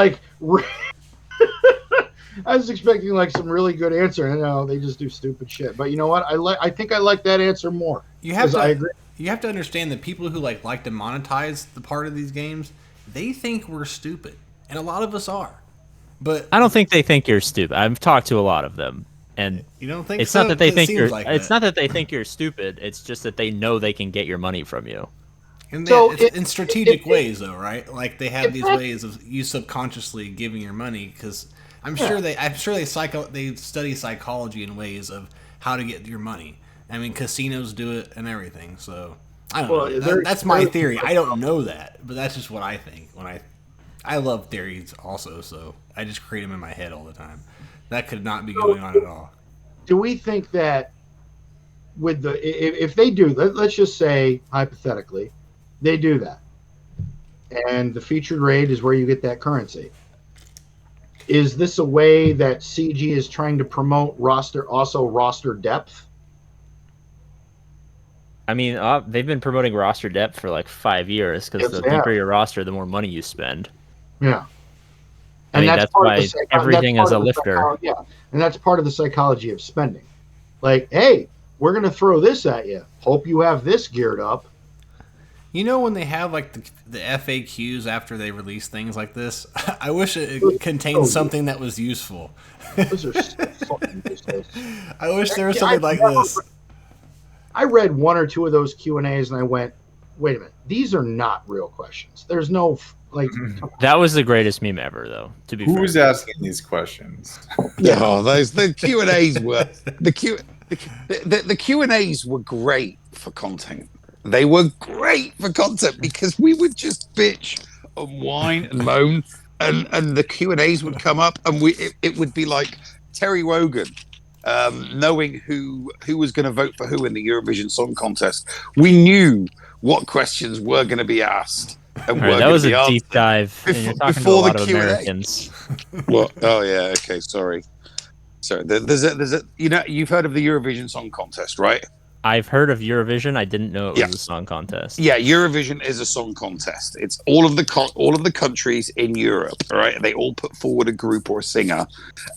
I was expecting some really good answer, and no, they just do stupid shit. But you know what? I think I like that answer more. I agree. You have to understand that people who like to monetize the part of these games, they think we're stupid, and a lot of us are. But I don't think they think you're stupid. I've talked to a lot of them, and you don't think it's so? not that they think you're. It's not that they think you're stupid. It's just that they know they can get your money from you. And in strategic ways, though, right? Like they have these ways of you subconsciously giving your money because I'm sure they study psychology in ways of how to get your money. I mean, casinos do it and everything. So I don't know. That's my theory. I don't know that, but that's just what I think. I love theories also, so I just create them in my head all the time. That could not be going on at all. Do we think that if they do, let's just say hypothetically, they do that, and the featured raid is where you get that currency. Is this a way that CG is trying to promote roster depth? I mean, they've been promoting roster depth for like 5 years because the deeper your roster, the more money you spend. Yeah. I mean, that's why everything is a lifter. Yeah, and that's part of the psychology of spending. Like, hey, we're going to throw this at you. Hope you have this geared up. You know when they have like the FAQs after they release things like this? I wish it contained something that was useful. Those are so fucking useless. I wish there was something like this. I read 1 or 2 of those Q&As and I went, wait a minute, these are not real questions. There's no That was the greatest meme ever, though. To be fair. Who's asking these questions? The Q&As were the Q&As were great for content. They were great for content because we would just bitch and whine and moan, and the Q&As would come up, and it would be like Terry Wogan knowing who was going to vote for who in the Eurovision Song Contest. We knew what questions were going to be asked and All right, were that going was to be a answered deep dive, and you're talking to a before lot the of Q&A. Americans. What? Oh yeah, okay, sorry. There's a you've heard of the Eurovision Song Contest, right? I've heard of Eurovision. I didn't know it was Yeah. a song contest. Yeah, Eurovision is a song contest. It's all of the countries in Europe, all right? They all put forward a group or a singer,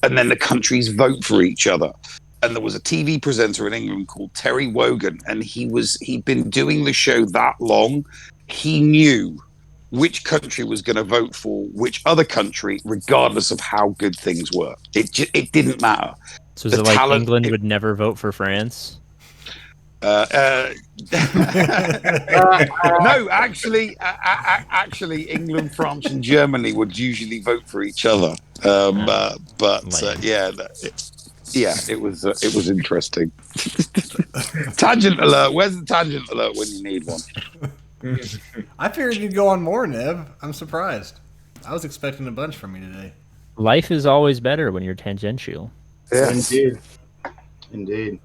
and then the countries vote for each other. And there was a TV presenter in England called Terry Wogan, and he'd been doing the show that long. He knew which country was going to vote for which other country, regardless of how good things were. It didn't matter. So is it like England would never vote for France? No, actually, England, France, and Germany would usually vote for each other. It was interesting. Tangent alert. Where's the tangent alert when you need one? I figured you'd go on more, Nev. I'm surprised. I was expecting a bunch from you today. Life is always better when you're tangential. Yes. Indeed.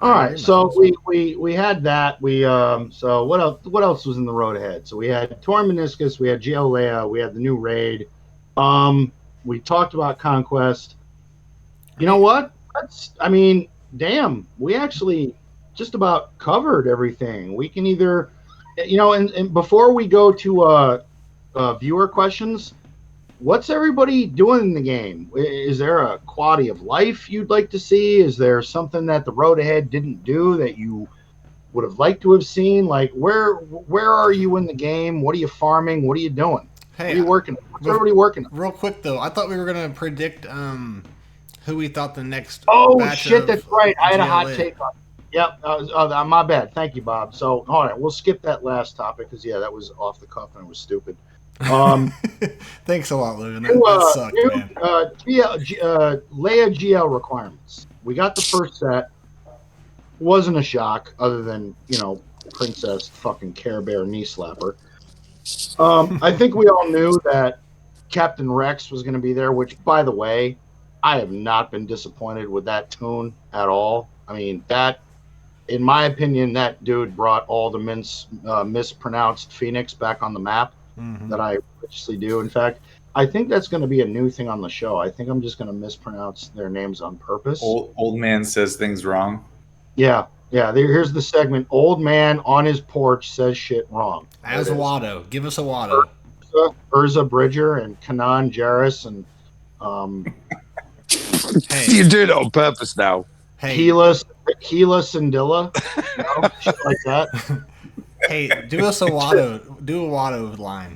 All right, so we had that. So what else was in the road ahead? So we had Torn Meniscus, we had GL Leia, we had the new raid. We talked about Conquest. You know what? Damn, we actually just about covered everything. We can either, and before we go to viewer questions, what's everybody doing in the game? Is there a quality of life you'd like to see? Is there something that the road ahead didn't do that you would have liked to have seen? Like, where are you in the game? What are you farming? What are you doing? Hey, what are you working? What's everybody working on? Real quick though, I thought we were gonna predict who we thought the next. Oh shit, that's right. I had a hot take on it. Yep, my bad. Thank you, Bob. So, all right, we'll skip that last topic because that was off the cuff and it was stupid. Thanks a lot, Logan. That sucked, man. Leia GL requirements. We got the first set. Wasn't a shock, other than Princess fucking Care Bear knee slapper. I think we all knew that Captain Rex was going to be there. Which, by the way, I have not been disappointed with that tune at all. I mean, that, in my opinion, that dude brought all the mispronounced Phoenix back on the map. Mm-hmm. That I richly do. In fact, I think that's going to be a new thing on the show. I think I'm just going to mispronounce their names on purpose. Old man says things wrong. Yeah. Here's the segment. Old man on his porch says shit wrong. As a Watto. Give us a Watto. Urza Bridger and Kanan Jarrus and hey. You're doing it on purpose now. Hey. Keela Sindilla. Shit like that. Hey, do us a Watto. Do a Watto line.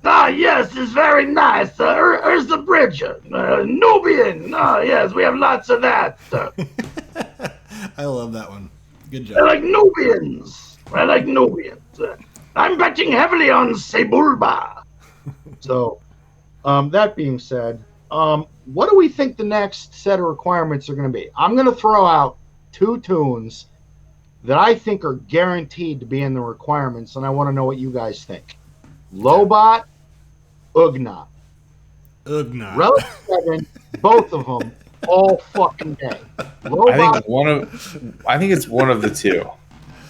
Yes, it's very nice. Urza Bridger. Nubian. Yes, we have lots of that. I love that one. Good job. I like Nubians. I'm betting heavily on Sebulba. So, that being said, what do we think the next set of requirements are going to be? I'm going to throw out two tunes that I think are guaranteed to be in the requirements, and I want to know what you guys think. Lobot, Ugnaught. Relic 7, both of them, all fucking day. Lobot, I think it's one of the two.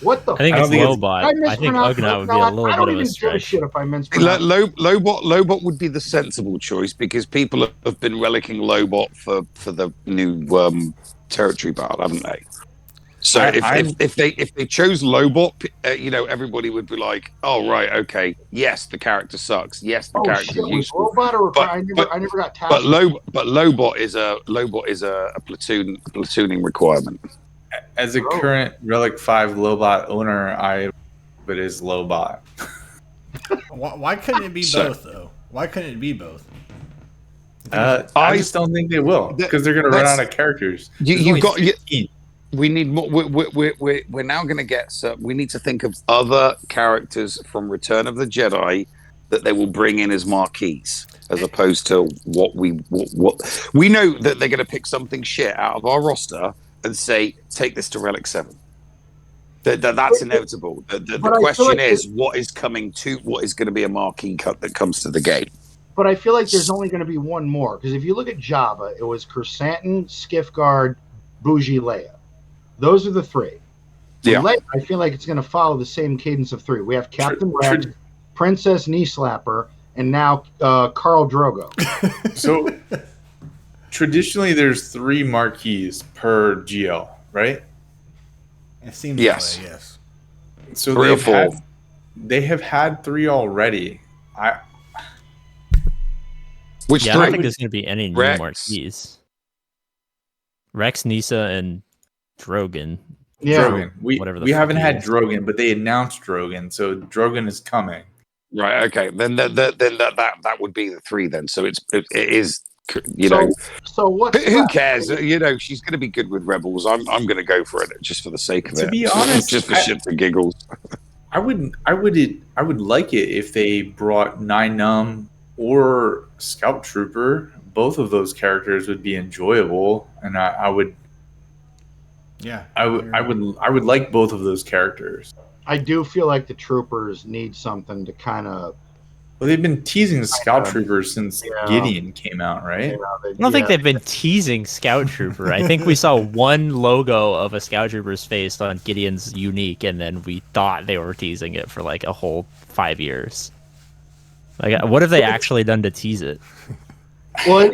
What the? I think it's Lobot. I think Ugnaught would be a little bit of a stretch. Shit if I mispronounce. Lobot would be the sensible choice because people have been relicking Lobot for the new territory battle, haven't they? So if they chose Lobot, everybody would be like, "Oh right, okay, yes, the character sucks. Yes, the character is useful." I never got tasked. But Lobot is a platooning requirement. As a current Relic 5 Lobot owner, but is Lobot. Why couldn't it be both though? Why couldn't it be both? I just don't think they will because they're going to run out of characters. We need more. We're now going to get. We need to think of other characters from Return of the Jedi that they will bring in as marquees, as opposed to what we know that they're going to pick something shit out of our roster and say, take this to Relic 7. That's inevitable. The But I feel question like is, what is going to be a marquee cut that comes to the game? But I feel like there's only going to be one more, because if you look at Java, it was Chrysanthemum, Skiffguard, Bougie, Leia. Those are the three. Yeah. Leia, I feel like it's going to follow the same cadence of three. We have Captain Rex, Princess Knee Slapper, and now Carl Drogo. So traditionally, there's 3 marquees per GL, right? It seems Yes. that way, yes. So 3 or 4. They have had 3 already. Which Yeah, I 3? don't think there's going to be any new Rex. marquees. Rex, Kneesa, and Drogon. Yeah. Drogon. Whatever the We fuck haven't he had is. Drogon, but they announced Drogon, so Drogon is coming. Right. Okay. Then that would be the 3 then. So it is. You know. So what's Who left? cares? You know, she's going to be good with Rebels. I'm going to go for it just for the sake of it. To be honest, just for shits and giggles. I would like it if they brought Nine Numb or Scout Trooper. Both of those characters would be enjoyable, and I would like both of those characters. I do feel like the troopers need something to kind of. Well, they've been teasing the Scout Troopers since Gideon came out, right? I don't think they've been teasing Scout Trooper. I think we saw one logo of a Scout Trooper's face on Gideon's unique, and then we thought they were teasing it for like a whole 5 years. Like, what have they actually done to tease it? Well,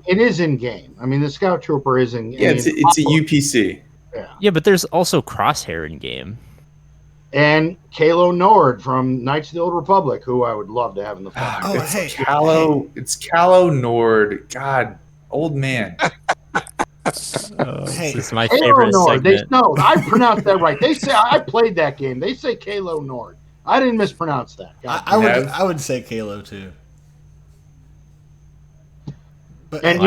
it is in game. I mean, the Scout Trooper is in. Yeah, it's a UPC. Yeah, but there's also Crosshair in game. And Kalo Nord from Knights of the Old Republic, who I would love to have in the fun. It's Calo Nord. God, old man. This is my Kalo favorite Nord. segment. No, I pronounced that right. They say I played that game. They say Kalo Nord. I didn't mispronounce that. I would say Kalo too. But, And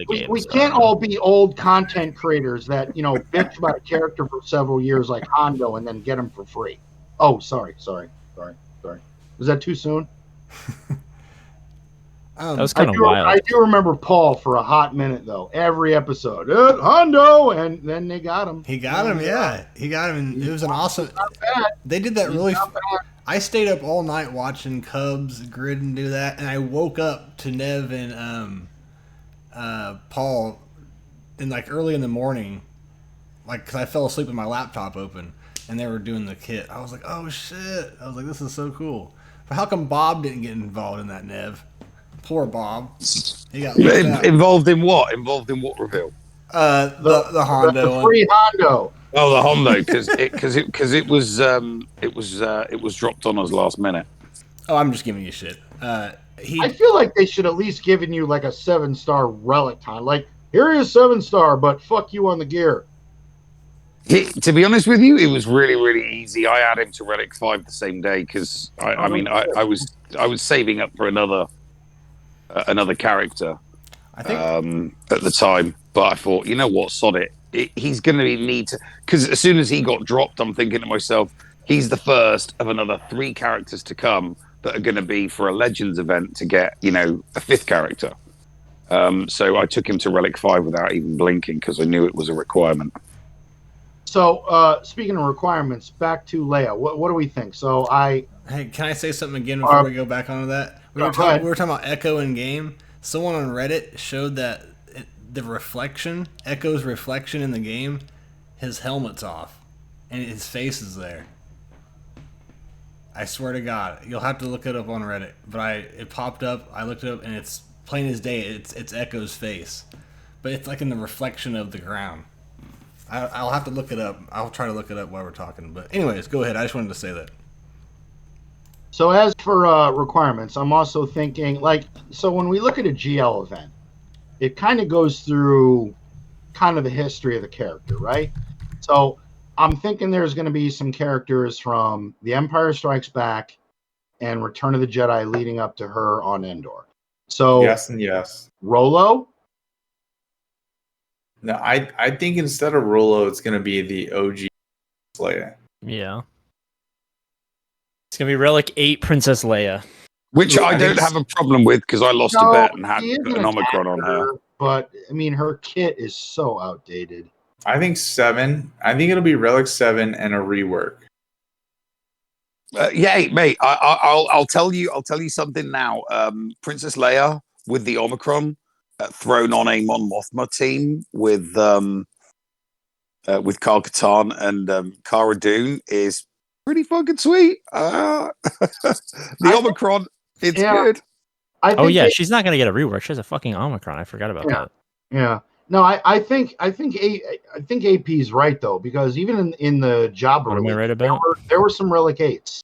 we so can't all be old content creators that bitch about a character for several years like Hondo and then get them for free. Oh, sorry. Was that too soon? That was kind of wild. I do remember Paul for a hot minute though. Every episode, Hondo, and then they got him. He got him, yeah. He got him, and it was an awesome. They did that really. I stayed up all night watching Cubs Grid and do that, and I woke up to Nev and Paul in like early in the morning, like because I fell asleep with my laptop open and they were doing the kit. I was like, oh shit! I was like, this is so cool. But how come Bob didn't get involved in that, Nev? Poor Bob. He got involved in what? Involved in what reveal? The Hondo. The free Hondo. Oh, the Hondo, because it was dropped on us last minute. Oh, I'm just giving you shit. I feel like they should at least given you like a 7-star relic time. Like, here is 7-star, but fuck you on the gear. To be honest with you, it was really, really easy. I added him to Relic 5 the same day because I was saving up for another character. I think at the time, but I thought, you know what, sod it. He's going to need to, because as soon as he got dropped, I'm thinking to myself, he's the first of another 3 characters to come that are going to be for a Legends event to get, a 5th character. So I took him to Relic 5 without even blinking because I knew it was a requirement. So speaking of requirements, back to Leia. What do we think? So Hey, can I say something again before we go back onto that? We were talking about Echo in game. Someone on Reddit showed that Echo's reflection in the game, his helmet's off, and his face is there. I swear to God, you'll have to look it up on Reddit. But it popped up. I looked it up, and it's plain as day. It's Echo's face, but it's like in the reflection of the ground. I'll have to look it up. I'll try to look it up while we're talking. But anyways, go ahead. I just wanted to say that. So as for requirements, I'm also thinking so when we look at a GL event, it kind of goes through kind of the history of the character, right? So I'm thinking there's going to be some characters from The Empire Strikes Back and Return of the Jedi leading up to her on Endor. So yes and yes. Rolo? No, I think instead of Rolo, it's going to be the OG Leia. Yeah. It's going to be Relic 8 Princess Leia. Which I don't have a problem with because I lost a bet and had an Omicron on her. But, I mean, her kit is so outdated. I think 7. I think it'll be Relic 7 and a rework. Yeah, mate. I'll tell you. I'll tell you something now. Princess Leia with the Omicron thrown on a Mon Mothma team with Kyle Katarn and Cara Dune is pretty fucking sweet. The Omicron, it's good. Oh yeah, she's not gonna get a rework. She has a fucking Omicron. I forgot about that. Yeah. No, I think AP's right though, because even in the job What am I right about? there were some Relic 8s,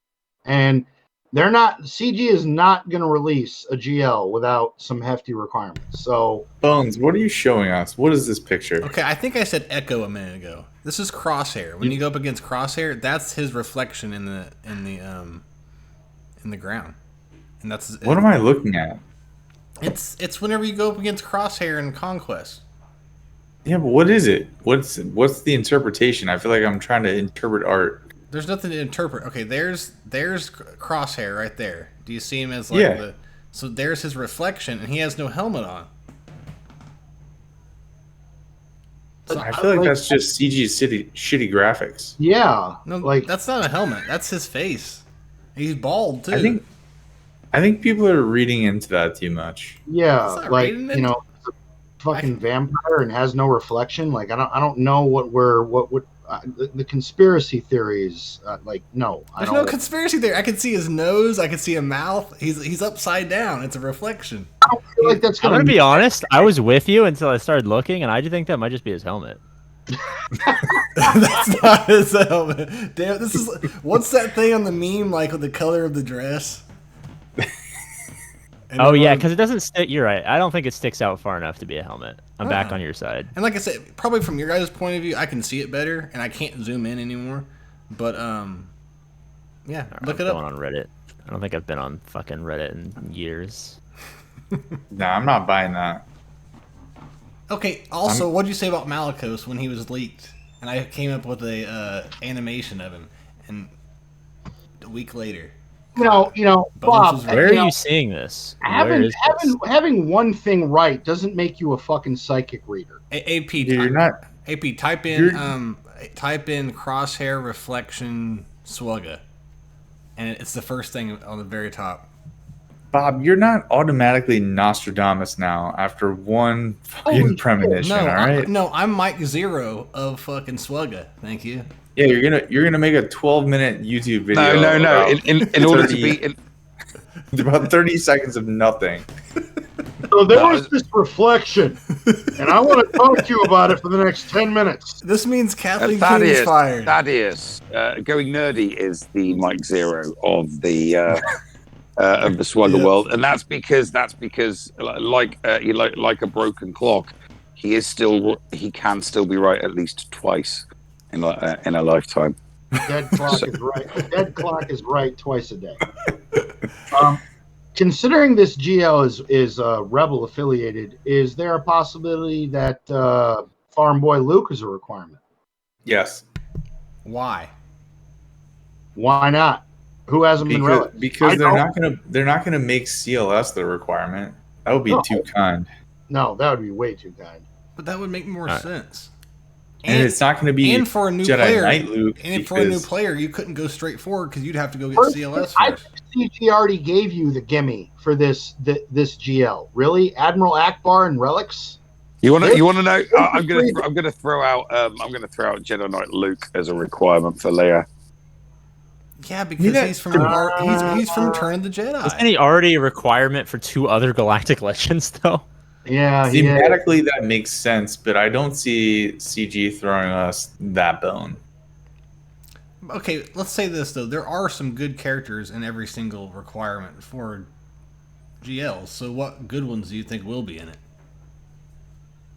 and they're not CG is not going to release a GL without some hefty requirements. So Bones, what are you showing us? What is this picture? Okay, I think I said Echo a minute ago. This is Crosshair. When you go up against Crosshair, that's his reflection in the ground, and that's What am I looking at? It's whenever you go up against Crosshair in Conquest. Yeah, but what is it? What's the interpretation? I feel like I'm trying to interpret art. There's nothing to interpret. Okay, there's Crosshair right there. Do you see him as like so there's his reflection, and he has no helmet on. So I feel like that's just CG's shitty graphics. Yeah, no, that's not a helmet. That's his face. He's bald too. I think people are reading into that too much. Yeah, like fucking vampire and has no reflection. Like I don't know what the conspiracy theories. No, there's no conspiracy there. I can see his nose. I can see a mouth. He's upside down. It's a reflection. I don't feel like that's. I'm gonna be honest. I was with you until I started looking, and I do think that might just be his helmet. That's not his helmet. Damn, this is what's that thing on the meme like with the color of the dress? Oh yeah, because it doesn't stick. You're right. I don't think it sticks out far enough to be a helmet. I'm back on your side. And like I said, probably from your guys' point of view, I can see it better, and I can't zoom in anymore. But yeah, look it up. Going on Reddit. I don't think I've been on fucking Reddit in years. Nah, I'm not buying that. Okay. Also, what did you say about Malicos when he was leaked? And I came up with a animation of him, and a week later. Bob. Where are you seeing this? Having one thing right doesn't make you a fucking psychic reader. AP, you're not. AP, type in crosshair reflection SWGOH, and it's the first thing on the very top. Bob, you're not automatically Nostradamus now after one fucking premonition. All right? I'm Mike Zero of fucking SWGOH. Thank you. Yeah, you're gonna make a 12-minute YouTube video. No. In order to be about 30 seconds of nothing. So there was this reflection, and I want to talk to you about it for the next 10 minutes. This means Kathleen King is fired. Thaddeus, going nerdy is the Mike Zero of the SWGOH world, and that's because like a broken clock, he can still be right at least twice in a lifetime. Dead clock is right. Dead clock is right twice a day. Considering this GL is Rebel affiliated, is there a possibility that Farm Boy Luke is a requirement? Yes. Why? Why not? Who hasn't been Relic? Because they're not gonna make CLS the requirement. That would be too kind. No, that would be way too kind. But that would make more sense. And it's not going to be for a new Jedi player, Knight Luke. And for a new player, you couldn't go straight forward because you'd have to go get CLS I first. think CG already gave you the gimme for this GL. Really, Admiral Akbar and relics. You want to know? I'm gonna throw out Jedi Knight Luke as a requirement for Leia. Yeah, because he's from Return of the Jedi. Isn't he already a requirement for 2 other Galactic Legends though? Yeah, thematically that makes sense, but I don't see CG throwing us that bone. Okay, let's say this though: there are some good characters in every single requirement for GLs. So, what good ones do you think will be in it?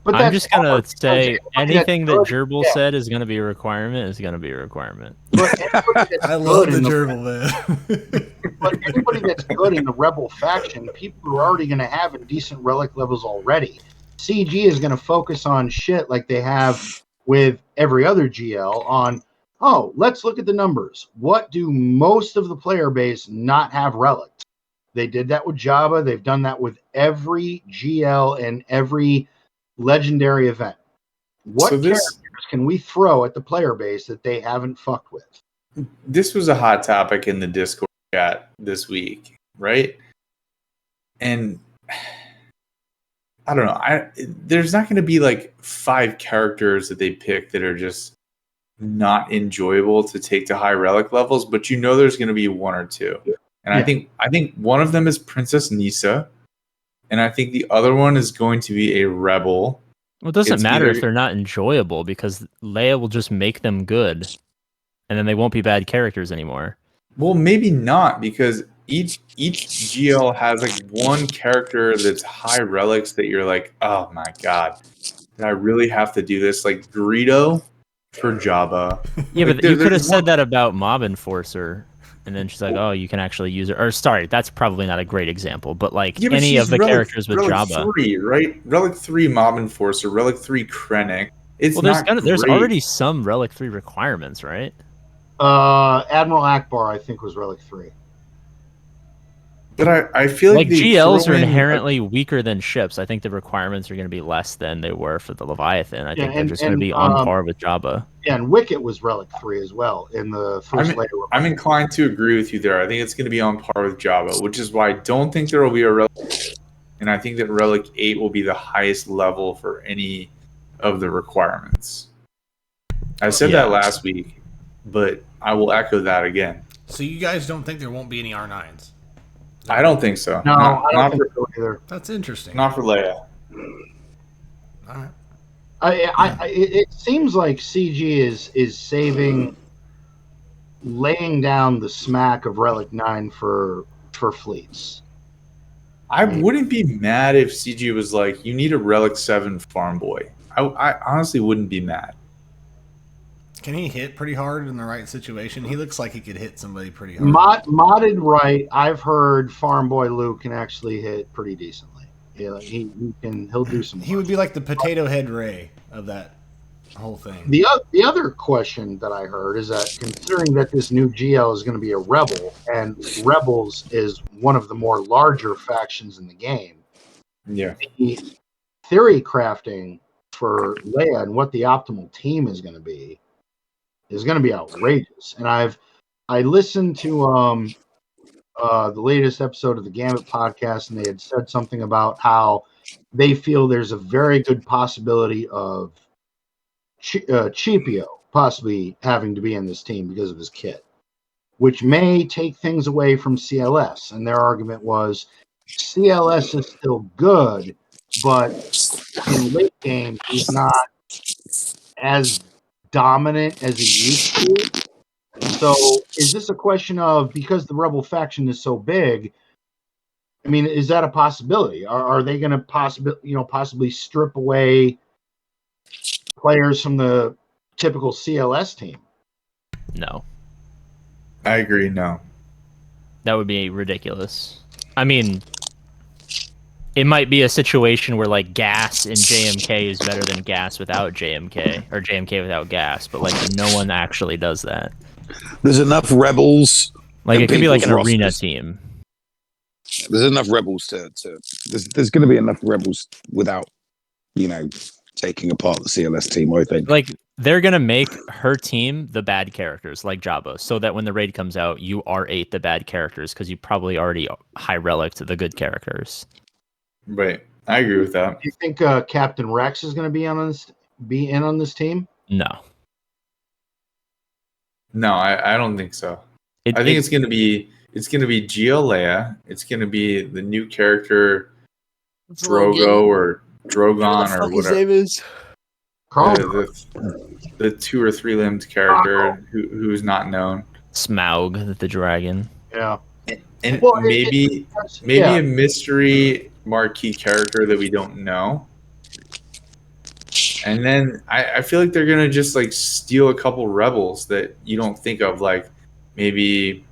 But I'm just gonna say anything that Gerbil said is gonna be a requirement is gonna be a requirement. I love the Gerbil, man. But anybody that's good in the Rebel faction, people are already gonna have in decent relic levels already. CG is gonna focus on shit like they have with every other GL on. Oh, let's look at the numbers. What do most of the player base not have relics? They did that with Jabba. They've done that with every GL and every legendary event. What character can we throw at the player base that they haven't fucked with? This was a hot topic in the Discord chat this week, right? And I don't know. There's not going to be like 5 characters that they pick that are just not enjoyable to take to high relic levels, but you know there's going to be 1 or 2. And I think one of them is Princess Kneesa, and I think the other one is going to be a rebel. Well, it doesn't matter if they're not enjoyable because Leia will just make them good, and then they won't be bad characters anymore. Well, maybe not, because each GL has like one character that's high relics that you're like, oh my god, did I really have to do this? Like Greedo for Jabba. Yeah, like, but you could have said that about Mob Enforcer, and then she's like, oh, you can actually use her. Or sorry, that's probably not a great example, but like but any of the characters with Relic Jabba. 3, right? Relic 3 Mob Enforcer, Relic 3 Krennic. It's there's already some Relic 3 requirements, right? Admiral Akbar, I think, was Relic 3. But I feel like GLs are inherently weaker than ships. I think the requirements are going to be less than they were for the Leviathan. I think they're just going to be on par with Jabba. Yeah, and Wicket was Relic 3 as well in the first layer. I'm inclined to agree with you there. I think it's going to be on par with Jabba, which is why I don't think there will be a Relic 8. And I think that Relic 8 will be the highest level for any of the requirements. I said that last week, but I will echo that again. So you guys don't think there won't be any R9s? I don't think so. No, I don't think so either. That's interesting. Not for Leia. All right. It seems like CG is saving, laying down the smack of Relic 9 for fleets. I wouldn't be mad if CG was like, you need a Relic 7 farm boy. I honestly wouldn't be mad. Can he hit pretty hard in the right situation? He looks like he could hit somebody pretty hard. Modded right, I've heard Farm Boy Luke can actually hit pretty decently. Yeah, he'll do some. He would be like the Potato Head Ray of that whole thing. The other question that I heard is that considering that this new GL is going to be a rebel, and Rebels is one of the more larger factions in the game. Yeah. The theory crafting for Leia and what the optimal team is going to be outrageous. And I listened to the latest episode of the Gambit podcast, and they had said something about how they feel there's a very good possibility of Chipio possibly having to be in this team because of his kit, which may take things away from CLS. And their argument was CLS is still good, but in late game, he's not as dominant as he used to. So is this a question of, because the Rebel faction is so big, I mean, is that a possibility? Are they going to possibly strip away players from the typical CLS team? No. I agree, no. That would be ridiculous. I mean, it might be a situation where like gas in JMK is better than gas without JMK, or JMK without gas, but like no one actually does that. There's enough rebels. Like it could be like an rosters. arena team. There's enough rebels to there's going to be enough rebels without, taking apart the CLS team, I think. Like they're going to make her team the bad characters like Jabba, so that when the raid comes out, you R8 the bad characters because you probably already high relic to the good characters. Right. I agree with that. Do you think Captain Rex is going to be in on this team? No. No, I don't think so. I think it's going to be GL Leia. It's going to be the new character Drogo or Drogon or whatever. His name is. The 2 or 3 limbed character who's not known. Smaug the dragon. Yeah. And maybe a mystery marquee character that we don't know. And then I feel like they're gonna just like steal a couple rebels that you don't think of, like maybe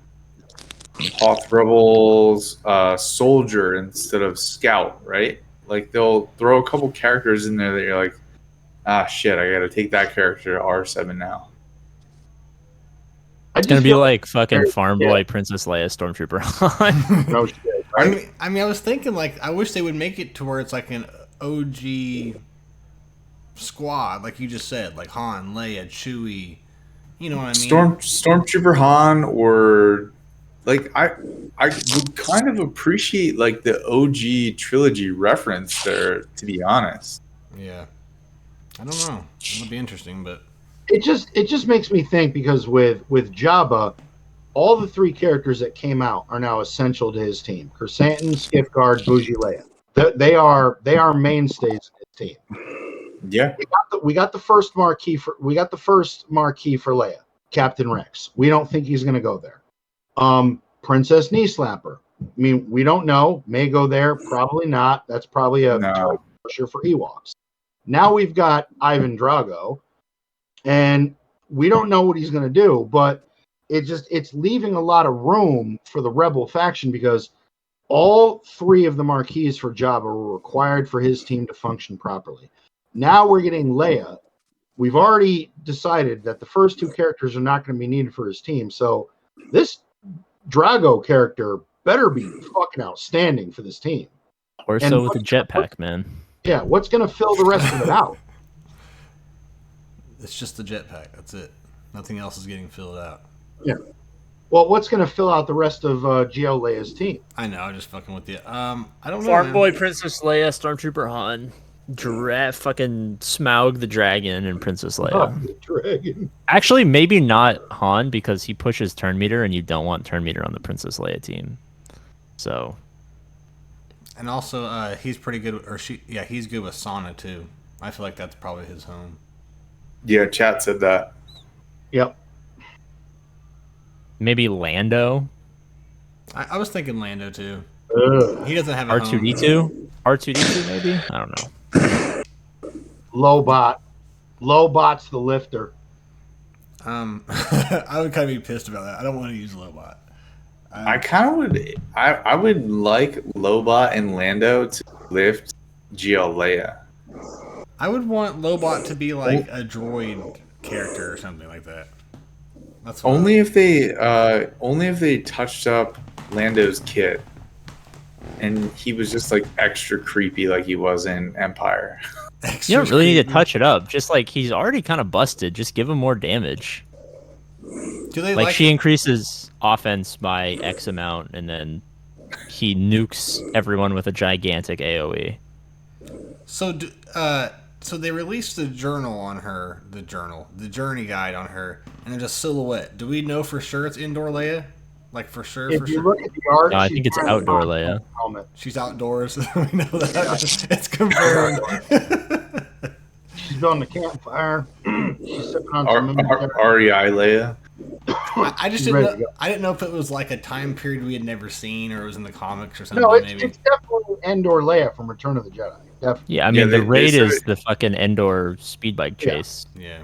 Hoth Rebels, Soldier instead of Scout, right? Like they'll throw a couple characters in there that you're like, ah shit, I gotta take that character to R7 now. It's gonna be like fucking Farm Boy Princess Leia Stormtrooper. No shit. Right? I mean, I was thinking like I wish they would make it to where it's like an OG squad, like you just said, like Han, Leia, Chewie. You know what I mean? Stormtrooper Han, or like I would kind of appreciate like the OG trilogy reference there, to be honest. Yeah. I don't know. It'll be interesting, but It just makes me think, because with Jabba, all the 3 characters that came out are now essential to his team: Chrysanthemum, Skiffguard, Bougie, Leia. They are mainstays of his team. Yeah. We got the first marquee for Leia, Captain Rex. We don't think he's going to go there. Princess Knee Slapper. I mean, we don't know. May go there, probably not. That's probably a No. pusher for Ewoks. Now we've got Ivan Drago, and we don't know what he's going to do, but it's leaving a lot of room for the Rebel faction, because all 3 of the marquees for Jabba were required for his team to function properly. Now we're getting Leia. We've already decided that the first 2 characters are not going to be needed for his team, so this Drago character better be fucking outstanding for this team. Or so with a jetpack, man. Yeah, what's going to fill the rest of it out? it's just the jetpack. That's it. Nothing else is getting filled out. Yeah. Well, what's going to fill out the rest of Geo Leia's team? I know. I'm just fucking with you. I don't know. Farm man. Boy, Princess Leia, Stormtrooper Han, fucking Smaug the Dragon, and Princess Leia. Oh, the dragon. Actually, maybe not Han, because he pushes turn meter, and you don't want turn meter on the Princess Leia team. So. And also, he's pretty good, he's good with Sauna too. I feel like that's probably his home. Yeah, chat said that. Yep. Maybe Lando. I was thinking Lando too. Ugh. He doesn't have a R2D2? R2D2 maybe? I don't know. Lobot's the lifter. I would kind of be pissed about that. I don't want to use Lobot. I kind of would. I would like Lobot and Lando to lift Geo Leia. I would want Lobot to be like a droid character or something like that. That's what Only if they touched up Lando's kit, and he was just like extra creepy, like he was in Empire. You don't really need to touch it up. Just like he's already kind of busted. Just give him more damage. Do they Like she increases offense by X amount, and then he nukes everyone with a gigantic AOE. So they released the journal on her, the journey guide on her, and there's a silhouette. Do we know for sure it's indoor Leia? Like for sure. If you look at the art, No, I think it's outdoor Leia. Helmet. She's outdoors. We know that. It's confirmed. She's building a campfire. She's sipping on some REI Leia. I just didn't know if it was like a time period we had never seen, or it was in the comics or something. No, it's maybe. it's definitely Endor Leia from Return of the Jedi. Definitely. Yeah, I mean the raid they is the fucking Endor speed bike chase. Yeah.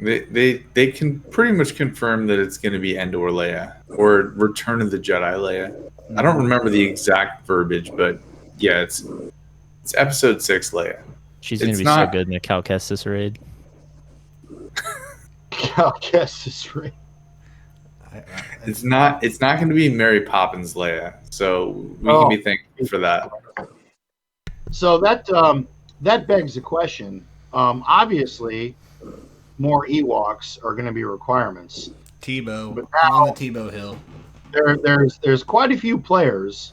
They can pretty much confirm that it's going to be Endor Leia or Return of the Jedi Leia. I don't remember the exact verbiage, but yeah, it's Episode 6 Leia. She's going to be so good in the Cal Kestis raid. Cal Kestis raid. It's not going to be Mary Poppins Leia, so we can be thankful for that. So that begs the question. Obviously, more Ewoks are going to be requirements. Tebow, But now, on the Tebow hill. There's quite a few players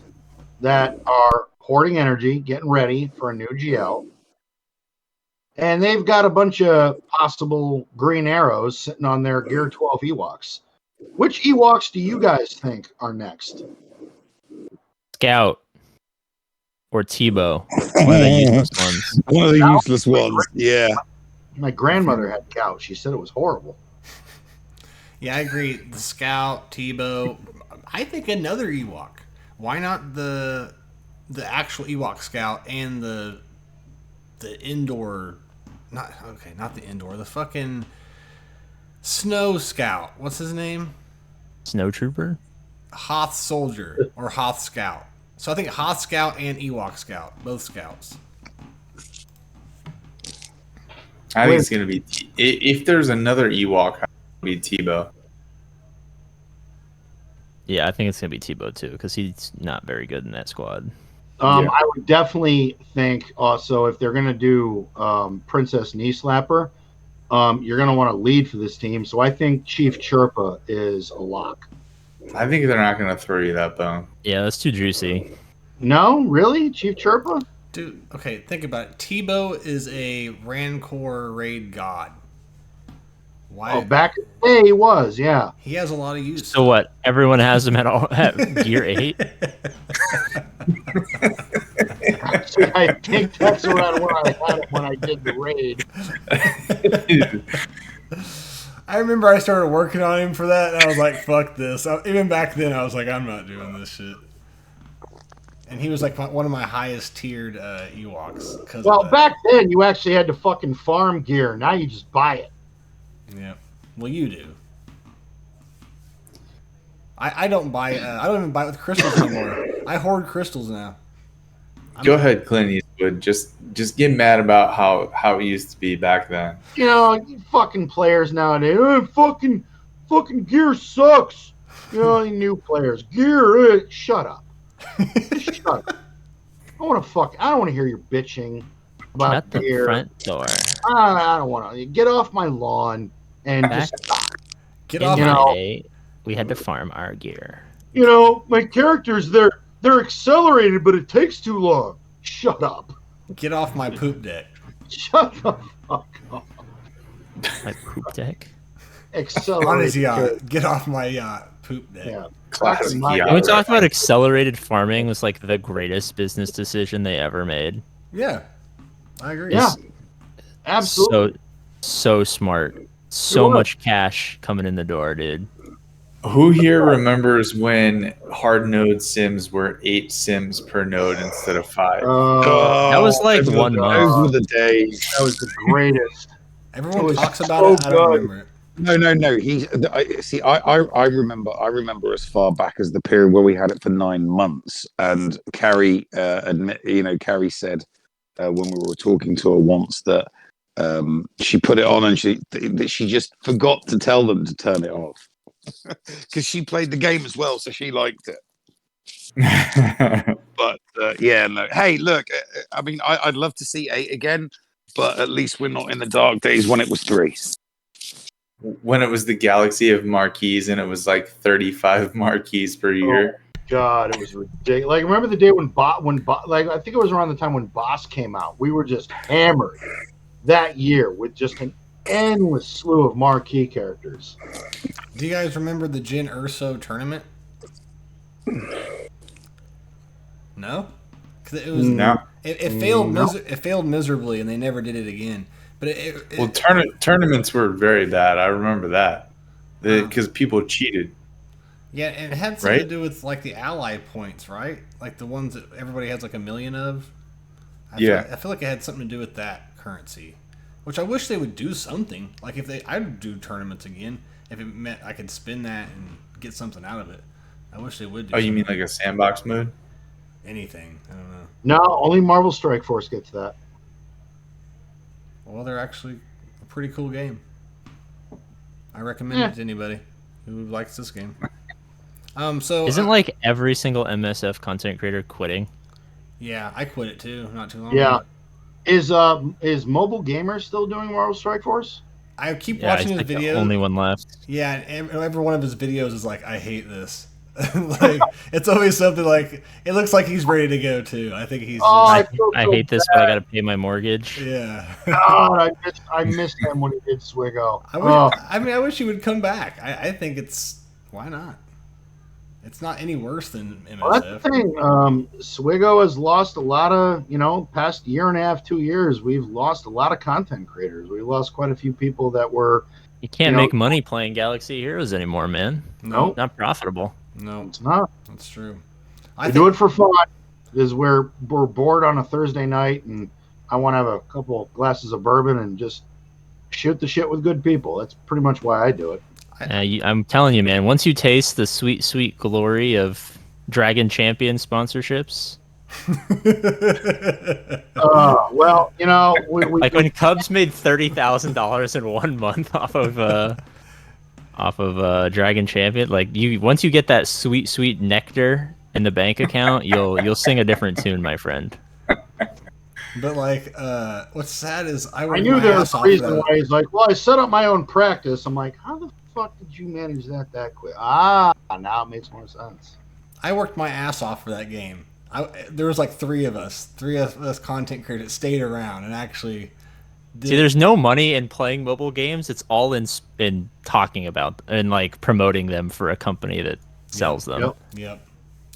that are hoarding energy, getting ready for a new GL, and they've got a bunch of possible green arrows sitting on their Gear 12 Ewoks. Which Ewoks do you guys think are next? Scout or Tebow. One of the useless ones. One of the useless ones. Yeah. My grandmother had Scout. She said it was horrible. Yeah, I agree. The Scout, Tebow. I think another Ewok. Why not the actual Ewok Scout and the indoor? Not the indoor. The fucking Snow Scout. What's his name? Snow Trooper? Hoth Soldier or Hoth Scout. So I think Hoth Scout and Ewok Scout, both Scouts. I think it's going to be if there's another Ewok, it'll be Tebow. Yeah, I think it's going to be Tebow too, because he's not very good in that squad. I would definitely think also if they're going to do Princess Knee Slapper, you're going to want to lead for this team. So I think Chief Chirpa is a lock. I think they're not going to throw you that bone. Yeah, that's too juicy. No, really, Chief Chirpa? Dude, okay, think about it. Tebow is a Rancor raid god. Why? Oh, back in the day he was, yeah. He has a lot of use. So what? Everyone has him at gear 8? See, I think that's around where I had it when I did the raid. I remember I started working on him for that, and I was like, fuck this. Even back then, I was like, I'm not doing this shit. And he was like one of my highest tiered Ewoks. Well, back then, you actually had to fucking farm gear. Now you just buy it. Yeah. Well, you do. I don't buy. I don't even buy it with crystals anymore. I hoard crystals now. Go ahead, Clint Eastwood. Just get mad about how it used to be back then. You know, you fucking players nowadays. Fucking gear sucks. You know, you new players. Gear, shut up. Shut up. I don't want to hear your bitching about Shut the gear. front door. I don't want to. Get off my lawn and Back. just stop. Get In off. You my know- day, we had to farm our gear. You know, my characters, they're accelerated, but it takes too long. Shut up. Get off my poop deck. Shut the fuck up. My poop deck. Accelerated. On his yacht. Get off my yacht. Poop deck. Yeah. Classic My- yacht. Can we talk about accelerated farming was like the greatest business decision they ever made? Yeah. I agree. Yeah. Absolutely. So smart. So was. much cash coming in the door, dude. Who here remembers when hard node sims were 8 sims per node instead of 5? That was like those 1 were- month. Those were the days. That was the greatest. Everyone was talks about so it. I don't good. remember it. No. I remember as far back as the period where we had it for 9 months, and Carrie Carrie said when we were talking to her once that she put it on and she just forgot to tell them to turn it off because she played the game as well, so she liked it. But yeah, no. Hey, look, I mean, I'd love to see 8 again, but at least we're not in the dark days when it was 3. When it was the galaxy of marquees and it was like 35 marquees per year. God, it was ridiculous. Like, remember the day when like, I think it was around the time when Boss came out. We were just hammered that year with just an endless slew of marquee characters. Do you guys remember the Jin Urso tournament? No? Because it was No. it failed. It failed miserably, and they never did it again. But Well, tournaments were very bad. I remember that because people cheated. yeah, and it had something to Right? do with like the ally points, right? Like the ones that everybody has like 1 million of. I feel like it had something to do with that currency, which I wish they would do something. Like I'd do tournaments again if it meant I could spin that and get something out of it. I wish they would do. Oh, you mean something. like a sandbox mode? Anything? I don't know. No, only Marvel Strike Force gets that. Well, they're actually a pretty cool game. I recommend it to anybody who likes this game. So Isn't like every single MSF content creator quitting? yeah, I quit it too not too long Yeah. ago. Is Mobile Gamer still doing Marvel Strike Force? I keep Yeah, watching he's his like the videos. only one left. Yeah, and every one of his videos is like, I hate this. Like, it's always something like, it looks like he's ready to go too. I think he's Oh, just, I hate this, but I gotta pay my mortgage. yeah. God, I missed him when he did SWGOH. I wish he would come back. I think why not? It's not any worse than MSF. Well, that's the thing. SWGOH has lost a lot of, past year and a half, 2 years, we've lost a lot of content creators. We lost quite a few people that were, You can't make money playing Galaxy Heroes anymore, man. no, Not profitable. No, it's not. that's true. We do it for fun. Because we're bored on a Thursday night and I want to have a couple glasses of bourbon and just shoot the shit with good people. That's pretty much why I do it. I'm telling you, man. Once you taste the sweet, sweet glory of Dragon Champion sponsorships, Well, we like when Cubs made $30,000 in 1 month off of Dragon Champion, like once you get that sweet, sweet nectar in the bank account, you'll sing a different tune, my friend. But like, what's sad is I I worked knew my there ass was a off for reason that. why he's like, well, I set up my own practice. I'm like, how the fuck did you manage that quick? Now it makes more sense. I worked my ass off for that game. There was like three of us content creators that stayed around and actually. See, there's no money in playing mobile games. It's all in talking about and like promoting them for a company that sells them. Yep.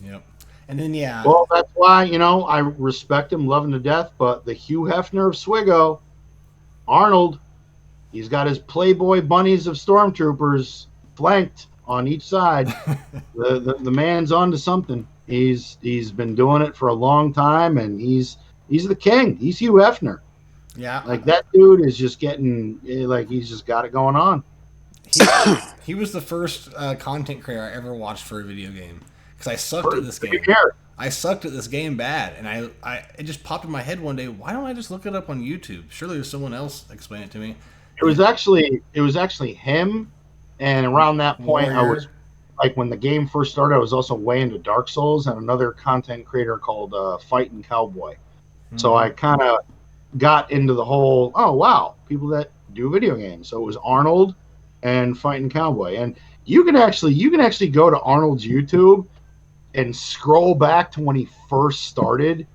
Yep. And then Well, that's why I respect him, love him to death. But the Hugh Hefner of SWGOH, Arnold, he's got his Playboy bunnies of stormtroopers flanked on each side. the man's onto something. He's been doing it for a long time, and he's the king. He's Hugh Hefner. Yeah, like that dude is just getting like he's just got it going on. He was the first content creator I ever watched for a video game because I sucked at this game. I sucked at this game bad, and it just popped in my head one day. Why don't I just look it up on YouTube? Surely there's someone else explain it to me. It was actually him, and around that point, I was like, when the game first started, I was also way into Dark Souls and another content creator called Fighting Cowboy. Mm-hmm. So I kind of got into the whole, oh wow, people that do video games. So it was Arnold and Fighting Cowboy, and you can actually go to Arnold's YouTube and scroll back to when he first started.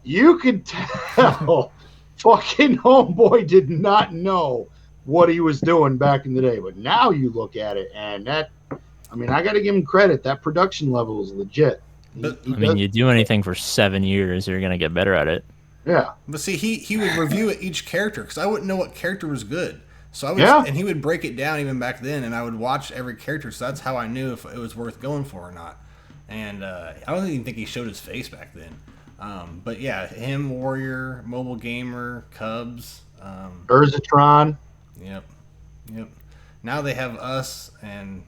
You could tell fucking homeboy did not know what he was doing back in the day, but now you look at it, and I got to give him credit. That production level is legit. You do anything for 7 years, you're gonna get better at it. Yeah, but see, he would review each character because I wouldn't know what character was good. So I would, and he would break it down even back then, and I would watch every character. So that's how I knew if it was worth going for or not. And I don't even think he showed his face back then. But yeah, him, Warrior, Mobile Gamer, Cubs, Urzatron. Yep. Now they have us and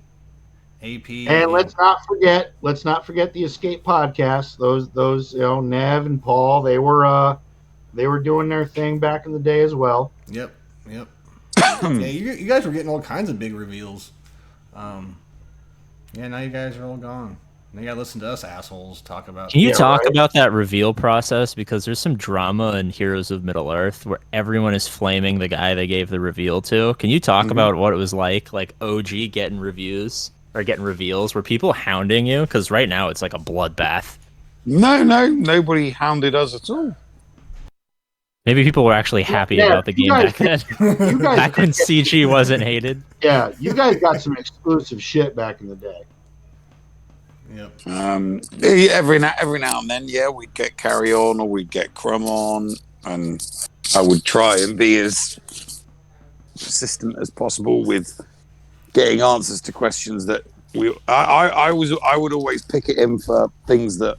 AP. And let's not forget the Escape podcast. Those Nev and Paul, they were doing their thing back in the day as well. Yep. Yeah, you guys were getting all kinds of big reveals. Yeah, now you guys are all gone. Now you gotta listen to us assholes talk about. Can you talk about that reveal process? Because there's some drama in Heroes of Middle-earth where everyone is flaming the guy they gave the reveal to. Can you talk about what it was like OG getting reviews or getting reveals? Were people hounding you? Because right now it's like a bloodbath. No, nobody hounded us at all. Maybe people were actually happy about the game back then. Back when CG wasn't hated. Yeah, you guys got some exclusive shit back in the day. Yep. Every now and then, we'd get Carry On or we'd get Crumb on, and I would try and be as persistent as possible with getting answers to questions that I would always pick it in for things that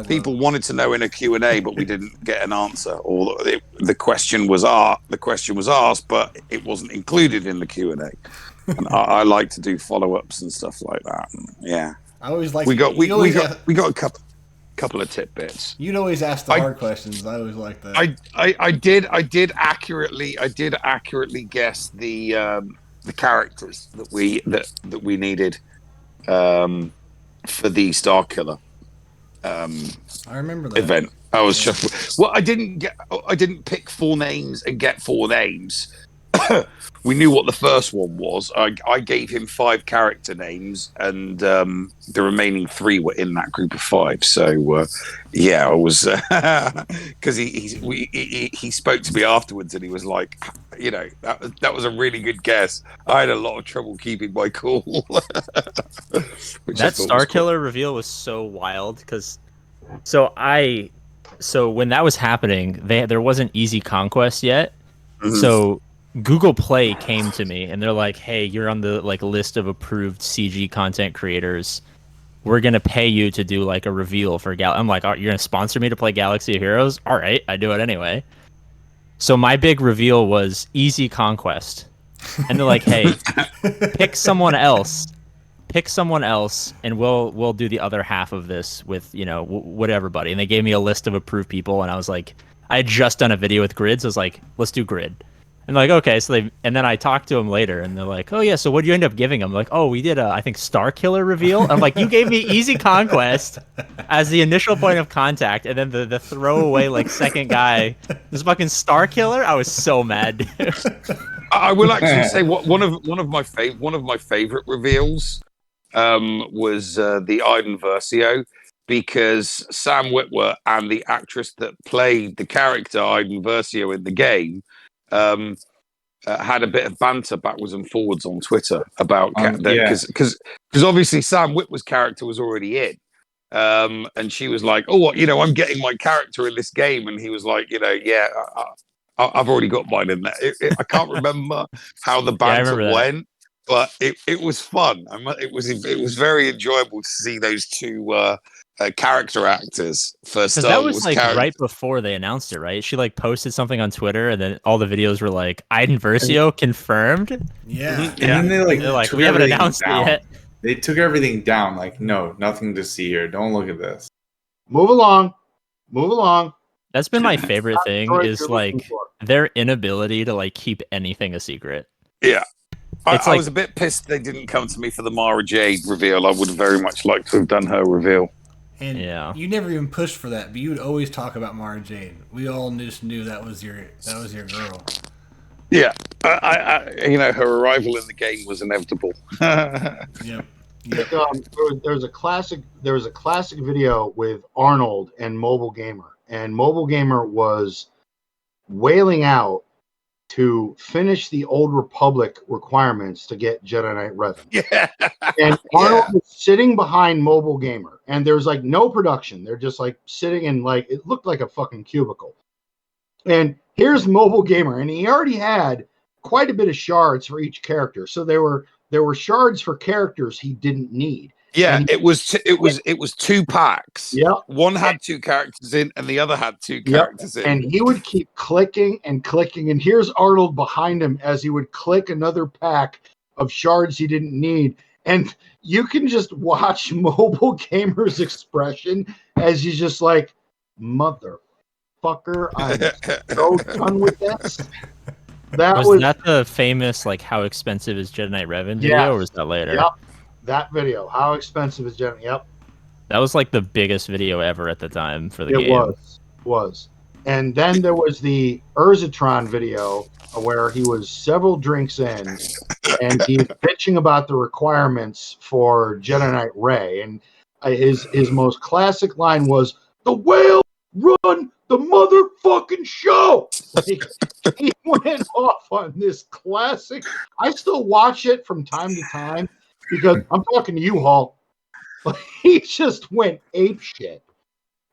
people wanted to know in a Q&A, but we didn't get an answer, or the question was asked, but it wasn't included in the Q&A. And I like to do follow-ups and stuff like that. And, yeah. I always like we got a couple of tidbits. You'd always ask the hard questions. I always like that. I did accurately guess the characters that we needed for the Star Killer I remember that event. I was shocked. Well, I didn't pick 4 names and get 4 names. We knew what the first one was. I gave him 5 character names, and the remaining 3 were in that group of 5. So I was because he spoke to me afterwards, and he was like, that was a really good guess. I had a lot of trouble keeping my cool. That Star Killer reveal was so wild because so when that was happening, there wasn't Easy Conquest yet, so Google Play came to me and they're like, "Hey, you're on the list of approved CG content creators. We're gonna pay you to do a reveal for Gal." I'm like, "You're gonna sponsor me to play Galaxy of Heroes? All right, I do it anyway." So my big reveal was Easy Conquest, and they're like, "Hey, pick someone else, and we'll do the other half of this with whatever, buddy." And they gave me a list of approved people, and I was like, I had just done a video with Grid, so I was like, "Let's do Grid." And like, okay, so and then I talked to him later, and they're like, oh yeah, so what did you end up giving him? Like, oh, we did I think Star Killer reveal. I'm like, you gave me Easy Conquest as the initial point of contact, and then the throwaway like second guy, this fucking Star Killer. I was so mad, dude. I will actually say one of my favorite reveals was the Iden Versio, because Sam Witwer and the actress that played the character Iden Versio in the game had a bit of banter backwards and forwards on Twitter about because obviously Sam Witwer's character was already in, and she was like, "Oh, I'm getting my character in this game," and he was like, "Yeah, I've already got mine in there." I can't remember how the banter went, but it was fun. It was very enjoyable to see those two character actors for Star that was Wars like right before they announced it, right? She like posted something on Twitter, and then all the videos were like Iden Versio confirmed. Yeah, and then they're like we haven't announced it yet. They took everything down. Like, no, nothing to see here. Don't look at this. Move along. That's been my favorite thing is like their inability to like keep anything a secret. Yeah. I was a bit pissed they didn't come to me for the Mara Jade reveal. I would have very much liked to have done her reveal. And you never even pushed for that, but you would always talk about Mara Jade. We all just knew that was your girl. Yeah, her arrival in the game was inevitable. Yep. There was a classic video with Arnold and Mobile Gamer, and Mobile Gamer was wailing out to finish the Old Republic requirements to get Jedi Knight Revan. Yeah. And Arnold was sitting behind Mobile Gamer, and there's like no production. They're just like sitting in like, it looked like a fucking cubicle. And here's Mobile Gamer, and he already had quite a bit of shards for each character. So there were shards for characters he didn't need. Yeah, it was 2 packs. Yeah, one had 2 characters in, and the other had 2 characters in. And he would keep clicking and clicking, and here's Arnold behind him as he would click another pack of shards he didn't need. And you can just watch Mobile Gamer's expression as he's just like, motherfucker, I'm so done with this. Was that the famous like how expensive is Jedi Knight Revan video, or was that later? Yep. That video, how expensive is Jedi? Yep. That was like the biggest video ever at the time for the game. It was. And then there was the Urzatron video where he was several drinks in, and he's bitching about the requirements for Jedi Knight Rey. And his most classic line was, "The whale run the motherfucking show." Like, he went off on this classic. I still watch it from time to time. Because I'm talking to you, Hall. He just went ape shit.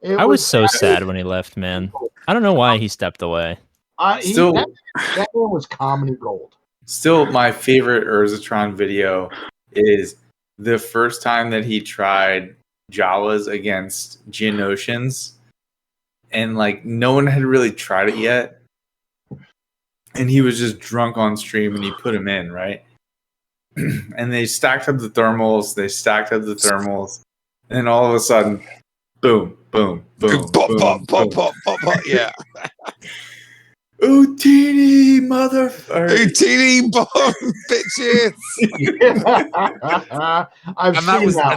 I was so sad when he left, man. I don't know why he stepped away. That one was comedy gold. Still, my favorite Urzatron video is the first time that he tried Jawas against Geonosians, and like no one had really tried it yet, and he was just drunk on stream, and he put him in, right? And they stacked up the thermals, and then all of a sudden, boom, boom, boom, pop, pop, yeah. Utini, motherfucker. Utini bomb, bitches.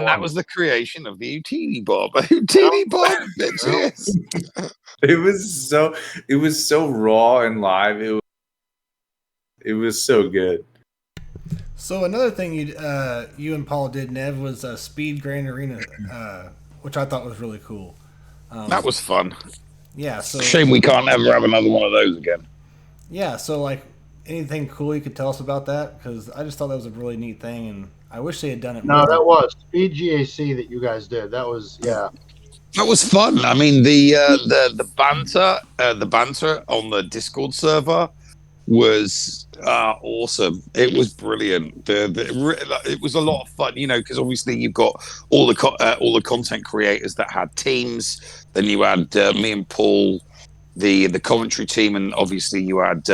That was the creation of the Utini bomb. Utini bomb, bitches. It was so raw and live. It was so good. So another thing you and Paul did, Nev, was Speed Grand Arena, which I thought was really cool. That was fun. Yeah. So shame we can't ever have another one of those again. Yeah. So like, anything cool you could tell us about that? Because I just thought that was a really neat thing, and I wish they had done it more. No, that was Speed GAC that you guys did. That was That was fun. I mean, the banter on the Discord server was awesome. It was brilliant. It was a lot of fun, because obviously you've got all the content creators that had teams. Then you had me and Paul, the commentary team, and obviously you had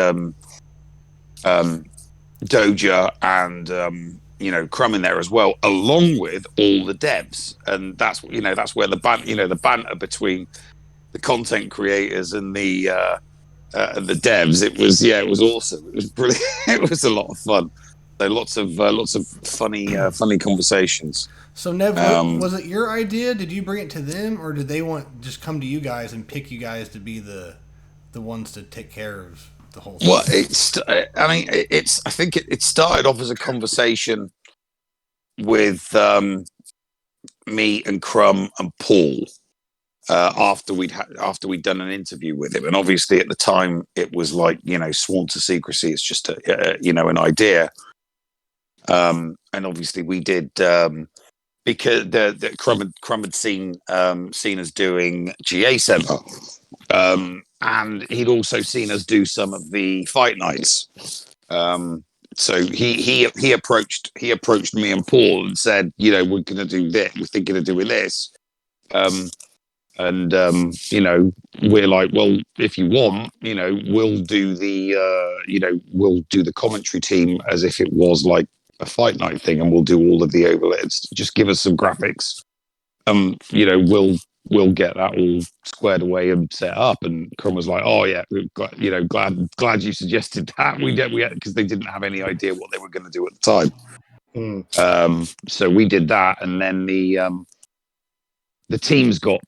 Doja and Crumb in there as well, along with all the devs. And that's where the banter between the content creators and the and the devs. It was awesome. It was brilliant. It was a lot of fun. So lots of funny conversations. So Nev, was it your idea? Did you bring it to them, or did they just come to you guys and pick you guys to be the ones to take care of the whole thing? Well, I think it started off as a conversation with me and Crumb and Paul after we'd done an interview with him, and obviously at the time it was like, sworn to secrecy. It's just an idea, and obviously we did because the Crumb had seen us doing GA Center. And he'd also seen us do some of the fight nights. So he approached me and Paul and said, we're going to do this. We're thinking of doing this. We're like, well, if you want, we'll do the commentary team as if it was like a fight night thing, and we'll do all of the overlays. Just give us some graphics. We'll get that all squared away and set up. And Crumb was like, oh yeah, glad you suggested that. We did, because they didn't have any idea what they were going to do at the time. So we did that, and then the teams got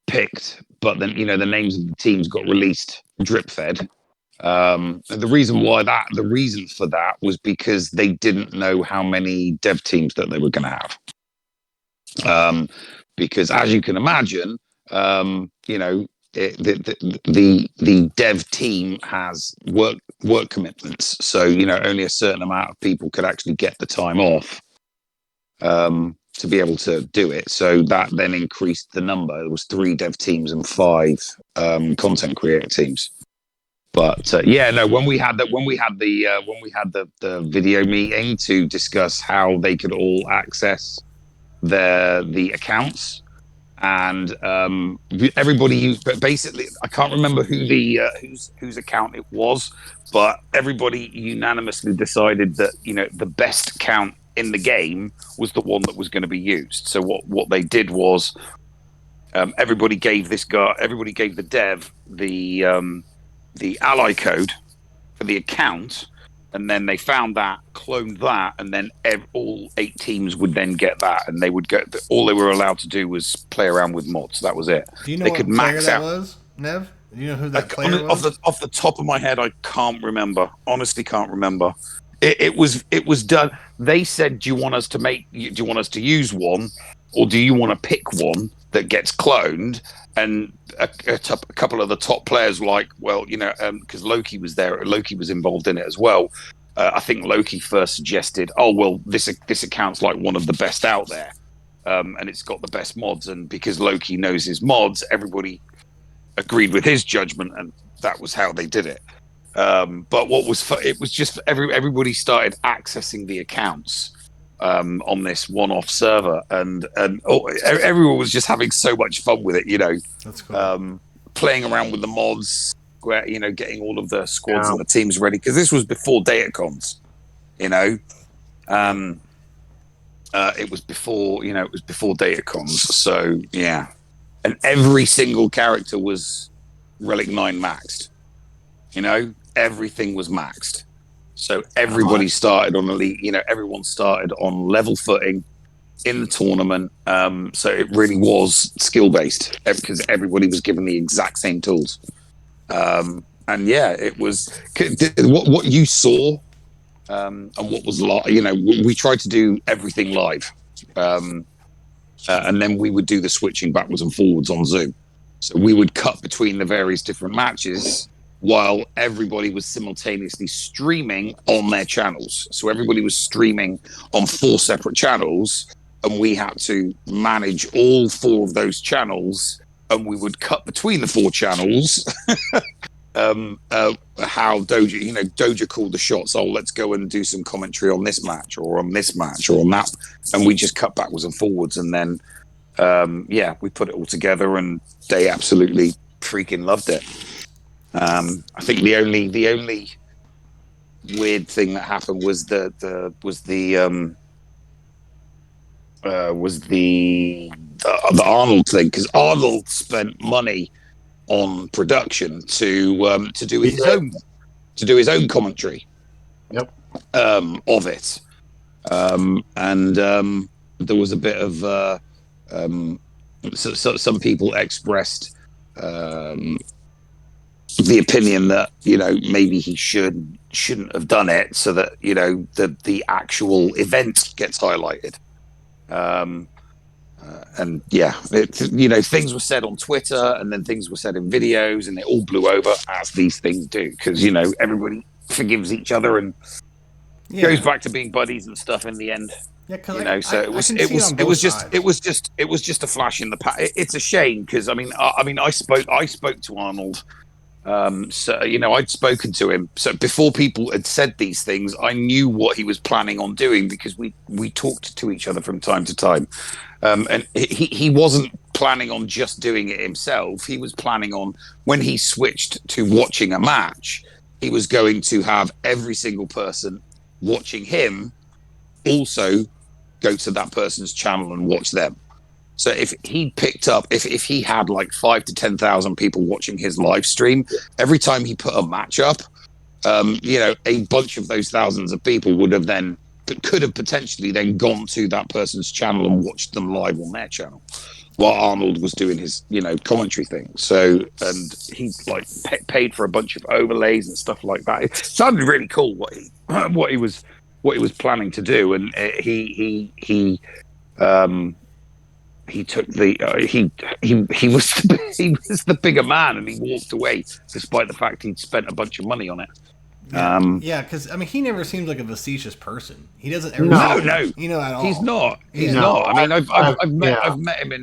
picked, but then the names of the teams got released drip fed. And the reason for that was because they didn't know how many dev teams that they were going to have. Because as you can imagine, the dev team has work commitments. So, only a certain amount of people could actually get the time off to be able to do it. So that then increased the number. There was 3 dev teams and 5 content creator teams. But when we had the video meeting to discuss how they could all access the accounts, and everybody used, but basically I can't remember whose account it was, but everybody unanimously decided that the best account in the game was the one that was going to be used. So what they did was everybody gave the dev the ally code for the account. And then they found that, cloned that, and then all 8 teams would then get that, and they would get. All they were allowed to do was play around with mods. That was it. Do you know they what could player max that out. was, Nev? Do you know who that player was? Off the top of my head, I can't remember. Honestly, can't remember. It was done. They said, "Do you want us to use one, or do you want to pick one that gets cloned?" And a couple of the top players were like, well, because Loki was there. Loki was involved in it as well. I think Loki first suggested, oh, well, this account's like one of the best out there. And it's got the best mods. And because Loki knows his mods, everybody agreed with his judgment. And that was how they did it. But it was just everybody started accessing the accounts on this one-off server, and everyone was just having so much fun with it. That's cool. Playing around with the mods, getting all of the squads and the teams ready, because this was before datacons. It was before datacons. So yeah, and every single character was Relic 9 maxed. Everything was maxed. So everybody started on elite, everyone started on level footing in the tournament. So it really was skill based, because everybody was given the exact same tools. And yeah, it was what you saw, and what was we tried to do everything live. And then we would do the switching backwards and forwards on Zoom. So we would cut between the various different matches, while everybody was simultaneously streaming on their channels. So everybody was streaming on 4 separate channels, and we had to manage all 4 of those channels, and we would cut between the 4 channels. How Doja called the shots. Oh, let's go and do some commentary on this match, or on this match, or on that. And we just cut backwards and forwards, and then we put it all together, and they absolutely freaking loved it. I think the only weird thing that happened was the Arnold thing, because Arnold spent money on production to do his own commentary. Yep. Of it, and there was a bit of so some people expressed the opinion that maybe he shouldn't have done it, so that the actual event gets highlighted. And things were said on Twitter, and then things were said in videos, and it all blew over, as these things do, because everybody forgives each other and goes back to being buddies and stuff in the end. Yeah, so it was just a flash in the pan. It's a shame, because I spoke to Arnold. So I'd spoken to him. So before people had said these things, I knew what he was planning on doing, because we talked to each other from time to time. And he wasn't planning on just doing it himself. He was planning on, when he switched to watching a match, he was going to have every single person watching him also go to that person's channel and watch them. So if he picked up, if he had like 5,000 to 10,000 people watching his live stream, every time he put a match up, a bunch of those thousands of people could have potentially then gone to that person's channel and watched them live on their channel, while Arnold was doing his, commentary thing. So, and he paid for a bunch of overlays and stuff like that. It sounded really cool what he was planning to do, and he took he was the bigger man, and he walked away despite the fact he'd spent a bunch of money on it. Because he never seems like a facetious person. He doesn't ever. No, at all. He's not. He's not. I mean, I've met him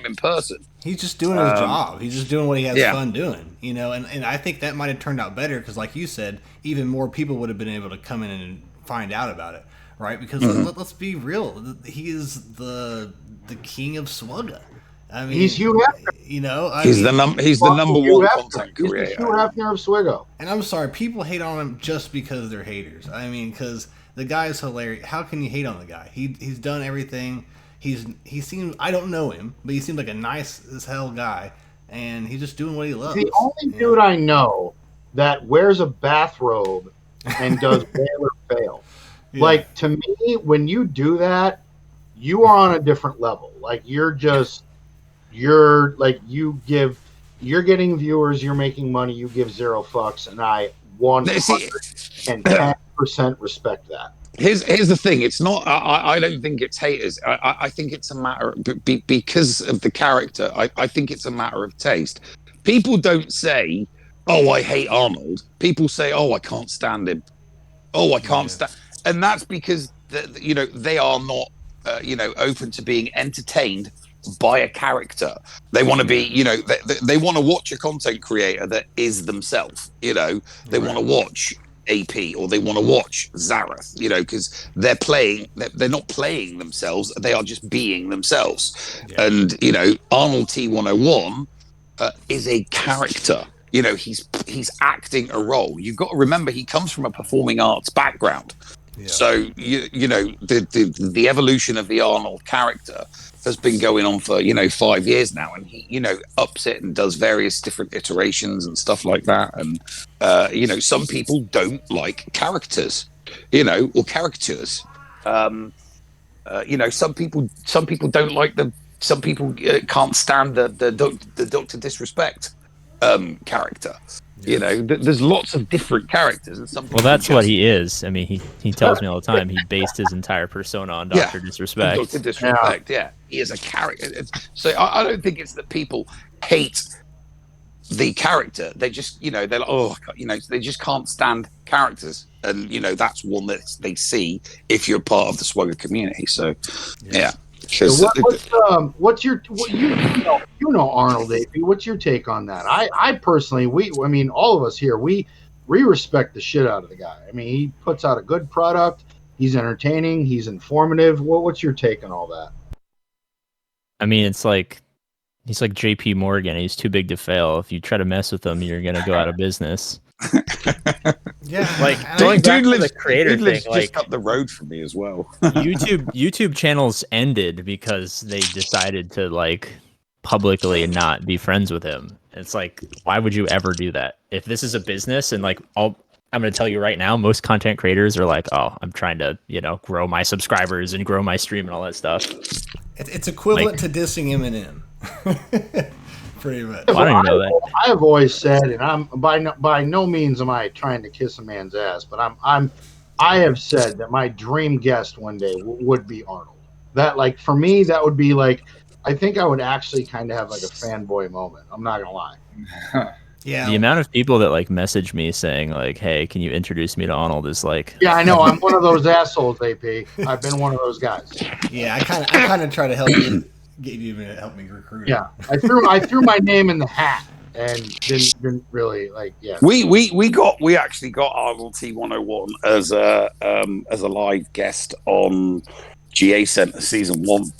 in person. He's just doing his job. He's just doing what he has fun doing. And I think that might have turned out better, because, like you said, even more people would have been able to come in and find out about it, right? Because let's be real, he is the king of SWGOH. I mean, he's Hugh Hefner. He's the number one content creator. He's the Hugh Hefner of SWGOH. And I'm sorry, people hate on him just because they're haters. I mean, because the guy is hilarious. How can you hate on the guy? He's done everything. He seems, I don't know him, but he seems like a nice as hell guy, and he's just doing what he loves. The only dude I know that wears a bathrobe and does fail or fail. Yeah. Like, to me, when you do that, you are on a different level. Like, you're getting viewers, you're making money, you give zero fucks, and I 110% respect that. Here's the thing. It's not. I don't think it's haters. I think it's a matter because of the character. I think it's a matter of taste. People don't say, "Oh, I hate Arnold." People say, "Oh, I can't stand him." Oh, I can't stand, and that's because they are not open to being entertained by a character. They want to be, they want to watch a content creator that is themselves. They want to watch AP, or they want to watch Zareth, because they're not playing themselves, they are just being themselves. And Arnold T101 is a character. He's acting a role. You've got to remember, he comes from a performing arts background. So the evolution of the Arnold character has been going on for 5 years now, and he ups it and does various different iterations and stuff like that. And some people don't like characters, or caricatures. Some people don't like them. Some people can't stand the Dr. Disrespect character. There's lots of different characters, and some. Well, that's what he is. I mean, he tells me all the time he based his entire persona on Dr. Disrespect. Dr. Disrespect, he is a character. So I don't think it's that people hate the character. They just, they're like, they just can't stand characters, and that's one that they see if you're part of the SWGOH community. So, yeah. So what's your Arnold AP? What's your take on that? I personally, all of us here, we respect the shit out of the guy. I mean, he puts out a good product. He's entertaining. He's informative. What's your take on all that? I mean, it's like he's like JP Morgan. He's too big to fail. If you try to mess with him, you're gonna go out of business. Dude lives the creator thing. Just up the road from me as well. YouTube channels ended because they decided to publicly not be friends with him. It's like, why would you ever do that? If this is a business and like I'm going to tell you right now, most content creators are like, oh, I'm trying to, grow my subscribers and grow my stream and all that stuff. It's equivalent to dissing Eminem. Pretty much. Well, I don't even know that. I have always said, and I'm by no means am I trying to kiss a man's ass, but I have said that my dream guest one day would be Arnold. That, like, for me, that would be like, I think I would actually kind of have like a fanboy moment. I'm not gonna lie. Yeah. The amount of people that like message me saying like, "Hey, can you introduce me to Arnold?" is like, yeah, I know. I'm one of those assholes, AP. I've been one of those guys. Yeah, I kind of try to help you, get you to help me recruit. Yeah, I threw my name in the hat and didn't really like. Yeah, we actually got Arnold T101 as a live guest on GA Center season 1,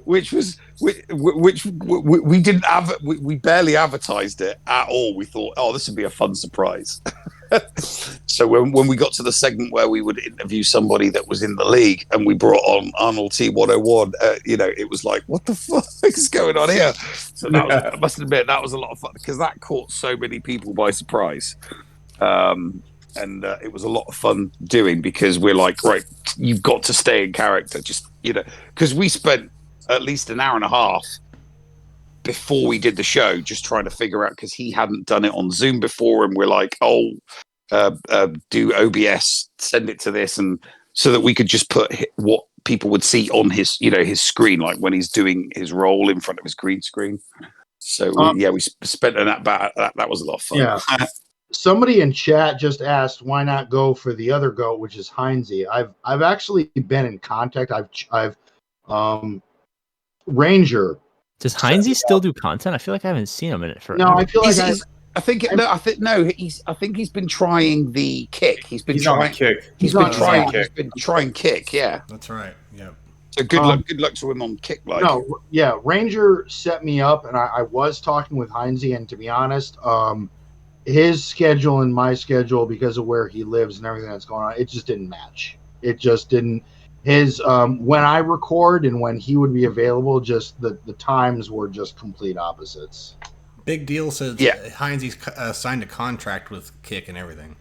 which we didn't have. We barely advertised it at all. We thought, oh, this would be a fun surprise. So when we got to the segment where we would interview somebody that was in the league, and we brought on Arnold T101, it was like, what the fuck is going on here? So I must admit that was a lot of fun because that caught so many people by surprise. And it was a lot of fun doing because we're like, right, you've got to stay in character, just, because we spent at least an hour and a half before we did the show just trying to figure out, because he hadn't done it on Zoom before, and we're like, do OBS, send it to this, and so that we could just put what people would see on his, his screen, like when he's doing his role in front of his green screen. So we spent that was a lot of fun. Yeah. Somebody in chat just asked, why not go for the other GOAT, which is Heinze. I've actually been in contact. I've Ranger. Does Heinze still do content? I feel like I haven't seen him in it forever. No, I feel like I think he's been trying the kick. He's been trying kick. He's been trying kick. Yeah, that's right. Yeah. So good luck to him on kick. Ranger set me up, and I was talking with Heinze, and to be honest, his schedule and my schedule, because of where he lives and everything that's going on, it just didn't match. It just didn't. His when I record and when he would be available, just the times were just complete opposites. Big deal says Heinze's signed a contract with Kick and everything.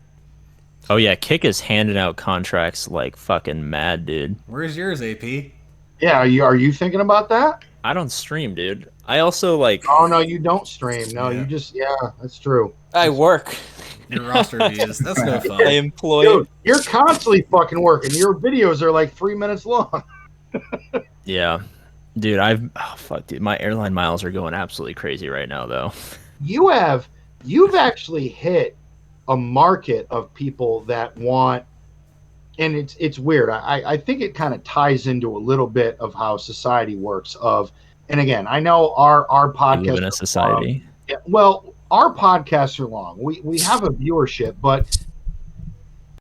Oh yeah, Kick is handing out contracts like fucking mad, dude. Where's yours, AP? Yeah, are you thinking about that? I don't stream, dude. I also like. Oh no, you don't stream. No, you just that's true. I work. Your roster views. That's no fun. I employ. Dude, you're constantly fucking working. Your videos are like 3 minutes long. Yeah, dude. Dude. My airline miles are going absolutely crazy right now, though. You've actually hit a market of people that want, and it's weird. I think it kind of ties into a little bit of how society works. And again, I know our podcast. We live in a society. Our podcasts are long. We have a viewership, but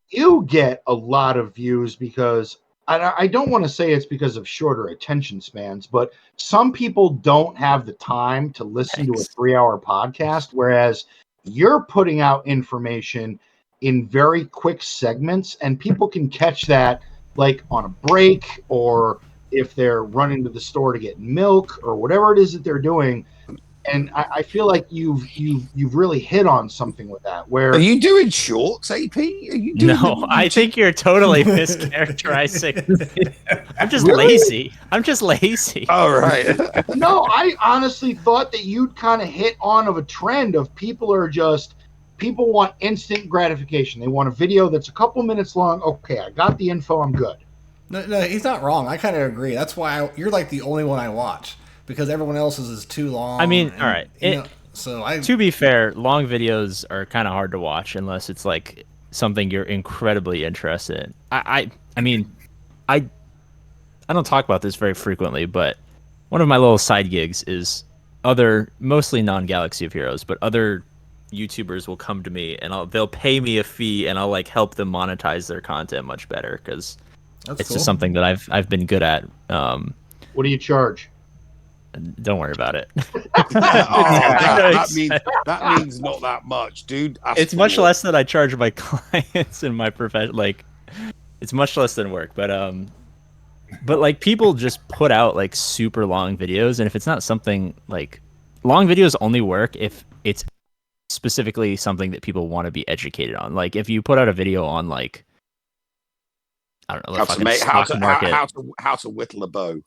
you get a lot of views because I don't want to say it's because of shorter attention spans, but some people don't have the time to listen to a 3-hour podcast, whereas you're putting out information in very quick segments, and people can catch that like on a break, or if they're running to the store to get milk or whatever it is that they're doing. And I feel like you've really hit on something with that. Where are you doing shorts, AP? Are you doing I think you're totally mischaracterizing. I'm just lazy. All right. No, I honestly thought that you'd kind of hit on of a trend of people want instant gratification. They want a video that's a couple minutes long. Okay, I got the info. I'm good. No, he's not wrong. I kind of agree. That's why you're like the only one I watch. Because everyone else's is too long. I mean, all right. To be fair, long videos are kind of hard to watch unless it's like something you're incredibly interested in. I don't talk about this very frequently, but one of my little side gigs is mostly non-Galaxy of Heroes, but other YouTubers will come to me and they'll pay me a fee, and I'll like help them monetize their content much better because it's just something that I've been good at. What do you charge? Don't worry about it. That means not that much, dude. It's much less than I charge my clients in my profession. Like, it's much less than work. But But like people just put out like super long videos, and if it's not something like long videos only work if it's specifically something that people want to be educated on. Like if you put out a video on like I don't know, the fucking stock market. How to whittle a bow.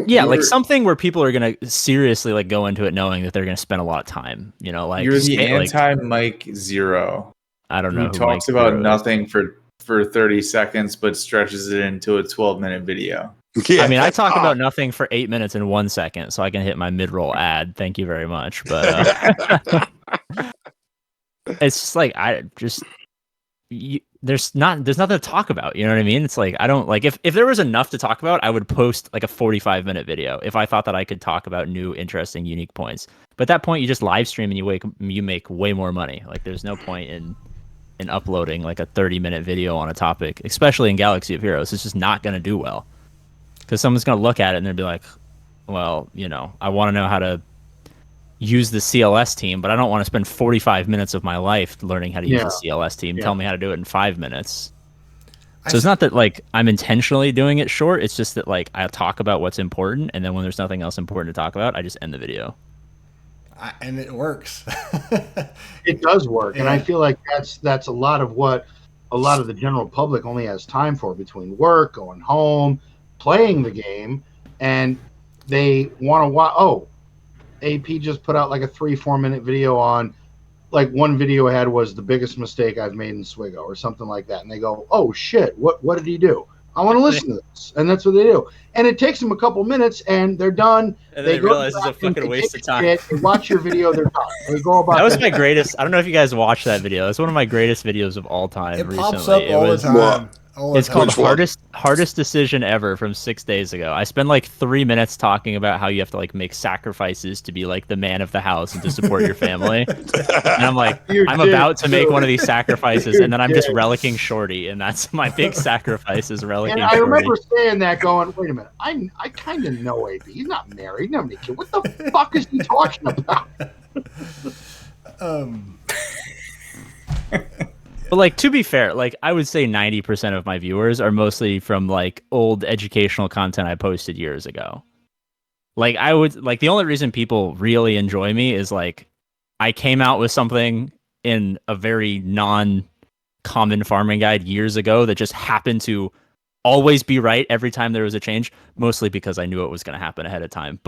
Yeah, like something where people are gonna seriously like go into it knowing that they're gonna spend a lot of time. You know, like you're the anti-Mike Zero. I don't know. Who talks about nothing for 30 seconds but stretches it into a 12-minute video. Yeah. I mean, I talk about nothing for 8 minutes and 1 second, so I can hit my mid-roll ad. Thank you very much. But it's just like there's nothing to talk about. You know what I mean? It's like I don't like if there was enough to talk about, I would post like a 45-minute video if I thought that I could talk about new, interesting, unique points. But at that point, you just live stream and you make way more money. Like there's no point in uploading like a 30-minute video on a topic, especially in Galaxy of Heroes. It's just not going to do well because someone's going to look at it and they'll be like, well, you know, I want to know how to use the CLS team, but I don't want to spend 45 minutes of my life learning how to use the CLS team. Tell me how to do it in 5 minutes. So it's not that like I'm intentionally doing it short. It's just that like I'll talk about what's important, and then when there's nothing else important to talk about, I just end the video. And it works. It does work, and I feel like that's a lot of what a lot of the general public only has time for between work, going home, playing the game, and they want to watch. Oh, AP just put out like a 3-4 minute video on, like one video I had was the biggest mistake I've made in SWGOH or something like that, and they go, oh shit, what did he do? I want to listen to this, and that's what they do. And it takes them a couple minutes, and they're done. And they realize it's a fucking waste of time. They watch your video, they're done. They go about. That was my greatest. I don't know if you guys watched that video. That's one of my greatest videos of all time. It recently. pops up all the time. It's called hardest decision ever from 6 days ago. I spend like 3 minutes talking about how you have to like make sacrifices to be like the man of the house and to support your family. And I'm like, I'm about to make one of these sacrifices, and then I'm just relicking Shorty, and that's my big sacrifice is relicking. And I remember saying that, going, wait a minute, I kind of know AP. He's not married, no kid. What the fuck is he talking about? But like to be fair, like I would say 90% of my viewers are mostly from like old educational content I posted years ago. Like I would like the only reason people really enjoy me is like I came out with something in a very non-common farming guide years ago that just happened to always be right every time there was a change, mostly because I knew it was going to happen ahead of time.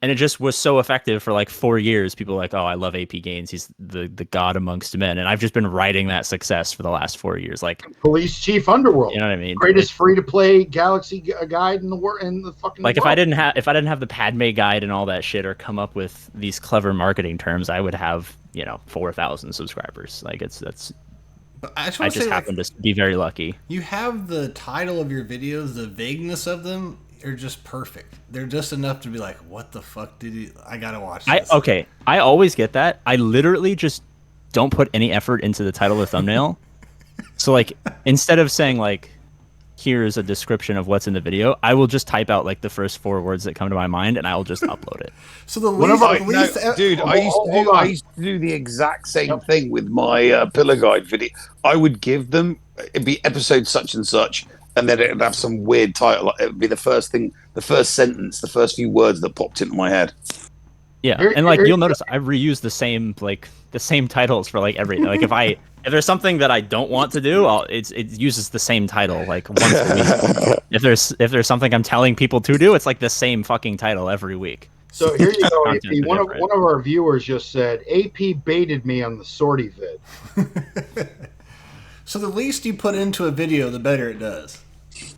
And it just was so effective for like 4 years. People were like, oh, I love APGAINS. He's the god amongst men. And I've just been riding that success for the last 4 years. Like Police Chief Underworld. You know what I mean? Greatest free-to-play Galaxy guide in the world, in the fucking like world. If I didn't have the Padme guide and all that shit, or come up with these clever marketing terms, I would have 4,000 subscribers. Like that's. I just happen to be very lucky. You have the title of your videos, the vagueness of them are just perfect. They're just enough to be like, what the fuck did he? I gotta watch this. I always get that. I literally just don't put any effort into the title or thumbnail. So like instead of saying like, here's a description of what's in the video, I will just type out like the first 4 words that come to my mind, and I will just upload it. So the dude, I used to do the exact same thing with my pillar guide video. I would give them, it'd be episode such and such, and then it'd have some weird title. It would be the first thing, the first sentence, the first few words that popped into my head. Yeah, and like you'll notice I reuse the same titles for like every like if there's something that I don't want to do, it uses the same title like once a week. If there's something I'm telling people to do, it's like the same fucking title every week. So here you go. AP. One of our viewers just said AP baited me on the sortie vid. So the least you put into a video, the better it does.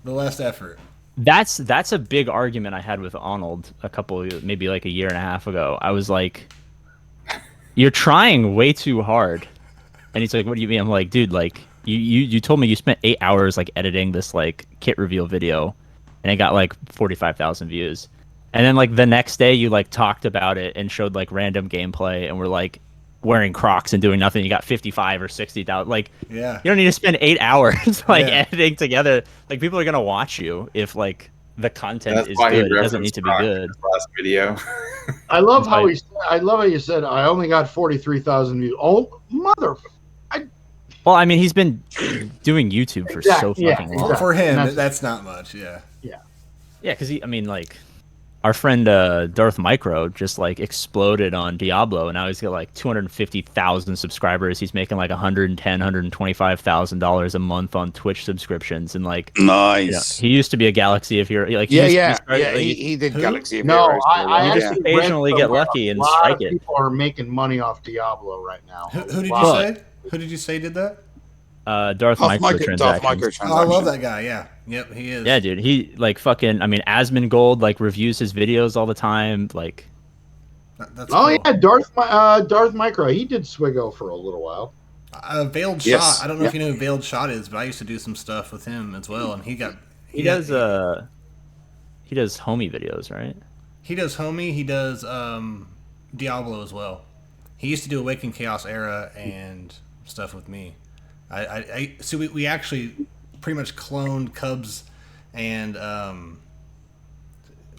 The less effort. That's a big argument I had with Arnold maybe like a year and a half ago. I was like, you're trying way too hard. And he's like, what do you mean? I'm like, dude, like you told me you spent 8 hours like editing this like kit reveal video, and it got like 45,000 views. And then like the next day you like talked about it and showed like random gameplay, and we're like wearing Crocs and doing nothing. You got 55 or 60,000. Like, yeah, you don't need to spend 8 hours like editing together. Like people are gonna watch you if like the content is good. It doesn't need to be good. Last video. I love how you said I only got 43,000 views. Oh mother. Well, I mean, he's been doing YouTube for so fucking long. For him, that's not much. Yeah. Yeah. Yeah, because I mean, like, our friend Darth Micro just like exploded on Diablo, and now he's got like 250,000 subscribers. He's making like 110, $125,000 a month on Twitch subscriptions, and like, Nice. he used to be a Galaxy of Heroes. Like, Yeah, he yeah, started, yeah. like, He did Who? Galaxy of No, Heroes for a I while. You just actually occasionally read get somewhere lucky a and lot strike of it. people are making money off Diablo right now. Who did you Wow. say? Who did you say did that? Darth Darth Microtransactions. Microtransactions. Oh, I love that guy. Yeah. Yep, he is. Yeah, dude. He like fucking. I mean, Asmongold like reviews his videos all the time. Like, That's Oh cool. yeah, Darth Micro. He did SWGOH for a little while. Veiled Yes. Shot. I don't know if you know who Veiled Shot is, but I used to do some stuff with him as well, and he does homie videos, right? He does Homie. He does Diablo as well. He used to do Awakened Chaos Era and stuff with me. So we actually pretty much cloned Cubs and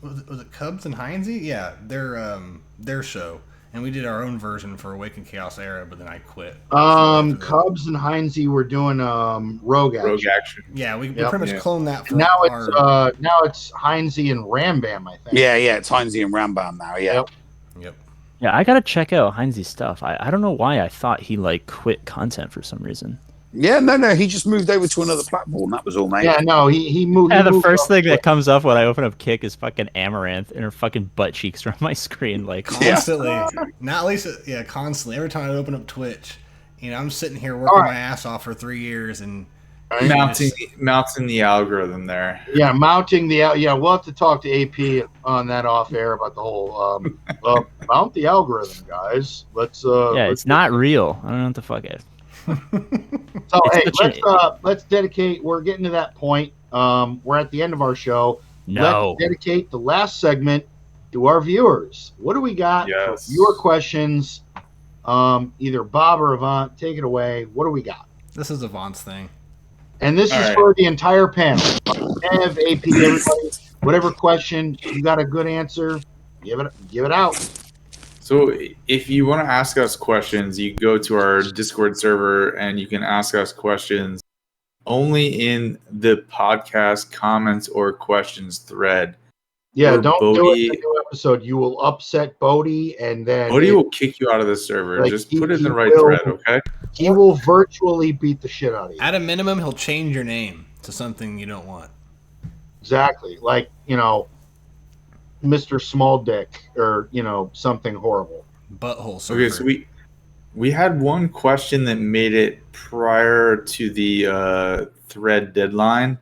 was it Cubs and Heinze? Yeah, their show, and we did our own version for Awakened Chaos Era, but then I quit. Cubs and Heinze were doing Rogue Action. Rogue Action. Yeah, we Yep. pretty much cloned that for Now our. it's Heinze and Rambam, I think. Yeah, it's Heinze and Rambam now. Yeah. Yep. Yep. Yeah, I gotta check out Heinze's stuff. I don't know why I thought he like quit content for some reason. Yeah, no, he just moved over to another platform. That was all, mate. Yeah, no, he moved. Yeah, he the moved first up thing to that comes up when I open up Kick is fucking Amaranth, and her fucking butt cheeks are on my screen. Like, Constantly. Not at least, yeah, constantly. Every time I open up Twitch, I'm sitting here working my ass off for 3 years and Mounting the algorithm there. Yeah, mounting the we'll have to talk to AP on that off air about the whole mount the algorithm, guys. Let's it's not real. I don't know what the fuck it is. So hey, let's dedicate. We're getting to that point. We're at the end of our show. No. Let's dedicate the last segment to our viewers. What do we got for viewer questions? Either Bob or Avant, take it away. What do we got? This is Avant's thing. And this is for the entire panel. Have AP, everybody, whatever question you got a good answer, give it out. So if you want to ask us questions, you go to our Discord server and you can ask us questions only in the podcast comments or questions thread. Yeah, or don't Bodhi, do it in the new episode. You will upset Bodhi, and then Bodhi will kick you out of the server. Like, just put it in the right will- thread, okay? he will virtually beat the shit out of you. At a minimum, he'll change your name to something you don't want. Exactly. Like, Mr. Small Dick or, something horrible. Butthole server. Okay, so we had one question that made it prior to the thread deadline,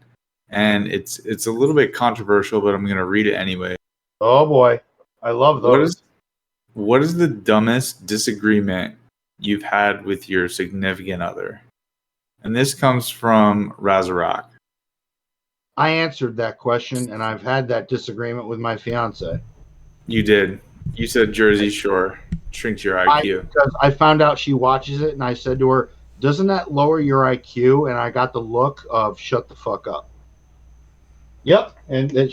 and it's a little bit controversial, but I'm going to read it anyway. Oh boy. I love those. What is the dumbest disagreement you've had with your significant other? And this comes from Razorok. I answered that question, and I've had that disagreement with my fiance. You did. You said Jersey Shore shrinks your IQ. Because I found out she watches it, and I said to her, doesn't that lower your IQ? And I got the look of shut the fuck up. Yep. And then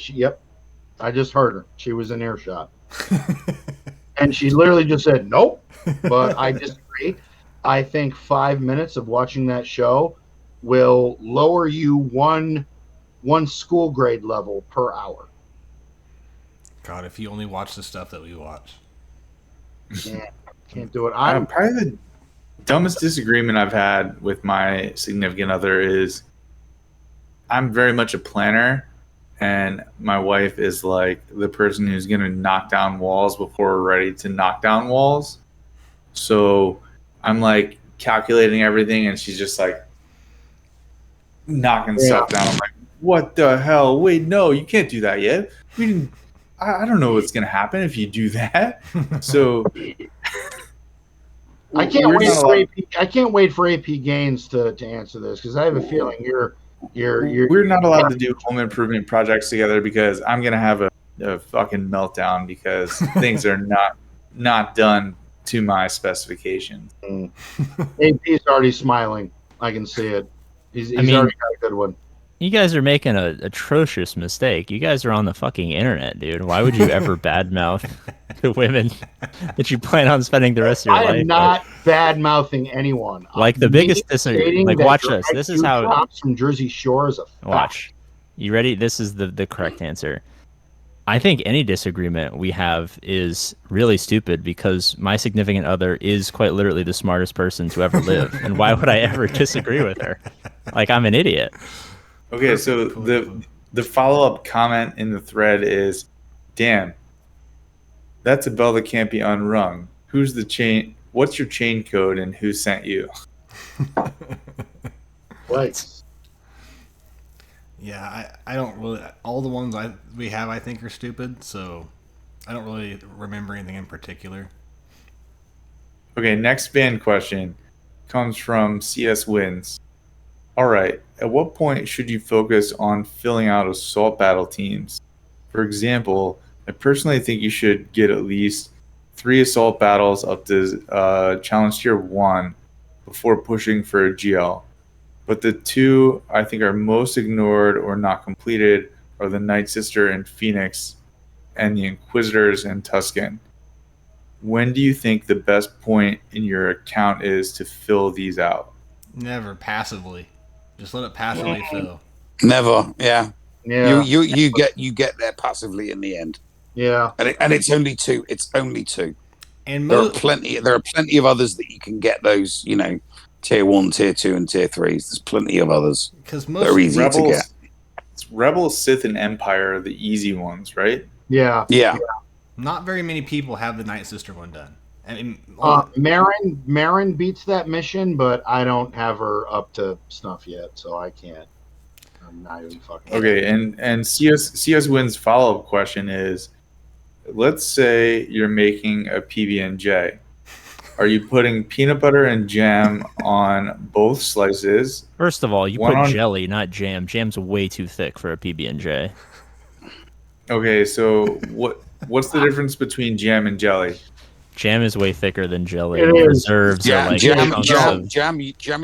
I just heard her. She was in earshot. And she literally just said, nope. But I disagree. I think 5 minutes of watching that show will lower you one school grade level per hour. God, if you only watch the stuff that we watch. Yeah, can't do it. Probably the dumbest disagreement I've had with my significant other is I'm very much a planner, and my wife is like the person who's going to knock down walls before we're ready to knock down walls. So I'm like calculating everything, and she's just like knocking stuff down. I'm like, what the hell? Wait, no, you can't do that yet. We didn't. I don't know what's going to happen if you do that. So I can't wait for AP Gaines to answer this, because I have a feeling we're not allowed to do home improvement projects together because I'm gonna have a fucking meltdown because things are not done to my specifications. AP's already smiling. I can see it. He's already got a good one. You guys are making an atrocious mistake. You guys are on the fucking internet, dude. Why would you ever badmouth the women that you plan on spending the rest of your life? I am not bad mouthing anyone. Like the biggest disagreement. Like, watch this. This is how. From Jersey Shore is a fact. Watch. You ready? This is the correct answer. I think any disagreement we have is really stupid because my significant other is quite literally the smartest person to ever live. And why would I ever disagree with her? Like, I'm an idiot. Okay, so the follow-up comment in the thread is, damn, that's a bell that can't be unrung. Who's the chain? What's your chain code and who sent you? Right. Yeah, I don't really. All the ones we have, I think, are stupid. So I don't really remember anything in particular. Okay, next fan question comes from CS Wins. All right, at what point should you focus on filling out assault battle teams? For example, I personally think you should get at least 3 assault battles up to challenge tier 1 before pushing for a GL. But the 2 I think are most ignored or not completed are the Night Sister and Phoenix and the Inquisitors and Tusken. When do you think the best point in your account is to fill these out? Never passively. Just let it passively fill. Never. Yeah. Yeah. You get there passively in the end. Yeah. And it's only 2. It's only 2. And There are plenty of others that you can get those, tier 1, tier 2, and tier 3s. There's plenty of others. Because They're easy to get. Rebels, Sith, and Empire are the easy ones, right? Yeah. Yeah. not very many people have the Night Sister one done. I mean, Marin beats that mission, but I don't have her up to snuff yet, so I can't. I'm not even fucking. Okay, and CS Win's follow-up question is, let's say you're making a PB&J. Are you putting peanut butter and jam on both slices? First of all, you put jelly, not jam. Jam's way too thick for a PB&J. Okay, so what's the difference between jam and jelly? Jam is way thicker than jelly. It is. Preserves are like jam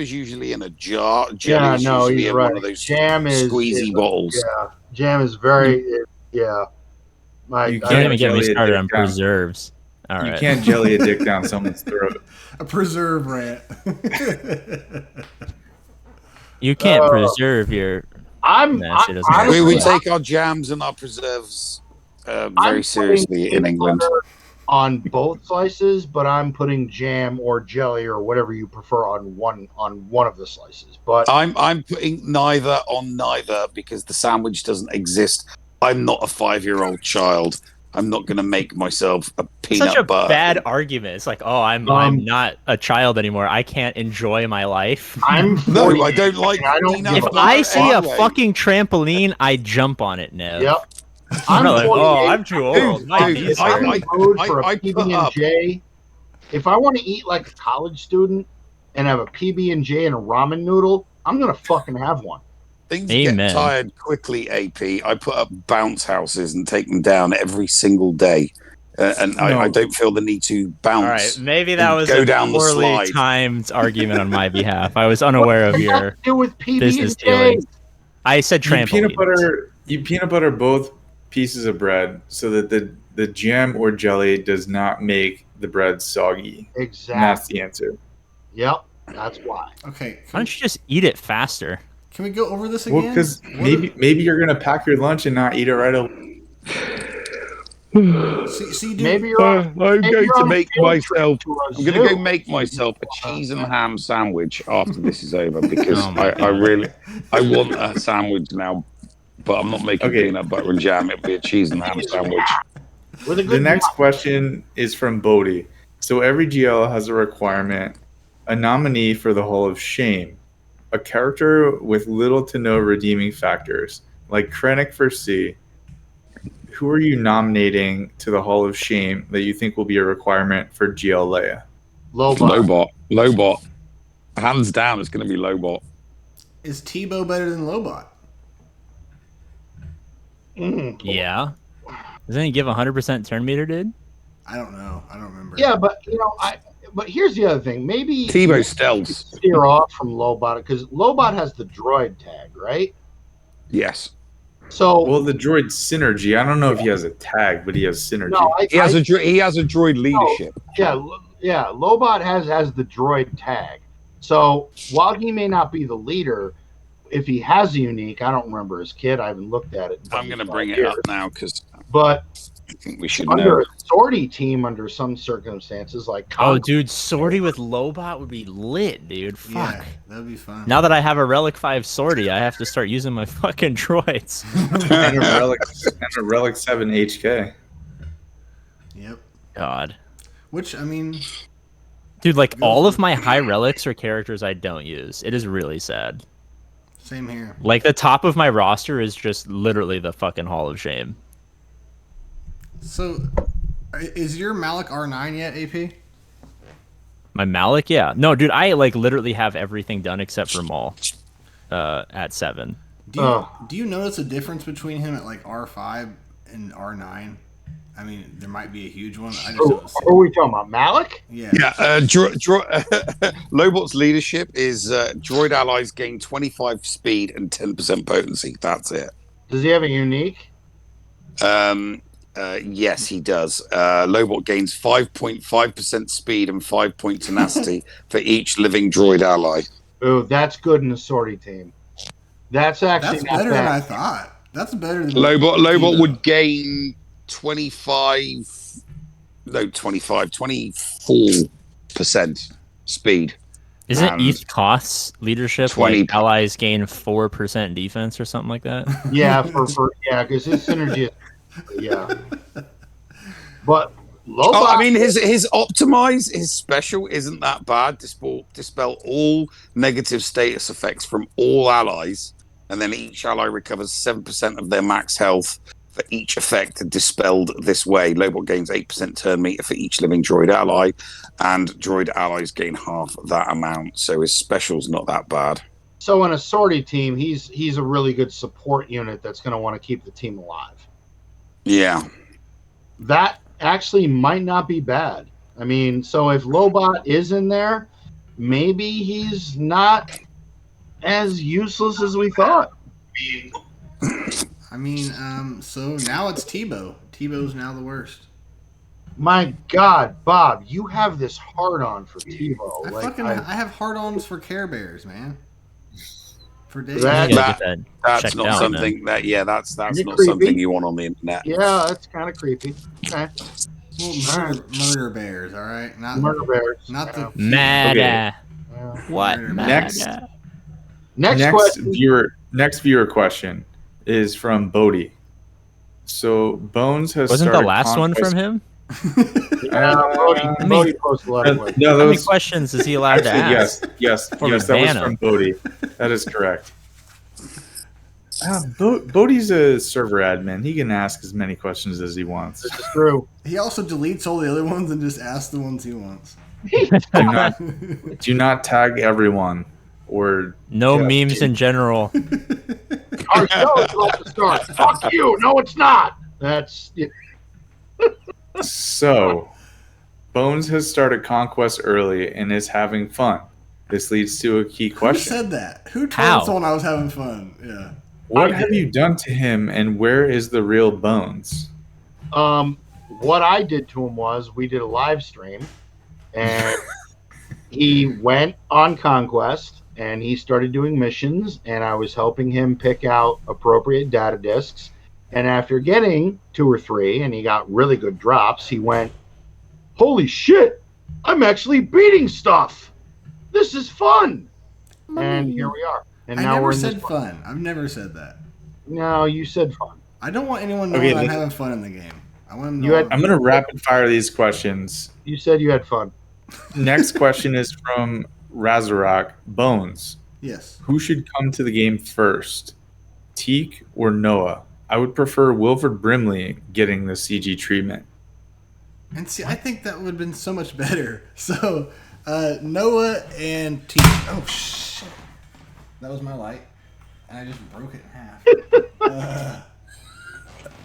is usually in a jar. Jelly is usually in one of those squeezy bottles. Yeah, jam is very yeah. You Don't even get me started on preserves. All right. You can't jelly a dick down someone's throat. A preserve rant. You can't preserve your. We take our jams and our preserves very seriously in England. On both slices, but I'm putting jam or jelly or whatever you prefer on one of the slices. But I'm putting neither on neither because the sandwich doesn't exist. I'm not a 5-year-old child. I'm not going to make myself a peanut Such a butter. bad argument. It's like, oh, I'm not a child anymore. I can't enjoy my life. I don't like. If I see a fucking trampoline, I jump on it now. Yep. I'm like, oh, I'm too old. I PB&J. If I want to eat like a college student and have a PB&J and a ramen noodle, I'm gonna fucking have one. Things get tired quickly, AP. I put up bounce houses and take them down every single day. I don't feel the need to bounce. All right, maybe that was a poorly timed argument on my behalf. I was unaware of your business dealings. I said trampoline. You peanut butter both pieces of bread so that the jam or jelly does not make the bread soggy. Exactly. And that's the answer. Yep, that's why. Okay. Why don't you just eat it faster? Can we go over this again? Well, because maybe you're gonna pack your lunch and not eat it right away. Maybe I'm going to make myself a cheese and ham sandwich after this is over because I want a sandwich now, but I'm not making peanut butter and jam. It'll be a cheese and ham sandwich. The next question is from Bodie. So every GL has a requirement, a nominee for the Hall of Shame, a character with little to no redeeming factors, like Krennic for C. Who are you nominating to the Hall of Shame that you think will be a requirement for GL Leia? Lobot. Hands down, it's going to be Lobot. Is Tebow better than Lobot? Yeah. Doesn't he give 100% turn meter, dude? I don't know. I don't remember. Yeah, but but here's the other thing. Maybe Tebow stealth steer off from Lobot because Lobot has the droid tag, right? Yes. So the droid synergy. I don't know if he has a tag, but he has synergy. No, he has a droid leadership. Yeah. Lobot has the droid tag. So while he may not be the leader, if he has a unique, I don't remember his kit. I haven't looked at it. I'm going to bring it up now because But I think we should under know. a sortie team, under some circumstances, like Oh, dude, sortie with Lobot would be lit, dude. Fuck. Yeah, that'd be fun. Now that I have a Relic 5 sortie, I have to start using my fucking droids. And a Relic 7 HK. Yep. God. Which, I mean... Dude, like, all of my high relics are characters I don't use. It is really sad. Same here. Like, the top of my roster is just literally the fucking Hall of Shame. So, is your Malik R9 yet, AP? My Malik, yeah. No, dude, I, like, literally have everything done except for Maul at 7. Do you notice a difference between him at, like, R5 and R9? I mean, there might be a huge one. I just don't see Who are we talking about? Malik? Yeah. Yeah, Lobot's leadership is droid allies gain 25 speed and 10% potency. That's it. Does he have a unique? Yes, he does. Lobot gains 5.5% speed and 5 point tenacity for each living droid ally. Ooh, that's good in the sortie team. That's actually That's not better than bad. I thought. That's better than... Lobot would gain 24% speed. Isn't And ETH Koth's leadership 20 like allies gain 4% defense or something like that? Yeah, because his synergy is, yeah. But Lobot, Oh, I mean, his optimize, his special isn't that bad. Dispel all negative status effects from all allies, and then each ally recovers 7% of their max health for each effect dispelled this way. Lobot gains 8% turn meter for each living droid ally, and droid allies gain half that amount. So his special's not that bad. so in a sortie team, he's a really good support unit that's going to want to keep the team alive. Yeah. That actually might not be bad. I mean, so if Lobot is in there, maybe he's not as useless as we thought. I mean, so now it's Tebow. Tebow's now the worst. My God, Bob, you have this hard on for Tebow. I have hard-ons for Care Bears, man. For days. That- You gotta get That's checked not out, something that's Is not it creepy? something you want on the internet. Yeah, that's kind of creepy. Okay. Well, murder bears, all right? Not Murder Bears. Not the man. Mada. Yeah. What? Murder Next. Mada? Next question. Next viewer question is from Bodie. So Bones has Wasn't the started last one conquest- from him? Bodie posted a lot of questions. No, How that many was questions is he allowed to ask? yes. Before we That was ban from him. Bodie. That is correct. Bodie's a server admin. He can ask as many questions as he wants. This is true. He also deletes all the other ones and just asks the ones he wants. Do not tag everyone or No Yeah. memes in general. Our show is about to start. Fuck you. No, it's not. That's So, Bones has started Conquest early and is having fun. This leads to a key Who question. said that? Who told How? someone I was having fun? Yeah. What have you done to him and where is the real Bones? what I did to him was we did a live stream, and he went on Conquest and he started doing missions, and I was helping him pick out appropriate data discs. And after getting 2 or 3, and he got really good drops, he went, "Holy shit! I'm actually beating stuff. This is fun." And here we are. And I now never we're in said this fun. I've never said that. No, you said fun. I don't want anyone knowing Okay, I'm then- having fun in the game. I want them to You know had- I'm going to rapid fire these questions. You said you had fun. Next question is from Razorok. Bones, Yes. who should come to the game first? Teak or Noah? I would prefer Wilford Brimley getting the CG treatment. And see, I think that would have been so much better. So, Noah and T. Oh, shit. That was my light. And I just broke it in half.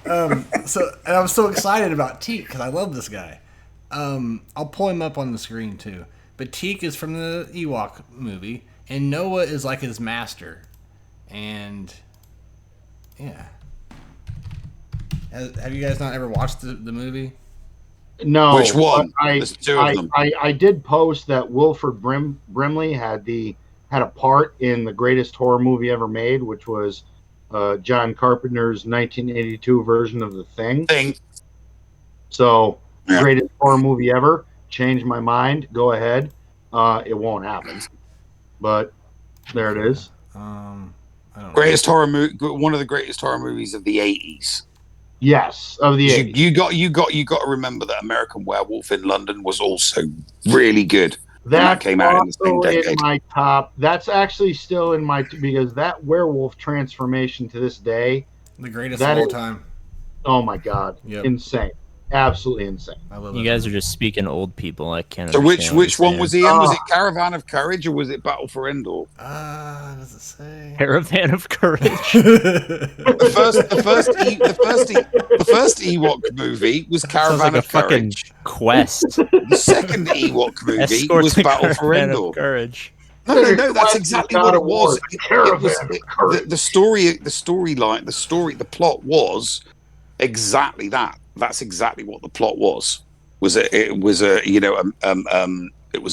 And I'm so excited about Teak because I love this guy. I'll pull him up on the screen too. But Teak is from the Ewok movie, and Noah is like his master. And yeah, have you guys not ever watched the movie? No. Which one? I, There's 2 of them. I did post that Wilford Brimley had a part in the greatest horror movie ever made, which was John Carpenter's 1982 version of The Thing. Thing. So, Yeah. greatest horror movie ever. Change my mind. Go ahead. It won't happen. But there it is. I don't Greatest horror movie. One of the greatest horror movies of the 80s. Yes, of the 80s. You got to remember that American Werewolf in London was also really good. That came out in the same decade. In my top. That's actually still in my because that werewolf transformation to this day, the greatest of all time. Oh my god, Yep. Insane, absolutely insane. I love you guys are just speaking old people. I can't. So which one was he in? Was it Caravan of Courage or was it Battle for Endor? Does it say Caravan of Courage? the first Ewok movie was Caravan of Courage. Quest. The second Ewok movie was Battle for Endor. Courage. No, that's exactly what it was. The plot was exactly that. That's exactly what the plot was. It was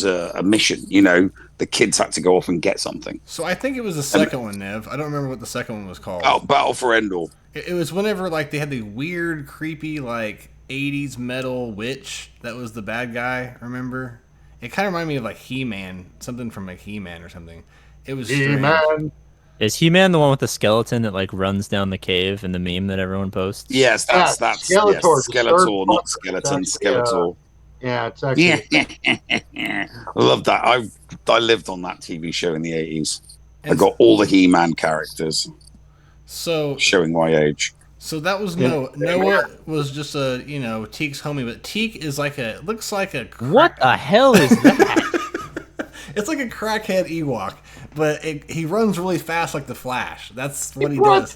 a mission. You know, the kids had to go off and get something. So I think it was the second one, Nev. I don't remember what the second one was called. Oh, Battle for Endor. It was whenever like they had the weird, creepy like 80s metal witch that was the bad guy. Remember? It kind of reminded me of like He-Man, something from like He-Man or something. It was He-Man. Is He-Man the one with the skeleton that like runs down the cave in the meme that everyone posts? Yes, that's Skeletor, Skeletor, not skeleton, Skeletor. Yeah, it's actually. I love that. I lived on that TV show in the 80s. I got all the He-Man characters. So showing my age. So that was Noah was just a Teek's homie, but Teek is looks like a what the hell is that? It's like a crackhead Ewok, but he runs really fast like the Flash. That's what he does.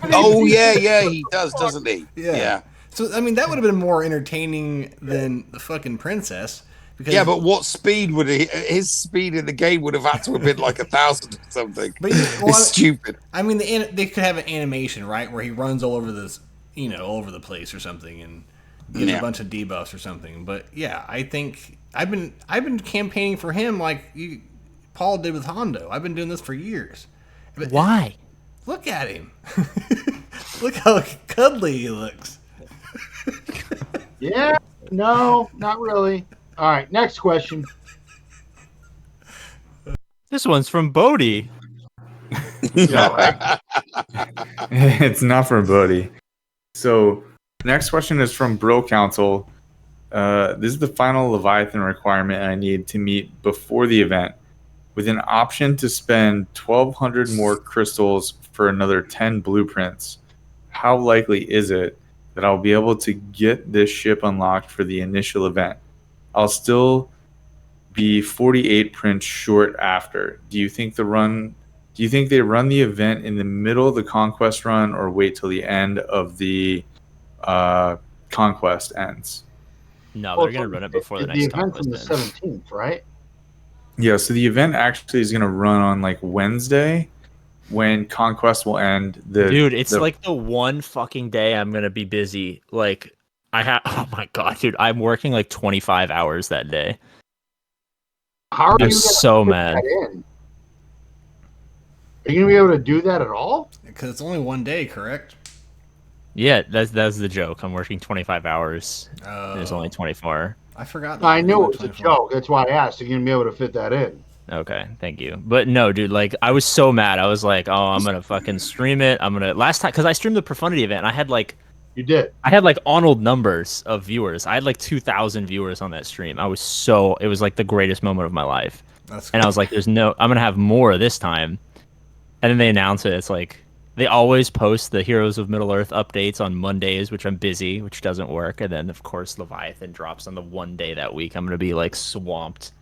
Oh yeah, he does, doesn't he? Yeah. So I mean, that would have been more entertaining than the fucking princess. Yeah, but what speed would his speed in the game would have had to have been like 1,000 or something. But it's stupid. I mean, they could have an animation, right, where he runs all over this, all over the place or something, and gives a bunch of debuffs or something. But yeah, I think I've been campaigning for him like Paul did with Hondo. I've been doing this for years. But why? Look at him. Look how cuddly he looks. Yeah. No, not really. All right, next question. This one's from Bodie. It's not from Bodie. So, next question is from Bro Council. This is the final Leviathan requirement I need to meet before the event, with an option to spend 1,200 more crystals for another 10 blueprints. How likely is it that I'll be able to get this ship unlocked for the initial event? I'll still be 48 prints short after. Do you think they run the event in the middle of the conquest run, or wait till the end of the conquest ends? No, they're gonna run it before the next conquest ends. The event's on the 17th, right? Yeah, so the event actually is gonna run on like Wednesday, when conquest will end. Dude, it's like the one fucking day I'm gonna be busy. Like, oh my god, dude, I'm working like 25 hours that day. How are I'm you so mad. Are you gonna be able to do that at all? Because it's only one day, correct? Yeah, that's the joke. I'm working 25 hours. There's only 24. I forgot. I knew it was a joke. That's why I asked. Are you gonna be able to fit that in? Okay, thank you. But no, dude, like, I was so mad. I was like, oh, I'm gonna fucking stream it. Last time, because I streamed the Profundity event, and I had like... You did. I had like Arnold numbers of viewers. I had like 2,000 viewers on that stream. It was like the greatest moment of my life. And I was like, I'm gonna have more this time. And then they announce it. It's like, they always post the Heroes of Middle-earth updates on Mondays, which I'm busy, which doesn't work. And then, of course, Leviathan drops on the one day that week. I'm going to be, like, swamped.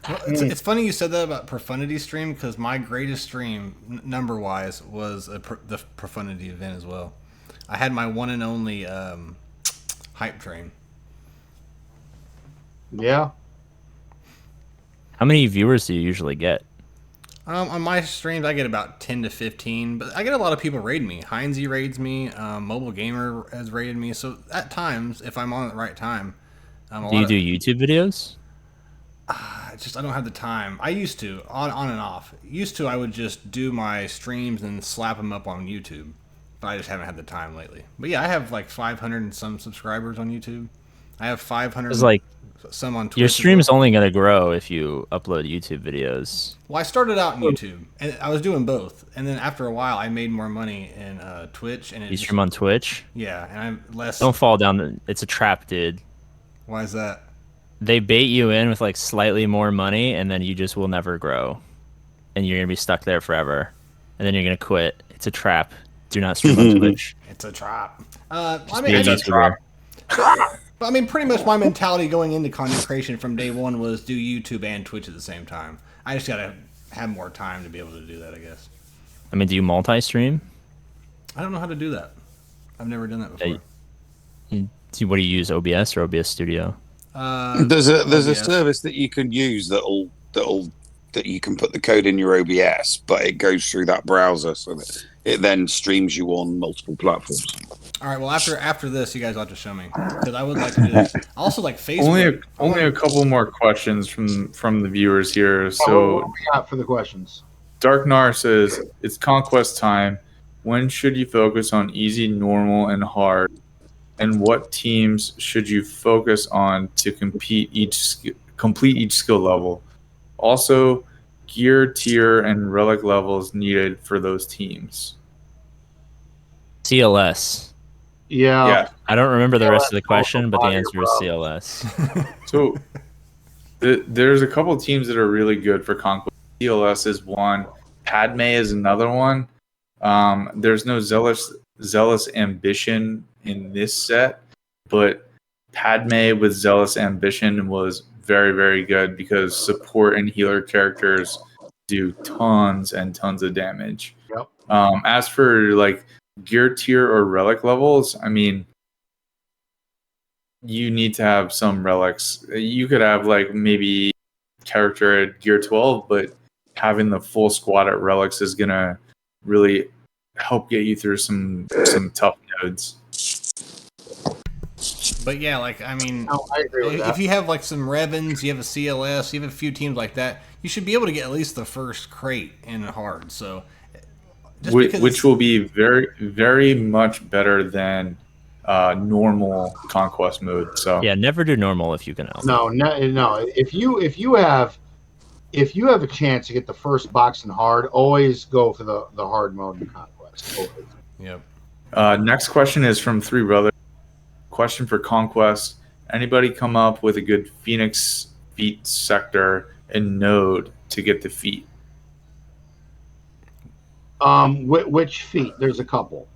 Well, it's funny you said that about Profundity stream, because my greatest stream, number-wise, was the Profundity event as well. I had my one and only hype train. Yeah. How many viewers do you usually get? On my streams, I get about 10 to 15, but I get a lot of people raid me. Heinzie raids me. Mobile Gamer has raided me. So at times, if I'm on at the right time, do you do YouTube videos? I don't have the time. I used to, on and off. I would just do my streams and slap them up on YouTube. But I just haven't had the time lately. But yeah, I have like 500 and some subscribers on YouTube. I have 500 It's like some on Twitch. your stream's only gonna grow if you upload YouTube videos. Well, I started out in YouTube, and I was doing both. And then after a while, I made more money in Twitch. And You stream on Twitch? Yeah, and I'm less... Don't fall down. It's a trap, dude. Why is that? They bait you in with like slightly more money, and then you just will never grow. And you're gonna be stuck there forever. And then you're gonna quit. It's a trap. Do not stream on Twitch. It's a trap. I mean, pretty much my mentality going into content creation from day one was do YouTube and Twitch at the same time. I just gotta have more time to be able to do that, I guess. I mean, do you multi-stream? I don't know how to do that. I've never done that before. What do you use, OBS or OBS Studio? There's a service that you can use that you can put the code in your OBS, but it goes through that browser, so that it then streams you on multiple platforms. All right. Well, after this, you guys will have to show me because I would like to do this. Also, like Facebook. Only a couple more questions from the viewers here. So, what do we got for the questions? Dark Nar says it's conquest time. When should you focus on easy, normal, and hard? And what teams should you focus on to complete each skill level? Also, gear, tier, and relic levels needed for those teams. CLS. Yeah. I don't remember the rest of the question, but the answer is CLS. So there's a couple of teams that are really good for conquest. CLS is one. Padme is another one. There's no zealous ambition in this set, but Padme with zealous ambition was very, very good because support and healer characters do tons and tons of damage. Yep. As for like gear tier or relic levels, I mean, you need to have some relics. You could have like maybe character at gear 12, but having the full squad at relics is gonna really help get you through some tough nodes. But yeah, like I mean, I agree with that. If you have like some Revens, you have a CLS, you have a few teams like that, you should be able to get at least the first crate in hard. So, which will be very, very much better than normal conquest mode. So yeah, never do normal if you can help. No. If you have a chance to get the first box in hard, always go for the hard mode in conquest. Always. Yep. Next question is from Three Brothers. Question for conquest: anybody come up with a good Phoenix feat sector and node to get the feat? Which feat? There's a couple.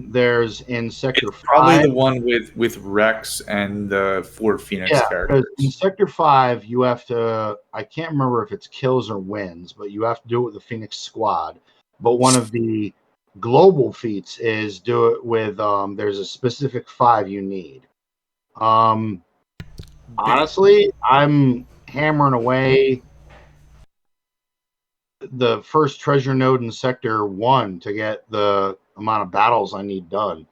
There's in sector It's probably 5. the one with Rex and the 4 Phoenix characters. In sector 5, you have to. I can't remember if it's kills or wins, but you have to do it with the Phoenix squad. But one of the global feats is do it with. There's a specific 5 you need. Honestly, I'm hammering away the first treasure node in sector 1 to get the amount of battles I need done.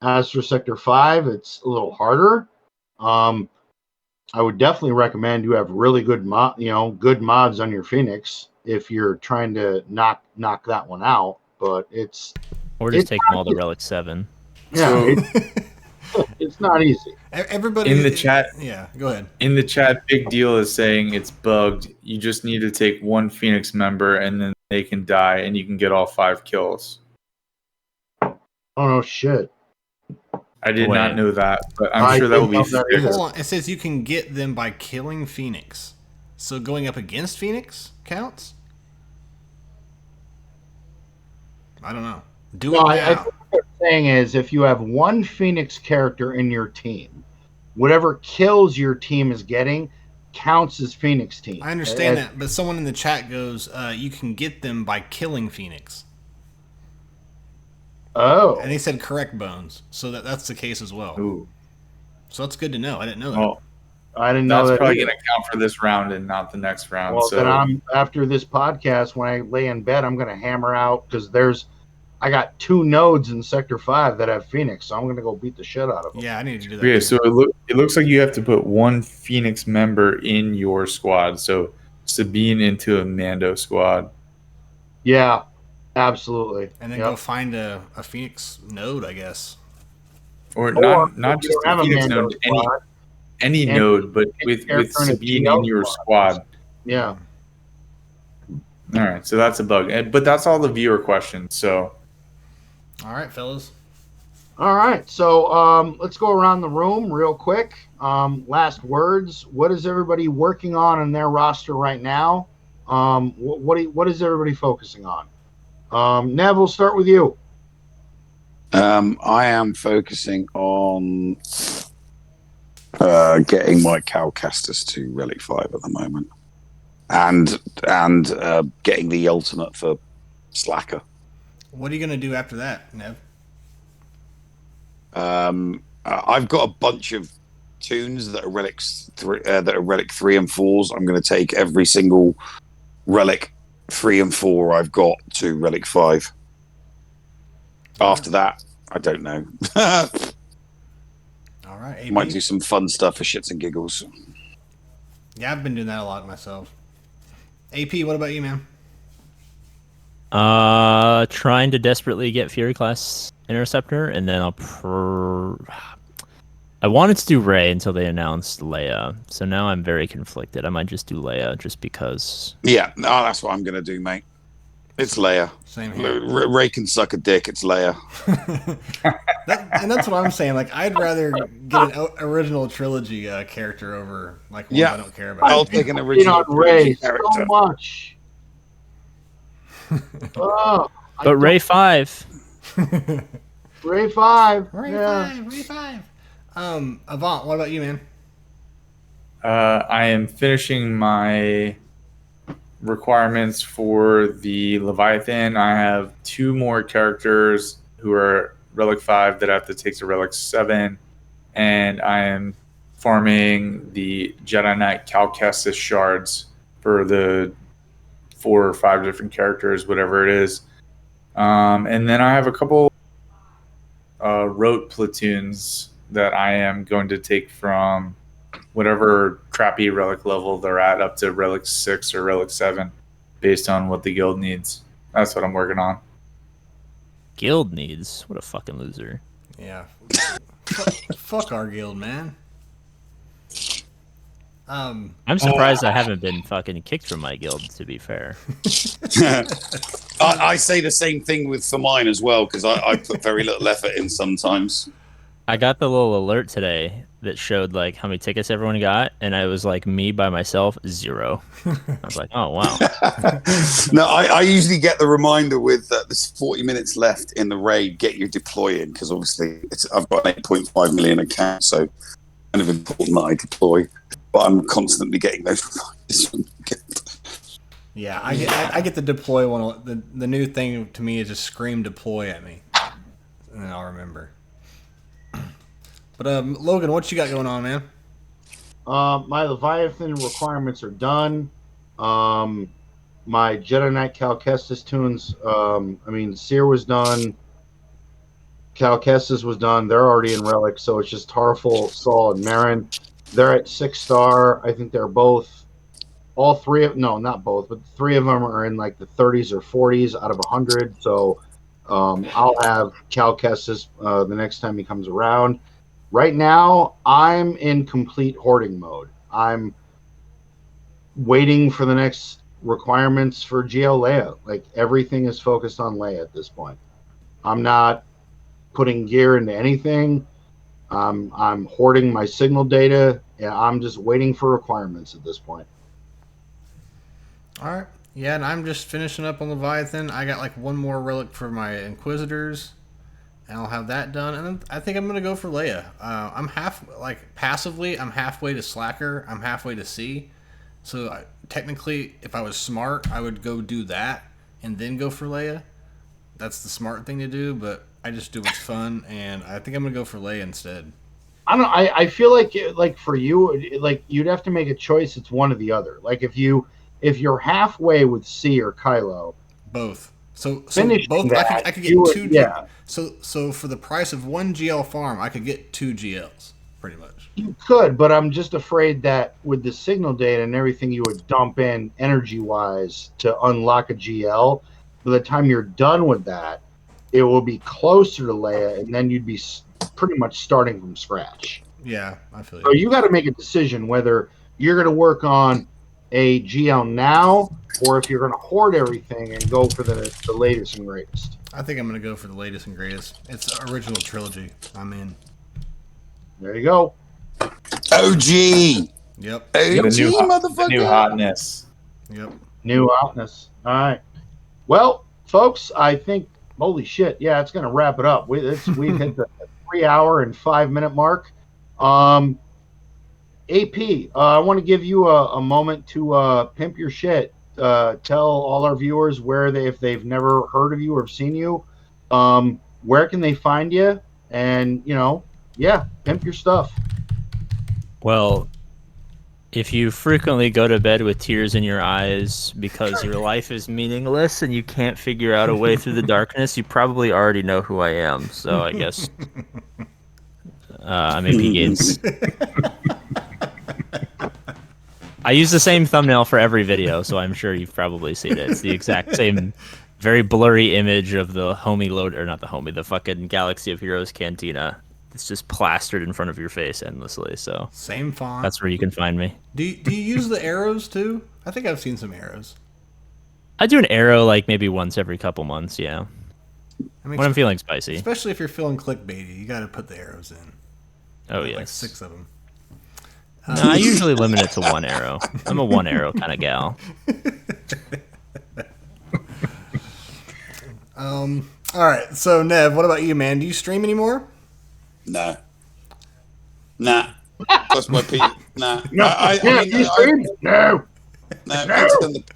As for sector 5, it's a little harder. I would definitely recommend you have really good good mods on your Phoenix if you're trying to knock that one out. But it's take them all to Relic 7. Yeah, it's not easy. Everybody in the chat. Yeah, go ahead. In the chat, Big Deal is saying it's bugged. You just need to take one Phoenix member and then they can die and you can get all 5 kills. Oh no, shit. I did not know that, but I'm sure that will be fixed. Hold on. It says you can get them by killing Phoenix. So going up against Phoenix counts? I don't know. I think what they're saying is if you have one Phoenix character in your team, whatever kills your team is getting counts as Phoenix team. I understand that, but someone in the chat goes, you can get them by killing Phoenix. Oh. And he said correct, Bones. So that's the case as well. Ooh. So that's good to know. I didn't know that. Oh, I didn't know that's that. probably going to count for this round and not the next round. Well, so then after this podcast, when I lay in bed, I'm going to hammer out because there's I got 2 nodes in Sector 5 that have Phoenix, so I'm going to go beat the shit out of them. Yeah, I need to do that. Okay, too. so it looks like you have to put 1 Phoenix member in your squad. So Sabine into a Mando squad. Yeah, absolutely. And then go find a Phoenix node, I guess. Or Or not if you just don't have a a Phoenix Mando node, squad, any node, but with character in a Sabine GL in your squad. Yeah. All right, so that's a bug. But that's all the viewer questions. So All right, fellas. All right, so let's go around the room real quick. Last words. What is everybody working on in their roster right now? What is everybody focusing on? Nev, we'll start with you. I am focusing on getting my Cal Casters to Relic 5 at the moment, and getting the ultimate for Slacker. What are you gonna do after that, Nev? I've got a bunch of tunes that are relics that are relic 3 and 4s. I'm going to take every single relic 3 and 4 I've got to relic 5. After that, I don't know. All right, AP? Might do some fun stuff for shits and giggles. Yeah, I've been doing that a lot myself. AP, what about you, man? Trying to desperately get Fury Class Interceptor, and then I wanted to do Rey until they announced Leia, so now I'm very conflicted. I might just do Leia just because. Yeah, no, that's what I'm going to do, mate. It's Leia. Same here. Ray can suck a dick. It's Leia. And that's what I'm saying. Like, I'd rather get an original trilogy character over like ones I don't care about. I'll take an original Ray character. so much. Oh, But Rey 5. Ray 5. Ray yeah. 5. Ray 5. Avant, what about you, man? I am finishing my requirements for the Leviathan. I have 2 more characters who are Relic 5 that I have to take to Relic 7, and I am farming the Jedi Knight Cal Kestis shards for the 4 or 5 different characters, whatever it is. And then I have a couple rote platoons that I am going to take from whatever crappy relic level they're at up to relic 6 or relic 7 based on what the guild needs. That's what I'm working on. Guild needs? What a fucking loser. Yeah. Fuck our guild, man. I'm surprised I haven't been fucking kicked from my guild, to be fair. I say the same thing for mine as well, because I put very little effort in sometimes. I got the little alert today that showed like how many tickets everyone got, and I was like, me by myself, 0. I was like, oh wow. No, I usually get the reminder with there's 40 minutes left in the raid, get your deploy in, because obviously I've got an 8.5 million account, so kind of important that I deploy, but I'm constantly getting those reminders from the guild. Yeah, I get the deploy one. The new thing to me is just scream deploy at me, and then I'll remember. But Logan, what you got going on, man? My Leviathan requirements are done. My Jedi Knight Cal Kestis tunes. Seer was done. Cal Kestis was done. They're already in Relic, so it's just Tarful, Saul, and Marin. They're at 6-star. I think they're both. All 3 of not both, but 3 of them are in like the 30s or 40s out of 100. So I'll have Cal Kestis the next time he comes around. Right now, I'm in complete hoarding mode. I'm waiting for the next requirements for GL Leia. Like, everything is focused on Leia at this point. I'm not putting gear into anything. I'm hoarding my signal data, and I'm just waiting for requirements at this point. All right. Yeah, and I'm just finishing up on Leviathan. I got like 1 more relic for my Inquisitors, and I'll have that done. And then I think I'm gonna go for Leia. I'm passively, I'm halfway to Slacker. I'm halfway to C. So technically, if I was smart, I would go do that and then go for Leia. That's the smart thing to do. But I just do what's fun, and I think I'm gonna go for Leia instead. I don't know. I feel like for you, like you'd have to make a choice. It's one or the other. Like if you're halfway with C or Kylo, Both. So finishing both that, I could get you would- two. yeah. So for the price of one GL farm, I could get 2 GLs pretty much. You could, but I'm just afraid that with the signal data and everything you would dump in energy-wise to unlock a GL, by the time you're done with that, it will be closer to Leia, and then you'd be pretty much starting from scratch. Yeah, I feel So you. you got to make a decision whether you're going to work on a GL now or if you're going to hoard everything and go for the latest and greatest. I think I'm gonna go for the latest and greatest. It's the original trilogy. I'm in. There you go. OG. Yep. OG, The new motherfucker. hotness. Yep. New outness. All right. Well, folks, I think, holy shit, yeah, it's going to wrap it up. We've hit the 3 hour and 5 minute mark. AP, I want to give you a moment to pimp your shit. Tell all our viewers if they've never heard of you or seen you, where can they find you? And, pimp your stuff. Well, if you frequently go to bed with tears in your eyes because your life is meaningless and you can't figure out a way through the darkness, you probably already know who I am. So I guess I'm APGAINS. I use the same thumbnail for every video, so I'm sure you've probably seen it. It's the exact same very blurry image of the the fucking Galaxy of Heroes Cantina. It's just plastered in front of your face endlessly, so Same font. that's where you can find me. Do you use the arrows too? I think I've seen some arrows. I do an arrow like maybe once every couple months, yeah. I mean, When I'm feeling spicy. especially if you're feeling clickbaity, you got to put the arrows in. Oh, Like yes. 6 of them. No, I usually limit it to 1 arrow. I'm a 1 arrow kind of gal. All right. So Nev, what about you, man? Do you stream anymore? No. Nah. Plus my P. Nah. No, I yeah, mean, you stream? No. No,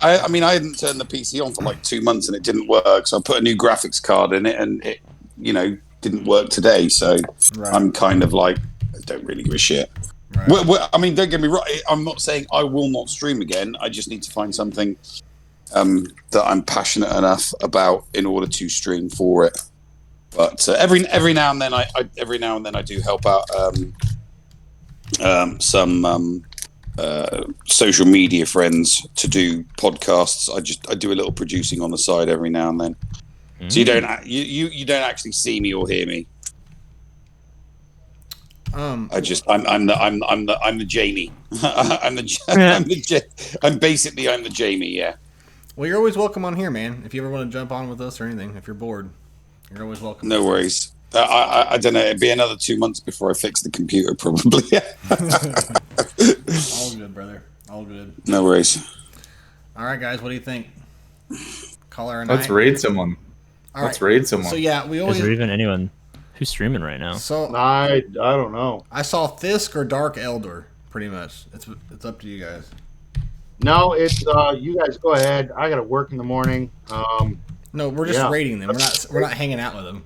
I hadn't turned the PC on for like 2 months and it didn't work. So I put a new graphics card in it and it, didn't work today. So Right. I'm kind of like, I don't really give a shit. Right. I mean, don't get me wrong. I'm not saying I will not stream again. I just need to find something that I'm passionate enough about in order to stream for it. But every now and then I do help out some social media friends to do podcasts. I do a little producing on the side every now and then. So you don't actually see me or hear me. I'm the Jamie. I'm the Jamie. Yeah. Well, you're always welcome on here, man. If you ever want to jump on with us or anything, if you're bored, you're always welcome. No worries. I don't know. It'd be another 2 months before I fix the computer, probably. All good, brother. All good. No worries. All right, guys. What do you think? Caller and Let's raid someone. All Let's right. raid someone. So yeah, we Is always. there even anyone who's streaming right now? So I don't know. I saw Thisk or Dark Elder. Pretty much. It's up to you guys. No, it's you guys go ahead. I got to work in the morning. No, we're just Yeah. raiding them. We're not hanging out with them.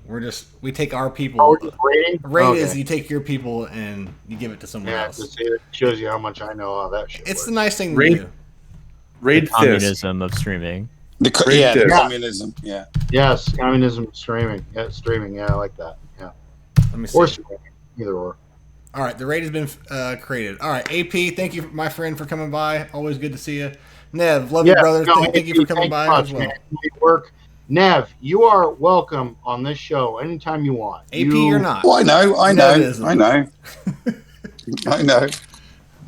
We take our people. Oh, we're just raiding? Raid Okay. is you take your people and you give it to someone Yeah, else. just it shows you how much I know how that shit It's works. the nice thing to Raid- do. Raid Fist. Communism of streaming. The Disc. communism. Yeah. Yes, communism streaming. Yeah, streaming. Yeah, I like that. Yeah. Let me see. Or streaming. Either or. All right, the raid has been created. All right, AP, thank you, my friend, for coming by. Always good to see you. Nev, love you, brother. Thank you for coming by much, as well. man. Great work. Nev, you are welcome on this show anytime you want. AP, you're not. Oh, I know. Nevism. I know.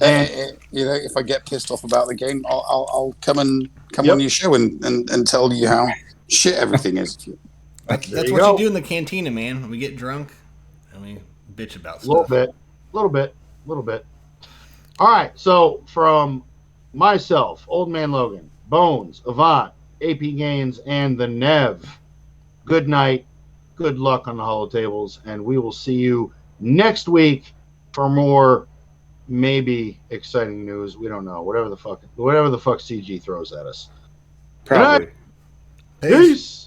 If I get pissed off about the game, I'll come on your show and tell you how shit everything is. That's There you what go. you do in the cantina, man. We get drunk and we bitch about A little stuff. bit. All right. So from myself, Old Man Logan, Bones, Avant, APGAINS, and the Nev, good night. Good luck on the holotables, and we will see you next week for more maybe exciting news. We don't know. Whatever the fuck CG throws at us. Probably. Peace. Peace.